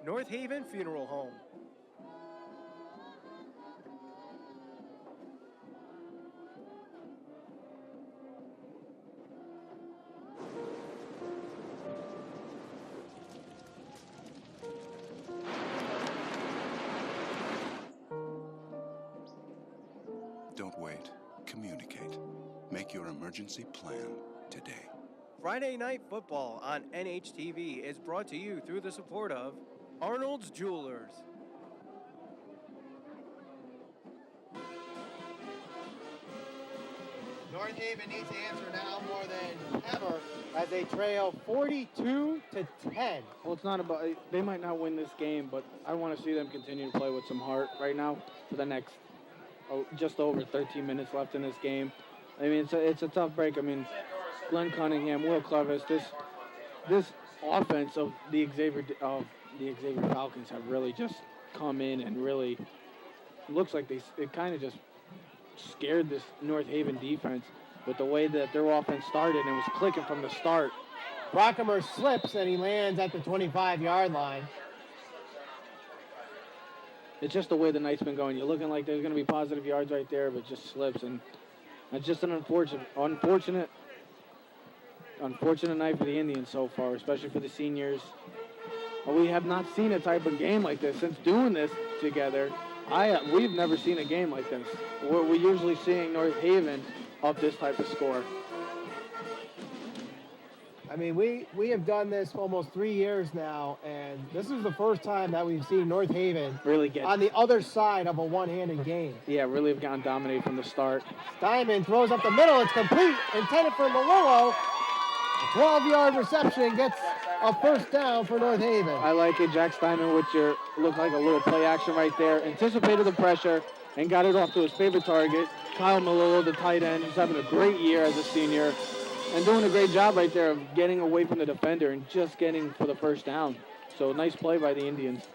North Haven Funeral Home. Don't wait. Communicate. Make your emergency plan today. Friday Night Football on NHTV is brought to you through the support of Arnold's Jewelers. North Haven needs to answer now more than ever as they trail 42-10. Well, it's not about, they might not win this game, but I want to see them continue to play with some heart right now for the next just over 13 minutes left in this game. I mean, it's a tough break. I mean, Glenn Cunningham, Will Clevis, this offense of the Xavier Falcons have really just come in and really looks like it kind of just scared this North Haven defense with the way that their offense started and was clicking from the start. Brockemer slips and he lands at the 25-yard line. It's just the way the night's been going. You're looking like there's going to be positive yards right there, but just slips, and it's just an unfortunate night for the Indians so far, especially for the seniors. We have not seen a type of game like this since doing this together. We've never seen a game like this. We're usually seeing North Haven up this type of score. I mean, we have done this for almost 3 years now, and this is the first time that we've seen North Haven really get on the other side of a one-handed game. Yeah, really have gotten dominated from the start. Steinman throws up the middle. It's complete, intended for Malillo. 12-yard reception gets a first down for North Haven. I like it. Jack Steinman with looked like a little play action right there. Anticipated the pressure and got it off to his favorite target. Kyle Malillo, the tight end, who's having a great year as a senior and doing a great job right there of getting away from the defender and just getting for the first down. So nice play by the Indians.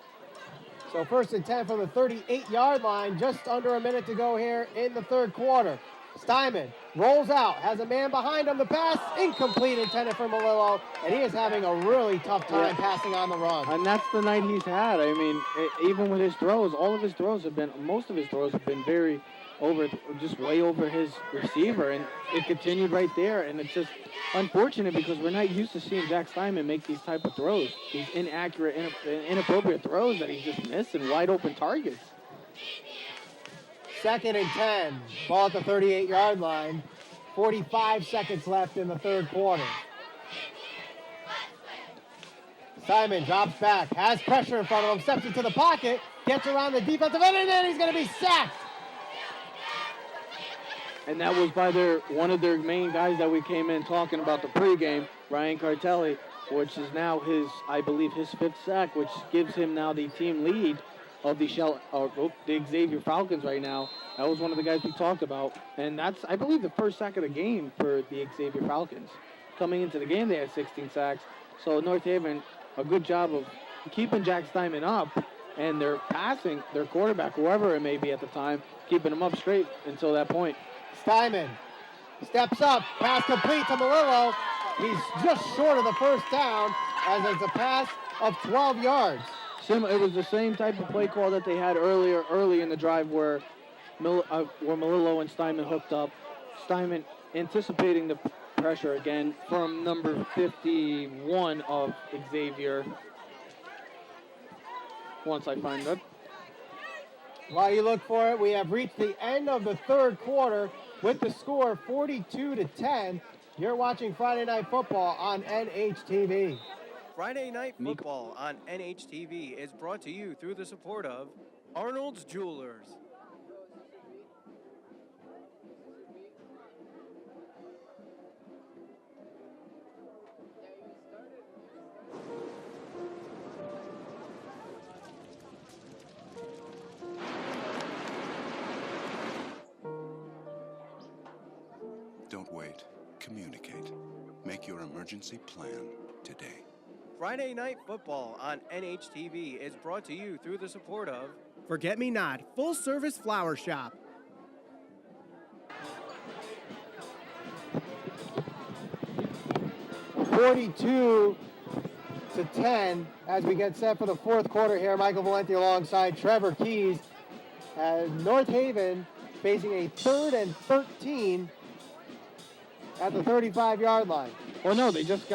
So 1st and 10 from the 38-yard line, just under a minute to go here in the third quarter. Steinman rolls out, has a man behind him. The pass incomplete, intended for Malillo, and he is having a really tough time passing on the run. And that's the night he's had. I mean, even with his throws, most of his throws have been very just way over his receiver, and it continued right there. And it's just unfortunate because we're not used to seeing Jack Steinman make these type of throws, these inaccurate, inappropriate throws that he's just missing wide open targets. 2nd and 10, ball at the 38-yard line. 45 seconds left in the third quarter. Simon drops back, has pressure in front of him, steps into the pocket, gets around the defensive end, and then he's going to be sacked. And that was by one of their main guys that we came in talking about the pregame, Ryan Cartelli, which is now I believe his 5th sack, which gives him now the team lead of the Xavier Falcons right now. That was one of the guys we talked about. And that's, I believe, the first sack of the game for the Xavier Falcons. Coming into the game, they had 16 sacks. So North Haven, a good job of keeping Jack Steinman up, and they're passing their quarterback, whoever it may be at the time, keeping him up straight until that point. Steinman steps up, pass complete to Malillo. He's just short of the first down as it's a pass of 12 yards. It was the same type of play call that they had early in the drive where Malillo and Steinman hooked up. Steinman anticipating the pressure again from number 51 of Xavier. Once I find that. While you look for it, we have reached the end of the third quarter with the score 42-10. You're watching Friday Night Football on NHTV. Friday Night Football on NHTV is brought to you through the support of Arnold's Jewelers. Don't wait. Communicate. Make your emergency plan today. Friday Night Football on NHTV is brought to you through the support of Forget Me Not, full-service flower shop. $42-10 as we get set for the fourth quarter here. Michael Valenti alongside Trevor Keys. As North Haven facing a 3rd and 13 at the 35-yard line. Well, no, they just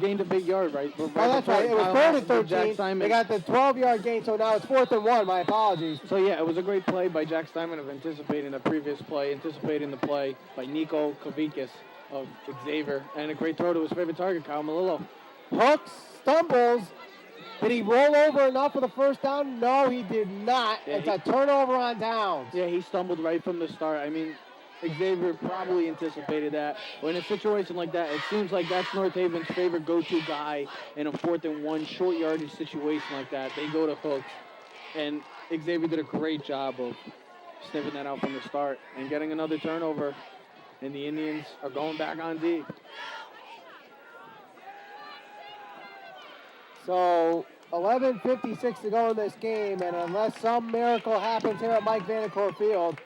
gained a big yard, right? Oh, that's right. It was 3rd and 13. Jack Simon. They got the 12-yard gain, so now it's 4th and 1. My apologies. So, yeah, it was a great play by Jack Simon of anticipating the previous play, anticipating the play by Nico Kavikas of Xavier, and a great throw to his favorite target, Kyle Malillo. Hooks, stumbles. Did he roll over enough for the first down? No, he did not. Yeah, It's a turnover on downs. Yeah, he stumbled right from the start. I mean, Xavier probably anticipated that. But in a situation like that, it seems like that's North Haven's favorite go-to guy in a 4th and 1 short yardage situation like that. They go to Hooks, and Xavier did a great job of sniffing that out from the start and getting another turnover, and the Indians are going back on D. So 11:56 to go in this game, and unless some miracle happens here at Mike Vandercourt Field,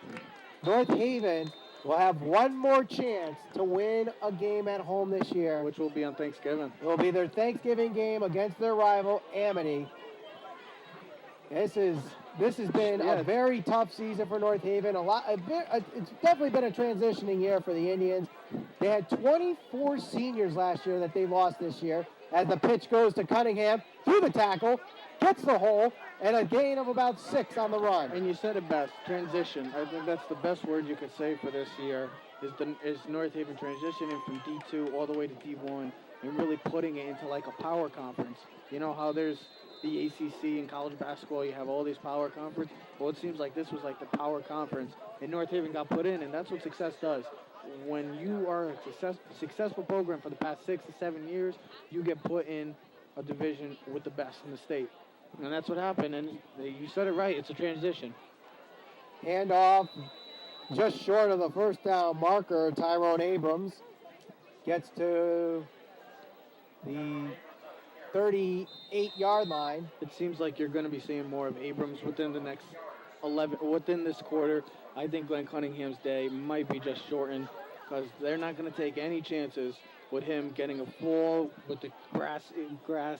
North Haven will have one more chance to win a game at home this year. Which will be on Thanksgiving. It will be their Thanksgiving game against their rival, Amity. This has been a very tough season for North Haven. It's definitely been a transitioning year for the Indians. They had 24 seniors last year that they lost this year. As the pitch goes to Cunningham, through the tackle, gets the hole, and a gain of about 6 on the run. And you said it best, transition. I think that's the best word you could say for this year, is North Haven transitioning from D2 all the way to D1 and really putting it into like a power conference. You know how there's the ACC in college basketball, you have all these power conference. Well, it seems like this was like the power conference, and North Haven got put in, and that's what success does. When you are a successful program for the past 6 to 7 years, you get put in a division with the best in the state. And that's what happened, and you said it right, it's a transition. Handoff just short of the first down marker. Tyrone Abrams gets to the 38-yard line. It seems like you're going to be seeing more of Abrams within the next 11, within this quarter. I think Glenn Cunningham's day might be just shortened because they're not going to take any chances with him getting a fall with the grass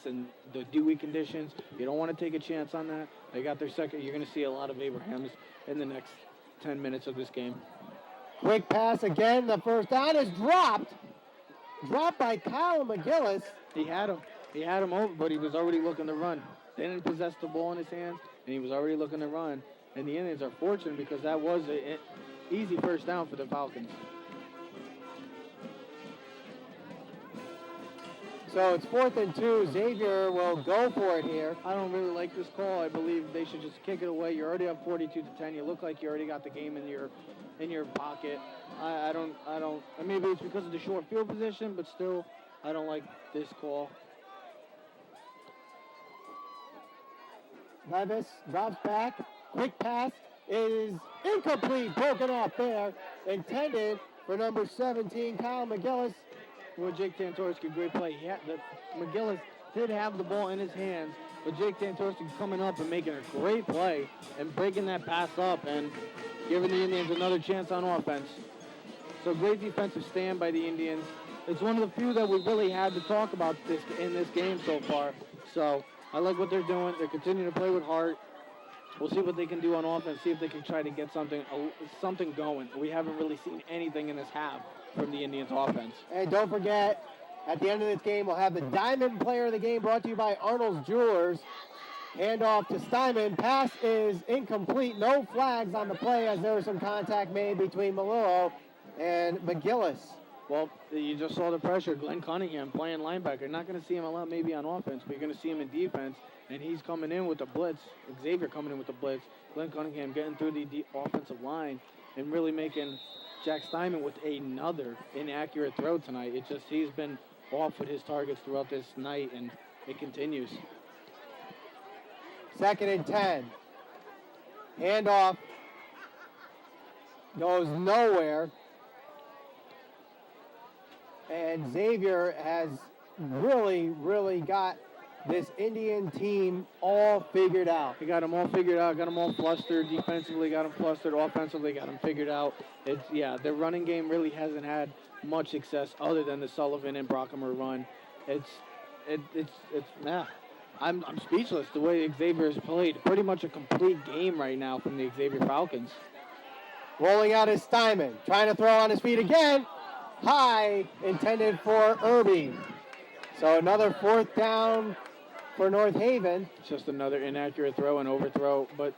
and the dewy conditions. You don't want to take a chance on that. They got their second. You're going to see a lot of Abrahams in the next 10 minutes of this game. Quick pass again. The first down is dropped. Dropped by Kyle McGillis. He had him over, but he was already looking to run. They didn't possess the ball in his hands, and he was already looking to run. And the Indians are fortunate because that was an easy first down for the Falcons. So it's 4th and 2. Xavier will go for it here. I don't really like this call. I believe they should just kick it away. You're already up 42-10. You look like you already got the game in your pocket. I don't. Maybe it's because of the short field position, but still, I don't like this call. Levis drops back. Quick pass is incomplete. Broken off there. Intended for number 17, Kyle McGillis. Well, Jake Tantorski, great play. McGillis did have the ball in his hands, but Jake Tantorski coming up and making a great play and breaking that pass up and giving the Indians another chance on offense. So great defensive stand by the Indians. It's one of the few that we really had to talk about in this game so far. So I like what they're doing. They're continuing to play with heart. We'll see what they can do on offense, see if they can try to get something going. We haven't really seen anything in this half from the Indians offense. And don't forget, at the end of this game, we'll have the Diamond Player of the Game brought to you by Arnold's Jewelers. Handoff to Steinman. Pass is incomplete. No flags on the play as there was some contact made between Malillo and McGillis. Well, you just saw the pressure. Glenn Cunningham playing linebacker. Not going to see him a lot maybe on offense, but you're going to see him in defense. And he's coming in with the blitz. Xavier coming in with the blitz. Glenn Cunningham getting through the offensive line and really making Jack Steinman with another inaccurate throw tonight. It's just he's been off with his targets throughout this night, and it continues. 2nd and 10. Handoff goes nowhere. And Xavier has really got this Indian team all figured out. He got them all figured out, got them all flustered. Defensively, got them flustered. Offensively, got them figured out. Their running game really hasn't had much success other than the Sullivan and Brockamer run. I'm speechless the way Xavier has played. Pretty much a complete game right now from the Xavier Falcons. Rolling out is Steinman, trying to throw on his feet again. High, intended for Irby. So another 4th down for North Haven. Just another inaccurate throw and overthrow. But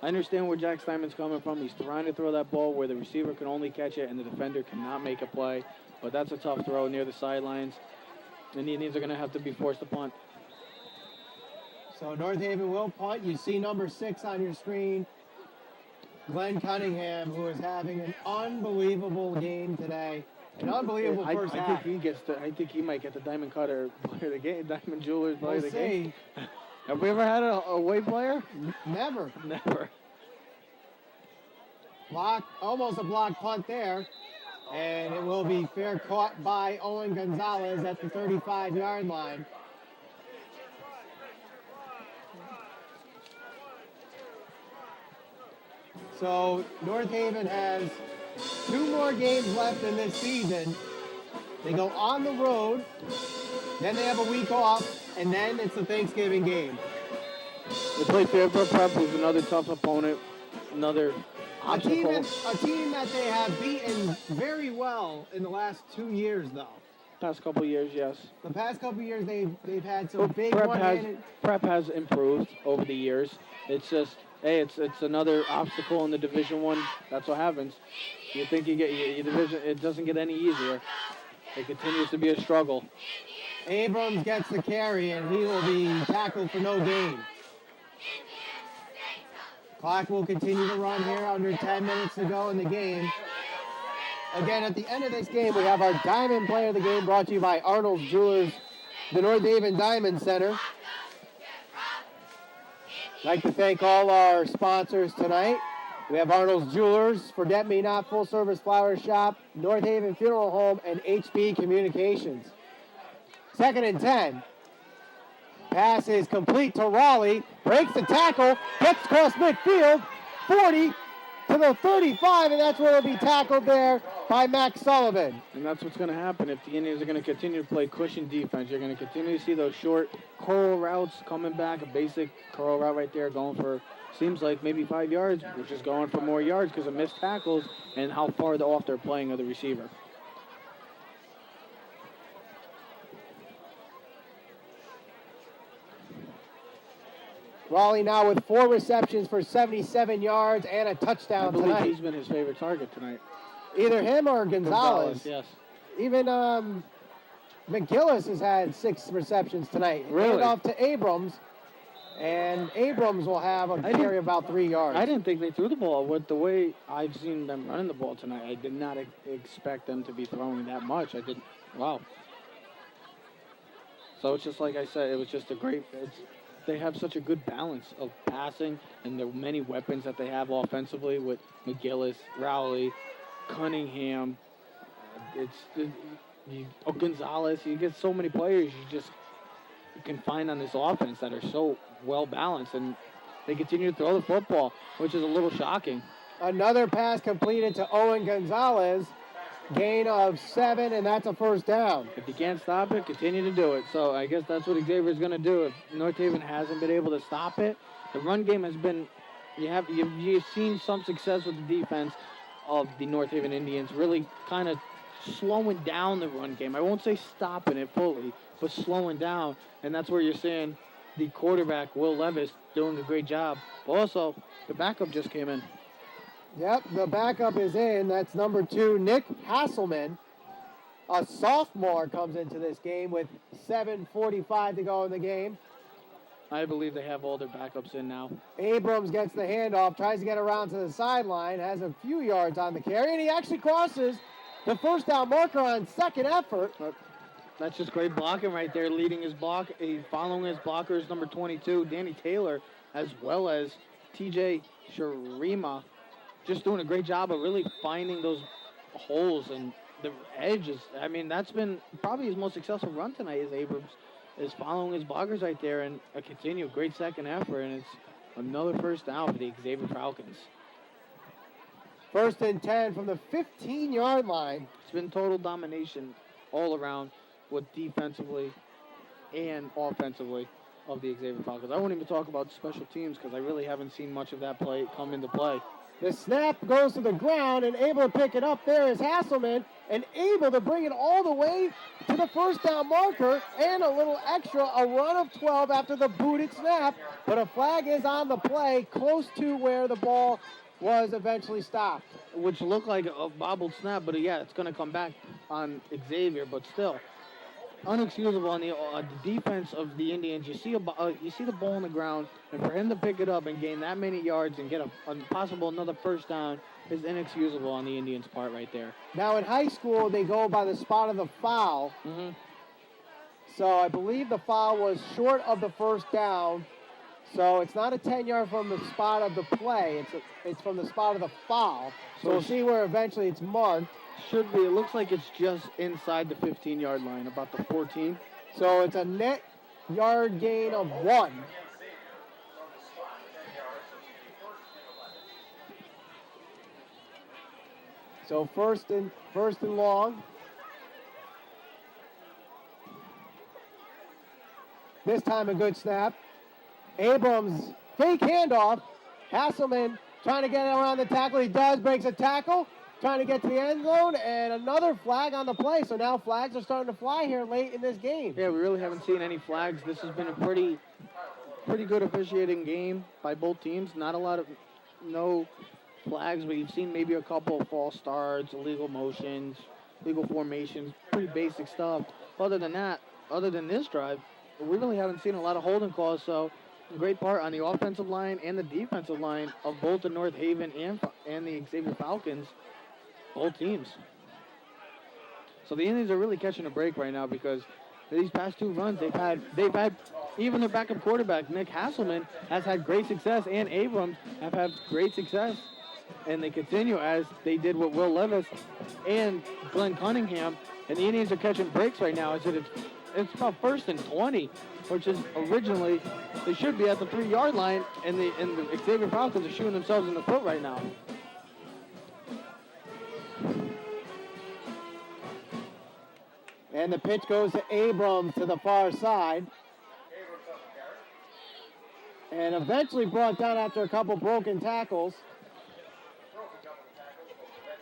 I understand where Jack Steinman's coming from. He's trying to throw that ball where the receiver can only catch it and the defender cannot make a play. But that's a tough throw near the sidelines. And the Indians are going to have to be forced to punt. So North Haven will punt. You see number 6 on your screen. Glenn Cunningham, who is having an unbelievable game today. An unbelievable first half. I think he might get the Diamond Cutter player of the game, Diamond Jewelers player of the game. See. Have we ever had a away player? Never. Never. Almost a block punt there. And it will be fair caught by Owen Gonzalez at the 35-yard line. So North Haven has 2 more games left in this season. They go on the road, then they have a week off, and then it's the Thanksgiving game. They play Fairfield Prep, who's another tough opponent, another obstacle. A team that they have beaten very well in the last 2 years, though. Past couple years, yes. The past couple years, they've had some big Prep has improved over the years. It's just, hey, it's another obstacle in the Division I. That's what happens. You think you get your division, it doesn't get any easier. It continues to be a struggle. Abrams gets the carry, and he will be tackled for no gain. Clock will continue to run here, under 10 minutes to go in the game. Again, at the end of this game, we have our Diamond Player of the Game brought to you by Arnold's Jewelers, the North Haven Diamond Center. I'd like to thank all our sponsors tonight. We have Arnold's Jewelers, Forget Me Not Full Service Flower Shop, North Haven Funeral Home, and HB Communications. 2nd and 10. Pass is complete to Raleigh. Breaks the tackle. Gets across midfield. 40 to the 35, and that's where it'll be tackled there by Max Sullivan. And that's what's going to happen if the Indians are going to continue to play cushion defense. You're going to continue to see those short curl routes coming back, a basic curl route right there going for, seems like maybe 5 yards, which is going for more yards because of missed tackles and how far off they're playing of the receiver. Raleigh now with 4 receptions for 77 yards and a touchdown tonight. I believe he's been his favorite target tonight. Either him or Gonzalez. Yes. Even McGillis has had 6 receptions tonight. Really? Hand off to Abrams, and Abrams will have a carry about 3 yards. I didn't think they threw the ball. With the way I've seen them running the ball tonight, I did not expect them to be throwing that much. Wow. So it's just like I said, it was just they have such a good balance of passing and the many weapons that they have offensively with McGillis, Rowley, Cunningham, Gonzalez. You get so many players you can find on this offense that are so well balanced, and they continue to throw the football, which is a little shocking. Another pass completed to Owen Gonzalez. Gain of 7, and that's a first down. If you can't stop it, continue to do it. So I guess that's what Xavier's going to do. If North Haven hasn't been able to stop it, the run game has been, you've seen some success with the defense of the North Haven Indians, really kind of slowing down the run game. I won't say stopping it fully, but slowing down. And that's where you're seeing the quarterback, Will Levis, doing a great job. But also, the backup just came in. Yep, the backup is in. That's number 2, Nick Hasselman. A sophomore comes into this game with 7:45 to go in the game. I believe they have all their backups in now. Abrams gets the handoff, tries to get around to the sideline, has a few yards on the carry, and he actually crosses the first down marker on second effort. That's just great blocking right there, leading his block. Following his blockers, number 22, Danny Taylor, as well as TJ Sharima. Just doing a great job of really finding those holes and the edges. I mean, that's been probably his most successful run tonight is Abrams, is following his blockers right there, and a continued great second effort, and it's another first down for the Xavier Falcons. 1st and 10 from the 15-yard line. It's been total domination all around, with defensively and offensively. of the Xavier Falcons. I won't even talk about special teams because I really haven't seen much of that play come into play. The snap goes to the ground, and able to pick it up there is Hasselman, and able to bring it all the way to the first down marker, and a little extra, a run of 12 after the booted snap, but a flag is on the play close to where the ball was eventually stopped. Which looked like a bobbled snap, but yeah, it's going to come back on Xavier, but still. Unexcusable on the defense of the Indians. You see the ball on the ground, and for him to pick it up and gain that many yards and get a possible another first down is inexcusable on the Indians' part right there. Now in high school, they go by the spot of the foul. Mm-hmm. So I believe the foul was short of the first down. So it's not a 10-yard from the spot of the play. It's from the spot of the foul. So we'll see where eventually it's marked. Should be. It looks like it's just inside the 15-yard line, about the 14. So it's a net yard gain of 1. So first and long. This time a good snap. Abrams, fake handoff. Hasselman trying to get around the tackle. He does, breaks a tackle. Trying to get to the end zone, and another flag on the play. So now flags are starting to fly here late in this game. Yeah, we really haven't seen any flags. This has been a pretty good officiating game by both teams. Not a lot of no flags, but you've seen maybe a couple of false starts, illegal motions, legal formations, pretty basic stuff. Other than that, other than this drive, we really haven't seen a lot of holding calls. So a great part on the offensive line and the defensive line of both the North Haven and the Xavier Falcons. Both teams. So the Indians are really catching a break right now because these past two runs they've had even their backup quarterback Nick Hasselman has had great success, and Abrams have had great success, and they continue as they did with Will Levis and Glenn Cunningham, and the Indians are catching breaks right now. It's about 1st and 20, which is originally they should be at the 3-yard line, and the Xavier Falcons are shooting themselves in the foot right now. And the pitch goes to Abrams to the far side. And eventually brought down after a couple broken tackles.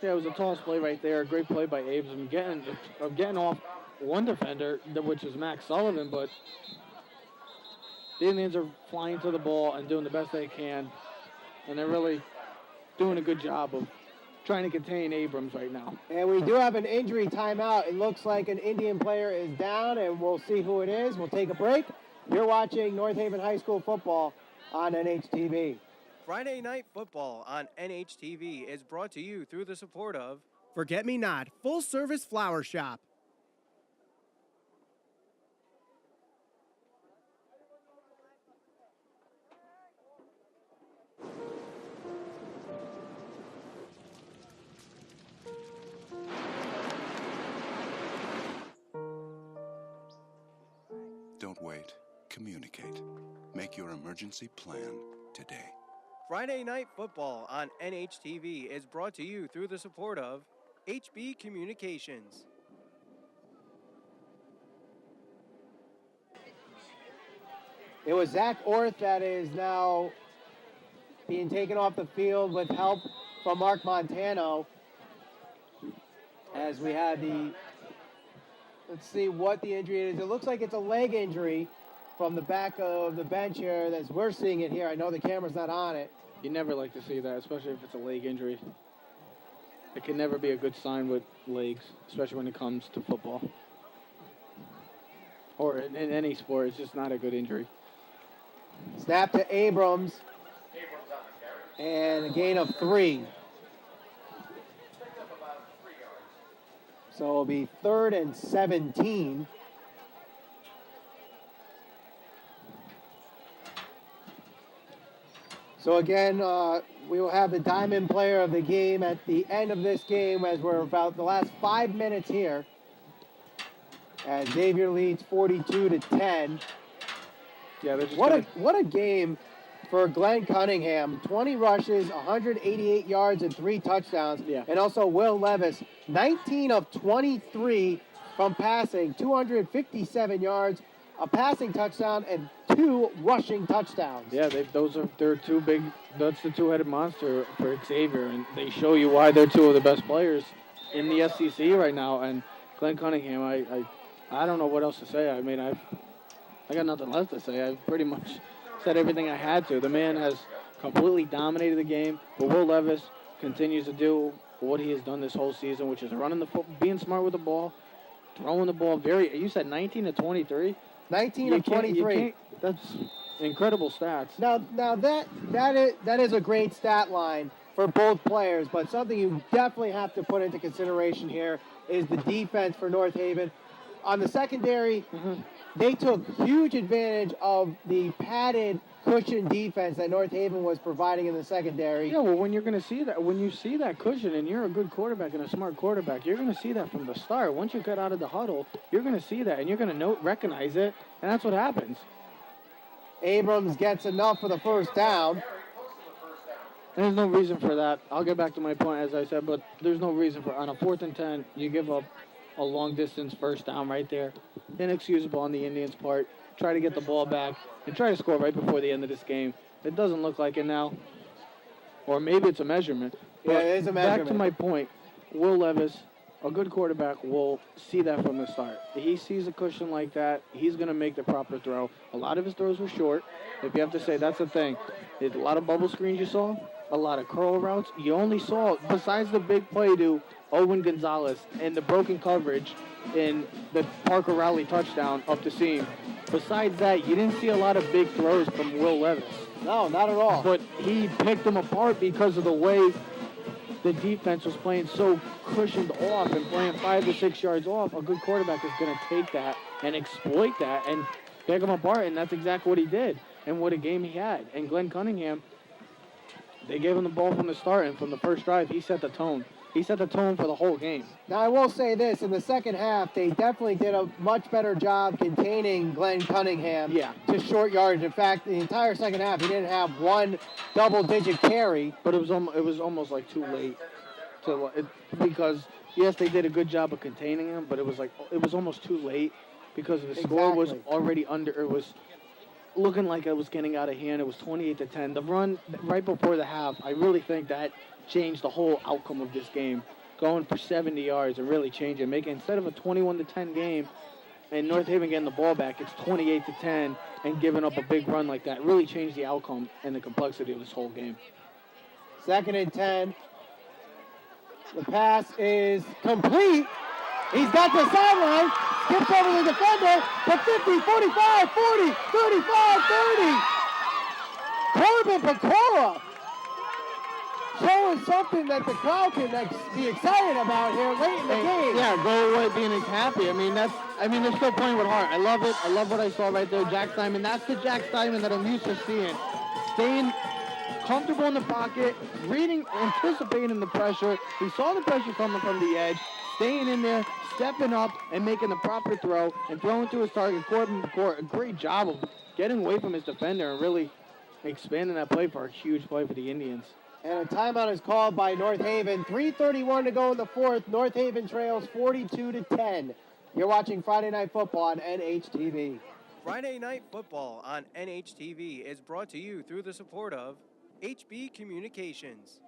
Yeah, it was a toss play right there. Great play by Abrams. Getting off one defender, which is Max Sullivan, but the Indians are flying to the ball and doing the best they can. And they're really doing a good job of trying to contain Abrams right now. And we do have an injury timeout. It looks like an Indian player is down, and we'll see who it is. We'll take a break. You're watching North Haven High School football on NHTV. Friday Night Football on NHTV is brought to you through the support of Forget Me Not, full-service flower shop. Don't wait. Communicate. Make your emergency plan today. Friday Night Football on NHTV is brought to you through the support of HB Communications. It was Zach Orth that is now being taken off the field with help from Mark Montano. As we had let's see what the injury is. It looks like it's a leg injury from the back of the bench here as we're seeing it here. I know the camera's not on it. You never like to see that, especially if it's a leg injury. It can never be a good sign with legs, especially when it comes to football. Or in any sport, it's just not a good injury. Snap to Abrams. And a gain of 3. So it'll be 3rd and 17. So again, we will have the diamond player of the game at the end of this game as we're about the last 5 minutes here. As Xavier leads 42-10. Yeah, they're just what a game for Glenn Cunningham. 20 rushes, 188 yards, and 3 touchdowns. Yeah. And also Will Levis, 19 of 23 from passing, 257 yards, a passing touchdown and 2 rushing touchdowns. Yeah, they're two big. That's the two-headed monster for Xavier, and they show you why they're two of the best players in the SEC right now. And Glenn Cunningham, I don't know what else to say. I mean, I got nothing left to say. I've pretty much said everything I had to. The man has completely dominated the game, but Will Levis continues to do what he has done this whole season, which is running the football, being smart with the ball, throwing the ball you said 19 to 23? 19 of 23. That's incredible stats. Now that is a great stat line for both players, but something you definitely have to put into consideration here is the defense for North Haven. On the secondary, they took huge advantage of the padded cushion defense that North Haven was providing in the secondary. Yeah, well, when you see that cushion and you're a good quarterback and a smart quarterback, you're going to see that from the start. Once you get out of the huddle, you're going to see that and you're going to recognize it, and that's what happens. Abrams gets enough for the first down. There's no reason for that. I'll get back to my point, as I said, but there's no reason for on a 4th and 10, you give up a long-distance first down right there. Inexcusable on the Indians' part. Try to get the ball back and try to score right before the end of this game. It doesn't look like it now. Or maybe it's a measurement. Yeah, it is a measurement. Back to my point, Will Levis, a good quarterback, will see that from the start. He sees a cushion like that, he's going to make the proper throw. A lot of his throws were short. If you have to say, that's the thing. There's a lot of bubble screens you saw, a lot of curl routes. You only saw, besides the big play to Owen Gonzalez and the broken coverage in the Parker Rowley touchdown up the seam. Besides that, you didn't see a lot of big throws from Will Levis. No, not at all. But he picked them apart because of the way the defense was playing so cushioned off and playing 5 to 6 yards off. A good quarterback is going to take that and exploit that and pick them apart, and that's exactly what he did. And what a game he had. And Glenn Cunningham, they gave him the ball from the start, and from the first drive, he set the tone. He set the tone for the whole game. Now, I will say this. In the second half, they definitely did a much better job containing Glenn Cunningham to short yardage. In fact, the entire second half, he didn't have one double-digit carry. But it was almost like too late because, yes, they did a good job of containing him, but it was almost too late because the score was already under. It was looking like it was getting out of hand. It was 28 to 10. The run right before the half, I really think that changed the whole outcome of this game. Going for 70 yards and really changing, making instead of a 21 to 10 game and North Haven getting the ball back, it's 28 to 10 and giving up a big run like that. It really changed the outcome and the complexity of this whole game. 2nd and 10. The pass is complete. He's got the sideline, skips over the defender, to 50, 45, 40, 35, 30. Corbin Pecora showing something that the crowd can be excited about here late in the game. Yeah, go away being happy. They're still playing with heart. I love it. I love what I saw right there. Jack Simon. That's the Jack Simon that I'm used to seeing. Staying comfortable in the pocket, reading, anticipating the pressure. He saw the pressure coming from the edge, staying in there, stepping up, and making the proper throw, and throwing to his target. Corbin Pecora, a great job of getting away from his defender and really expanding that play for a huge play for the Indians. And a timeout is called by North Haven. 3:31 to go in the 4th. North Haven trails 42 to 10. You're watching Friday Night Football on NHTV. Friday Night Football on NHTV is brought to you through the support of HB Communications.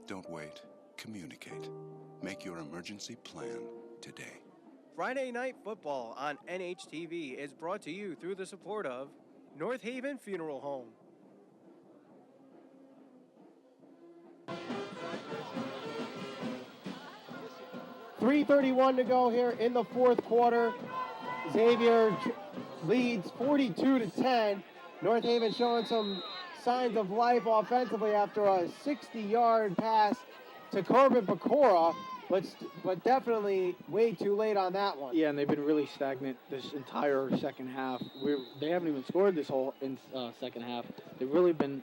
Don't wait. Communicate. Make your emergency plan today. Friday Night Football on NHTV is brought to you through the support of North Haven Funeral Home. .331 to go here in the 4th quarter. Xavier leads 42 to 10. North Haven showing some signs of life offensively after a 60-yard pass to Corbin Pecora, but definitely way too late on that one. Yeah, and they've been really stagnant this entire second half. They haven't even scored this whole second half. They've really been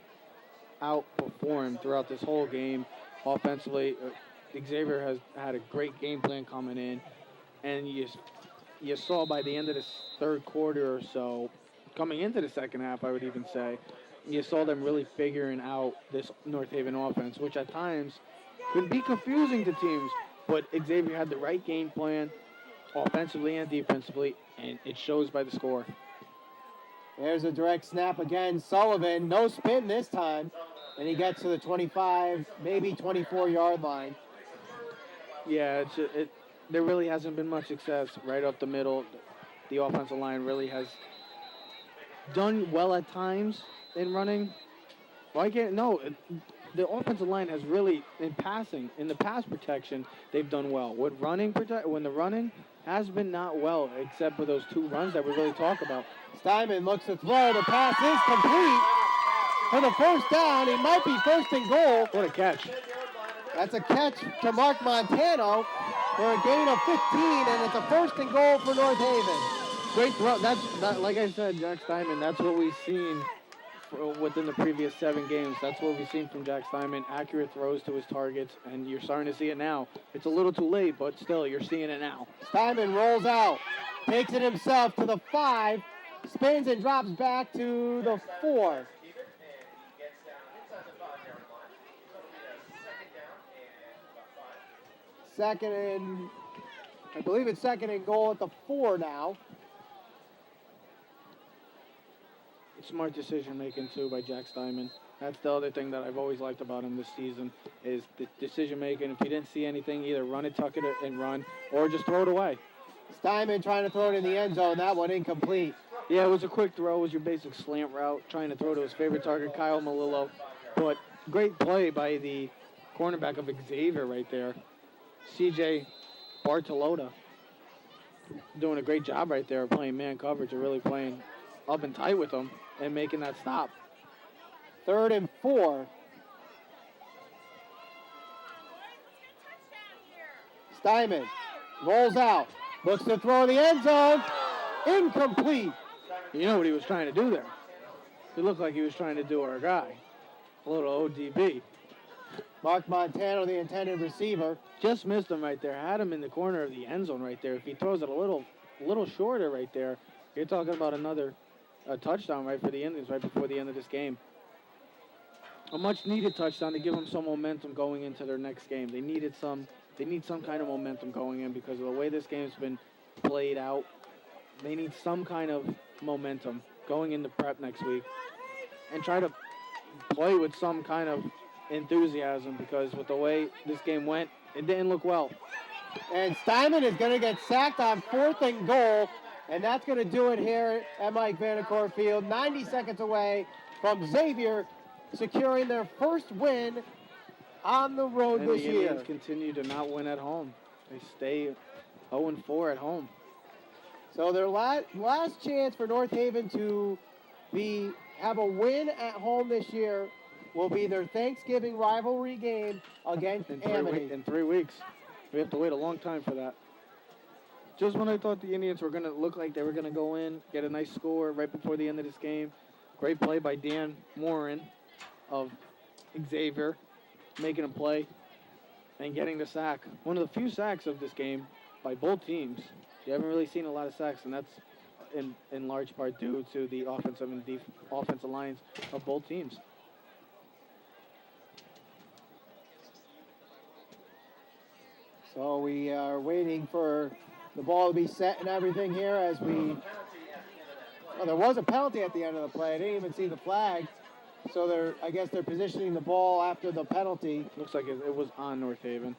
outperformed throughout this whole game offensively. Xavier has had a great game plan coming in. and you saw by the end of this third quarter or so, coming into the second half, I would even say, you saw them really figuring out this North Haven offense, which at times can be confusing to teams, but Xavier had the right game plan, offensively and defensively, and it shows by the score. There's a direct snap again. Sullivan, no spin this time, and he gets to the 25, maybe 24-yard line. Yeah, there really hasn't been much success right up the middle. The offensive line really has done well at times in running. The offensive line has really, in passing, in the pass protection, they've done well. With running, when the running has been not well, except for those 2 runs that we really talk about. Steinman looks to throw. The pass is complete for the first down. He might be first and goal. What a catch. That's a catch to Mark Montano for a gain of 15, and it's a first and goal for North Haven. Great throw. Like I said, Jack Steinman, that's what we've seen within the previous 7 games. That's what we've seen from Jack Steinman. Accurate throws to his targets, and you're starting to see it now. It's a little too late, but still, you're seeing it now. Steinman rolls out, takes it himself to the 5, spins and drops back to the 4. I believe it's second and goal at the 4 now. Smart decision making too by Jack Steinman. That's the other thing that I've always liked about him this season is the decision making. If you didn't see anything, either run it, tuck it, and run, or just throw it away. Steinman trying to throw it in the end zone. That one incomplete. Yeah, it was a quick throw. It was your basic slant route, trying to throw to his favorite target, Kyle Malillo. But great play by the cornerback of Xavier right there, CJ Bartolota. Doing a great job right there, playing man coverage and really playing up and tight with him and making that stop. 3rd and 4. Steinman rolls out, looks to throw in the end zone. Incomplete. You know what he was trying to do there? It looked like he was trying to do our guy. A little ODB. Mark Montano, the intended receiver. Just missed him right there. Had him in the corner of the end zone right there. If he throws it a little shorter right there, you're talking about a touchdown right for the Indians right before the end of this game. A much-needed touchdown to give them some momentum going into their next game. They need some kind of momentum going in because of the way this game's been played out. They need some kind of momentum going into prep next week and try to play with some kind of enthusiasm because with the way this game went, it didn't look well. And Steinman is going to get sacked on 4th and goal, and that's going to do it here at Mike Vanacore Field. 90 seconds away from Xavier securing their first win on the road this year. The Indians continue to not win at home. They stay 0-4 at home. So their last chance for North Haven to have a win at home this year will be their Thanksgiving rivalry game against Amity. In 3 weeks. We have to wait a long time for that. Just when I thought the Indians were going to look like they were going to go in, get a nice score right before the end of this game. Great play by Dan Morin of Xavier, making a play and getting the sack. One of the few sacks of this game by both teams. You haven't really seen a lot of sacks, and that's in large part due to the offensive and offensive lines of both teams. So we are waiting for the ball to be set and everything here as we... Well, there was a penalty at the end of the play. I didn't even see the flag. So I guess they're positioning the ball after the penalty. Looks like it was on North Haven.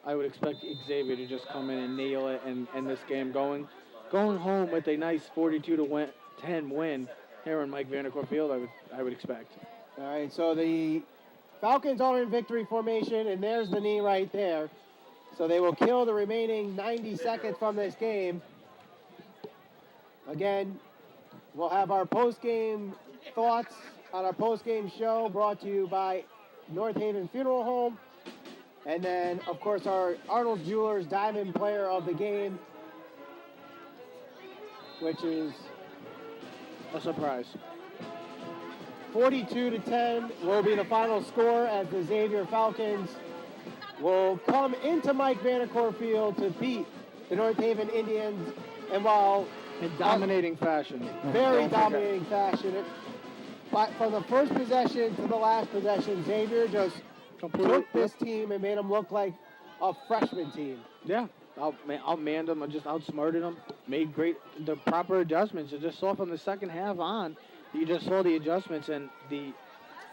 I would expect Xavier to just come in and nail it and end this game going home with a nice 42-10 win here in Mike Vanacore Field, I would expect. All right, so the Falcons are in victory formation, and there's the knee right there. So they will kill the remaining 90 seconds from this game. Again, we'll have our post-game thoughts on our post-game show brought to you by North Haven Funeral Home. And then, of course, our Arnold Jewelers Diamond Player of the Game, which is a surprise. 42-10 will be the final score as the Xavier Falcons will come into Mike Vanacore Field to beat the North Haven Indians, and while In dominating fashion. very dominating fashion, but from the first possession to the last possession, Xavier just took this team and made them look like a freshman team. Yeah, outmanned them, just outsmarted them, made the proper adjustments. You just saw from the second half on, you just saw the adjustments, and the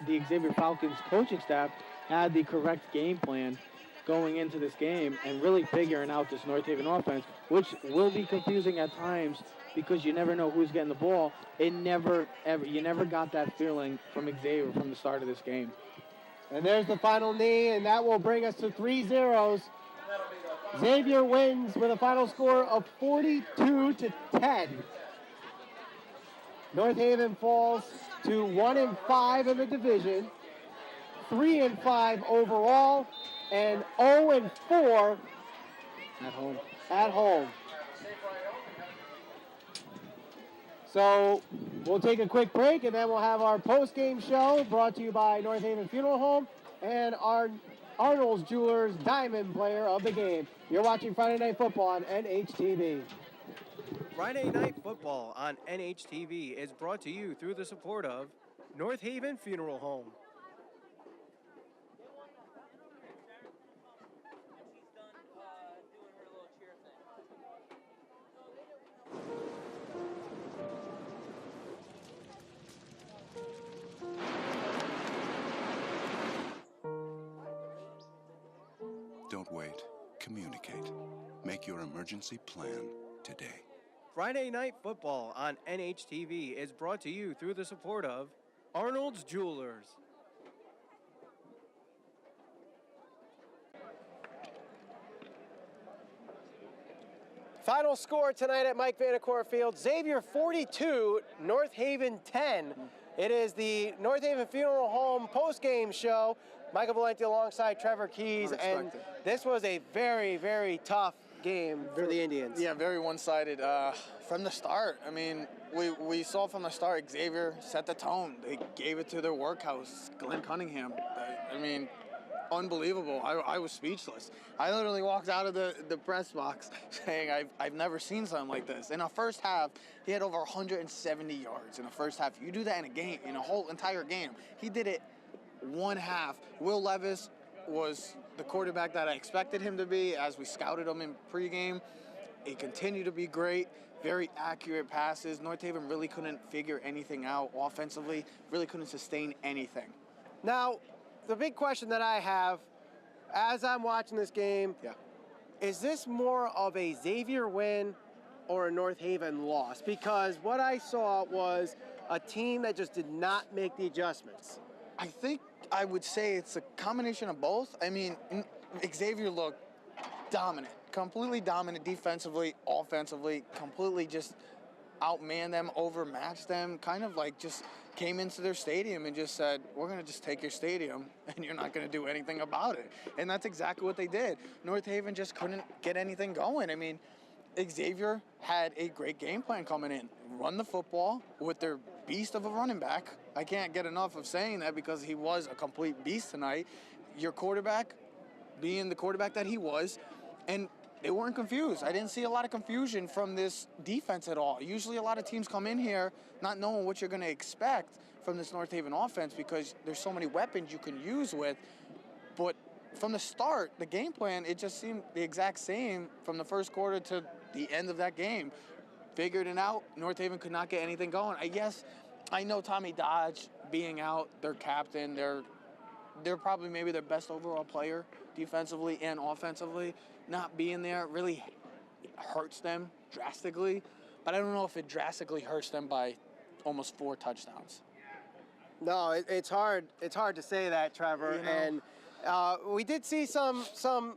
Xavier Falcons coaching staff had the correct game plan going into this game and really figuring out this North Haven offense, which will be confusing at times because you never know who's getting the ball. You never got that feeling from Xavier from the start of this game. And there's the final knee, and that will bring us to 3-0. Xavier wins with a final score of 42-10. North Haven falls to 1-5 in the division, 3-5 overall, and 0-4 at home. So we'll take a quick break, and then we'll have our post-game show brought to you by North Haven Funeral Home and our Arnold's Jewelers Diamond Player of the Game. You're watching Friday Night Football on NHTV. Friday Night Football on NHTV is brought to you through the support of North Haven Funeral Home. Don't wait. Communicate. Make your emergency plan today. Friday Night Football on NHTV is brought to you through the support of Arnold's Jewelers. Final score tonight at Mike Vanacore Field, Xavier 42, North Haven 10. It is the North Haven Funeral Home post-game show. Michael Valenti alongside Trevor Keys, and this was a very, very tough game for the Indians. Yeah, very one-sided from the start. I mean, we saw from the start Xavier set the tone. They gave it to their workhouse, Glenn Cunningham. I mean, unbelievable. I was speechless. I literally walked out of the press box saying I've never seen something like this. In the first half, he had over 170 yards in the first half. You do that in a game, in a whole entire game. He did it one half. Will Levis was the quarterback that I expected him to be as we scouted him in pregame. He continued to be great. Very accurate passes. North Haven really couldn't figure anything out offensively, really couldn't sustain anything. Now, the big question that I have as I'm watching this game, is this more of a Xavier win or a North Haven loss? Because what I saw was a team that just did not make the adjustments. I think I would say it's a combination of both. I mean, Xavier looked dominant, completely dominant defensively, offensively, completely just outmanned them, overmatched them, kind of like just came into their stadium and just said, we're going to just take your stadium and you're not going to do anything about it. And that's exactly what they did. North Haven just couldn't get anything going. I mean, Xavier had a great game plan coming in. Run the football with their beast of a running back. I can't get enough of saying that because he was a complete beast tonight. Your quarterback being the quarterback that he was, and they weren't confused. I didn't see a lot of confusion from this defense at all. Usually a lot of teams come in here not knowing what you're going to expect from this North Haven offense because there's so many weapons you can use with. But from the start, the game plan, it just seemed the exact same from the first quarter to the end of that game. Figured it out. North Haven could not get anything going. I know Tommy Dodge being out, their captain, they're probably maybe their best overall player defensively and offensively. Not being there really hurts them drastically, but I don't know if it drastically hurts them by almost 4 touchdowns. No, it's hard. It's hard to say that, Trevor. You know? And we did see some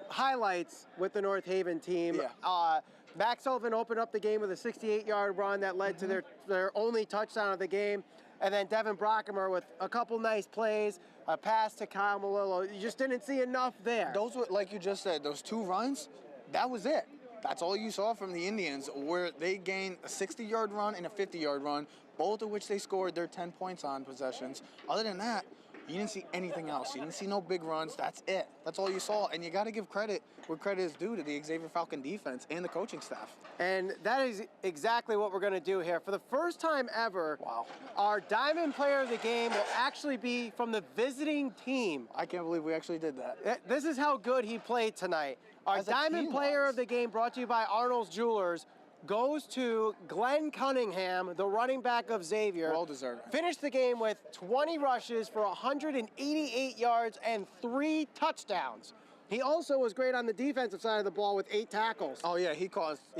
highlights with the North Haven team. Yeah. Max Sullivan opened up the game with a 68-yard run that led to their only touchdown of the game. And then Devin Brockemer with a couple nice plays, a pass to Kyle Malillo. You just didn't see enough there. Those were, like you just said, those 2 runs, that was it. That's all you saw from the Indians, where they gained a 60-yard run and a 50-yard run, both of which they scored their 10 points on possessions. Other than that, You didn't see anything else. You didn't see no big runs. That's it. That's all you saw. And you got to give credit where credit is due to the Xavier Falcon defense and the coaching staff. And that is exactly what we're going to do here. For the first time ever, Wow. our Diamond Player of the Game will actually be from the visiting team. I can't believe we actually did that. This is how good he played tonight. Our As a Diamond Player team-wise. of the Game, brought to you by Arnold's Jewelers, goes to Glenn Cunningham, the running back of Xavier. Well deserved. Finished the game with 20 rushes for 188 yards and 3 touchdowns. He also was great on the defensive side of the ball with 8 tackles. Oh yeah, he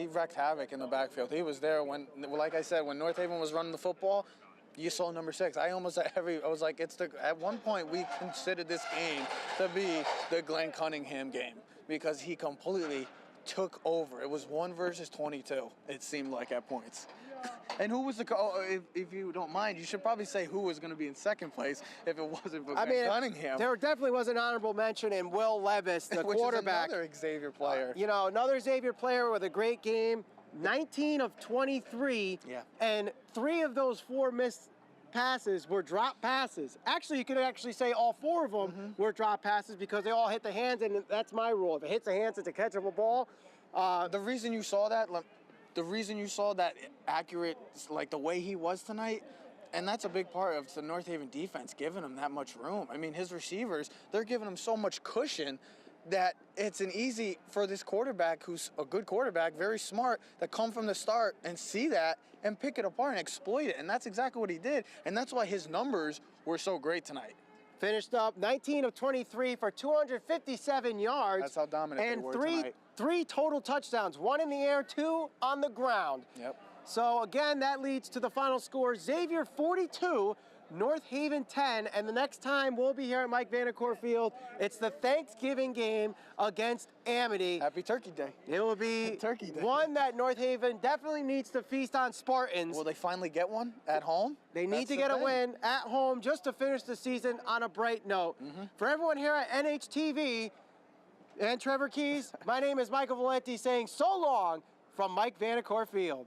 wreaked havoc in the backfield. He was there when, like I said, when North Haven was running the football, you saw number 6. I almost at one point we considered this game to be the Glenn Cunningham game because he completely took over. It was 1 versus 22, it seemed like at points. And who was if you don't mind, you should probably say who was going to be in second place if it wasn't for Glenn Cunningham. There definitely was an honorable mention in Will Levis, the quarterback. Which is another Xavier player. Another Xavier player with a great game, 19 of 23, and 3 of those 4 missed passes were drop passes. Actually, you could actually say all 4 of them were drop passes because they all hit the hands, and that's my rule. If it hits the hands, it's a catchable ball. The reason you saw that accurate, like the way he was tonight, and that's a big part of the North Haven defense, giving him that much room. I mean, his receivers, they're giving him so much cushion that it's an easy for this quarterback, who's a good quarterback, very smart, to come from the start and see that and pick it apart and exploit it. And that's exactly what he did. And that's why his numbers were so great tonight. Finished up 19 of 23 for 257 yards. That's how dominant and they were tonight. 3 total touchdowns, 1 in the air, 2 on the ground. Yep. So again, that leads to the final score: Xavier 42, North Haven 10. And the next time we'll be here at Mike Vanacore Field, it's the Thanksgiving game against Amity. Happy Turkey Day. It will be Turkey Day. One that North Haven definitely needs to feast on Spartans. Will they finally get one at home? They need to get a win at home just to finish the season on a bright note. For everyone here at NHTV and Trevor Keys, my name is Michael Valenti saying so long from Mike Vanacore Field.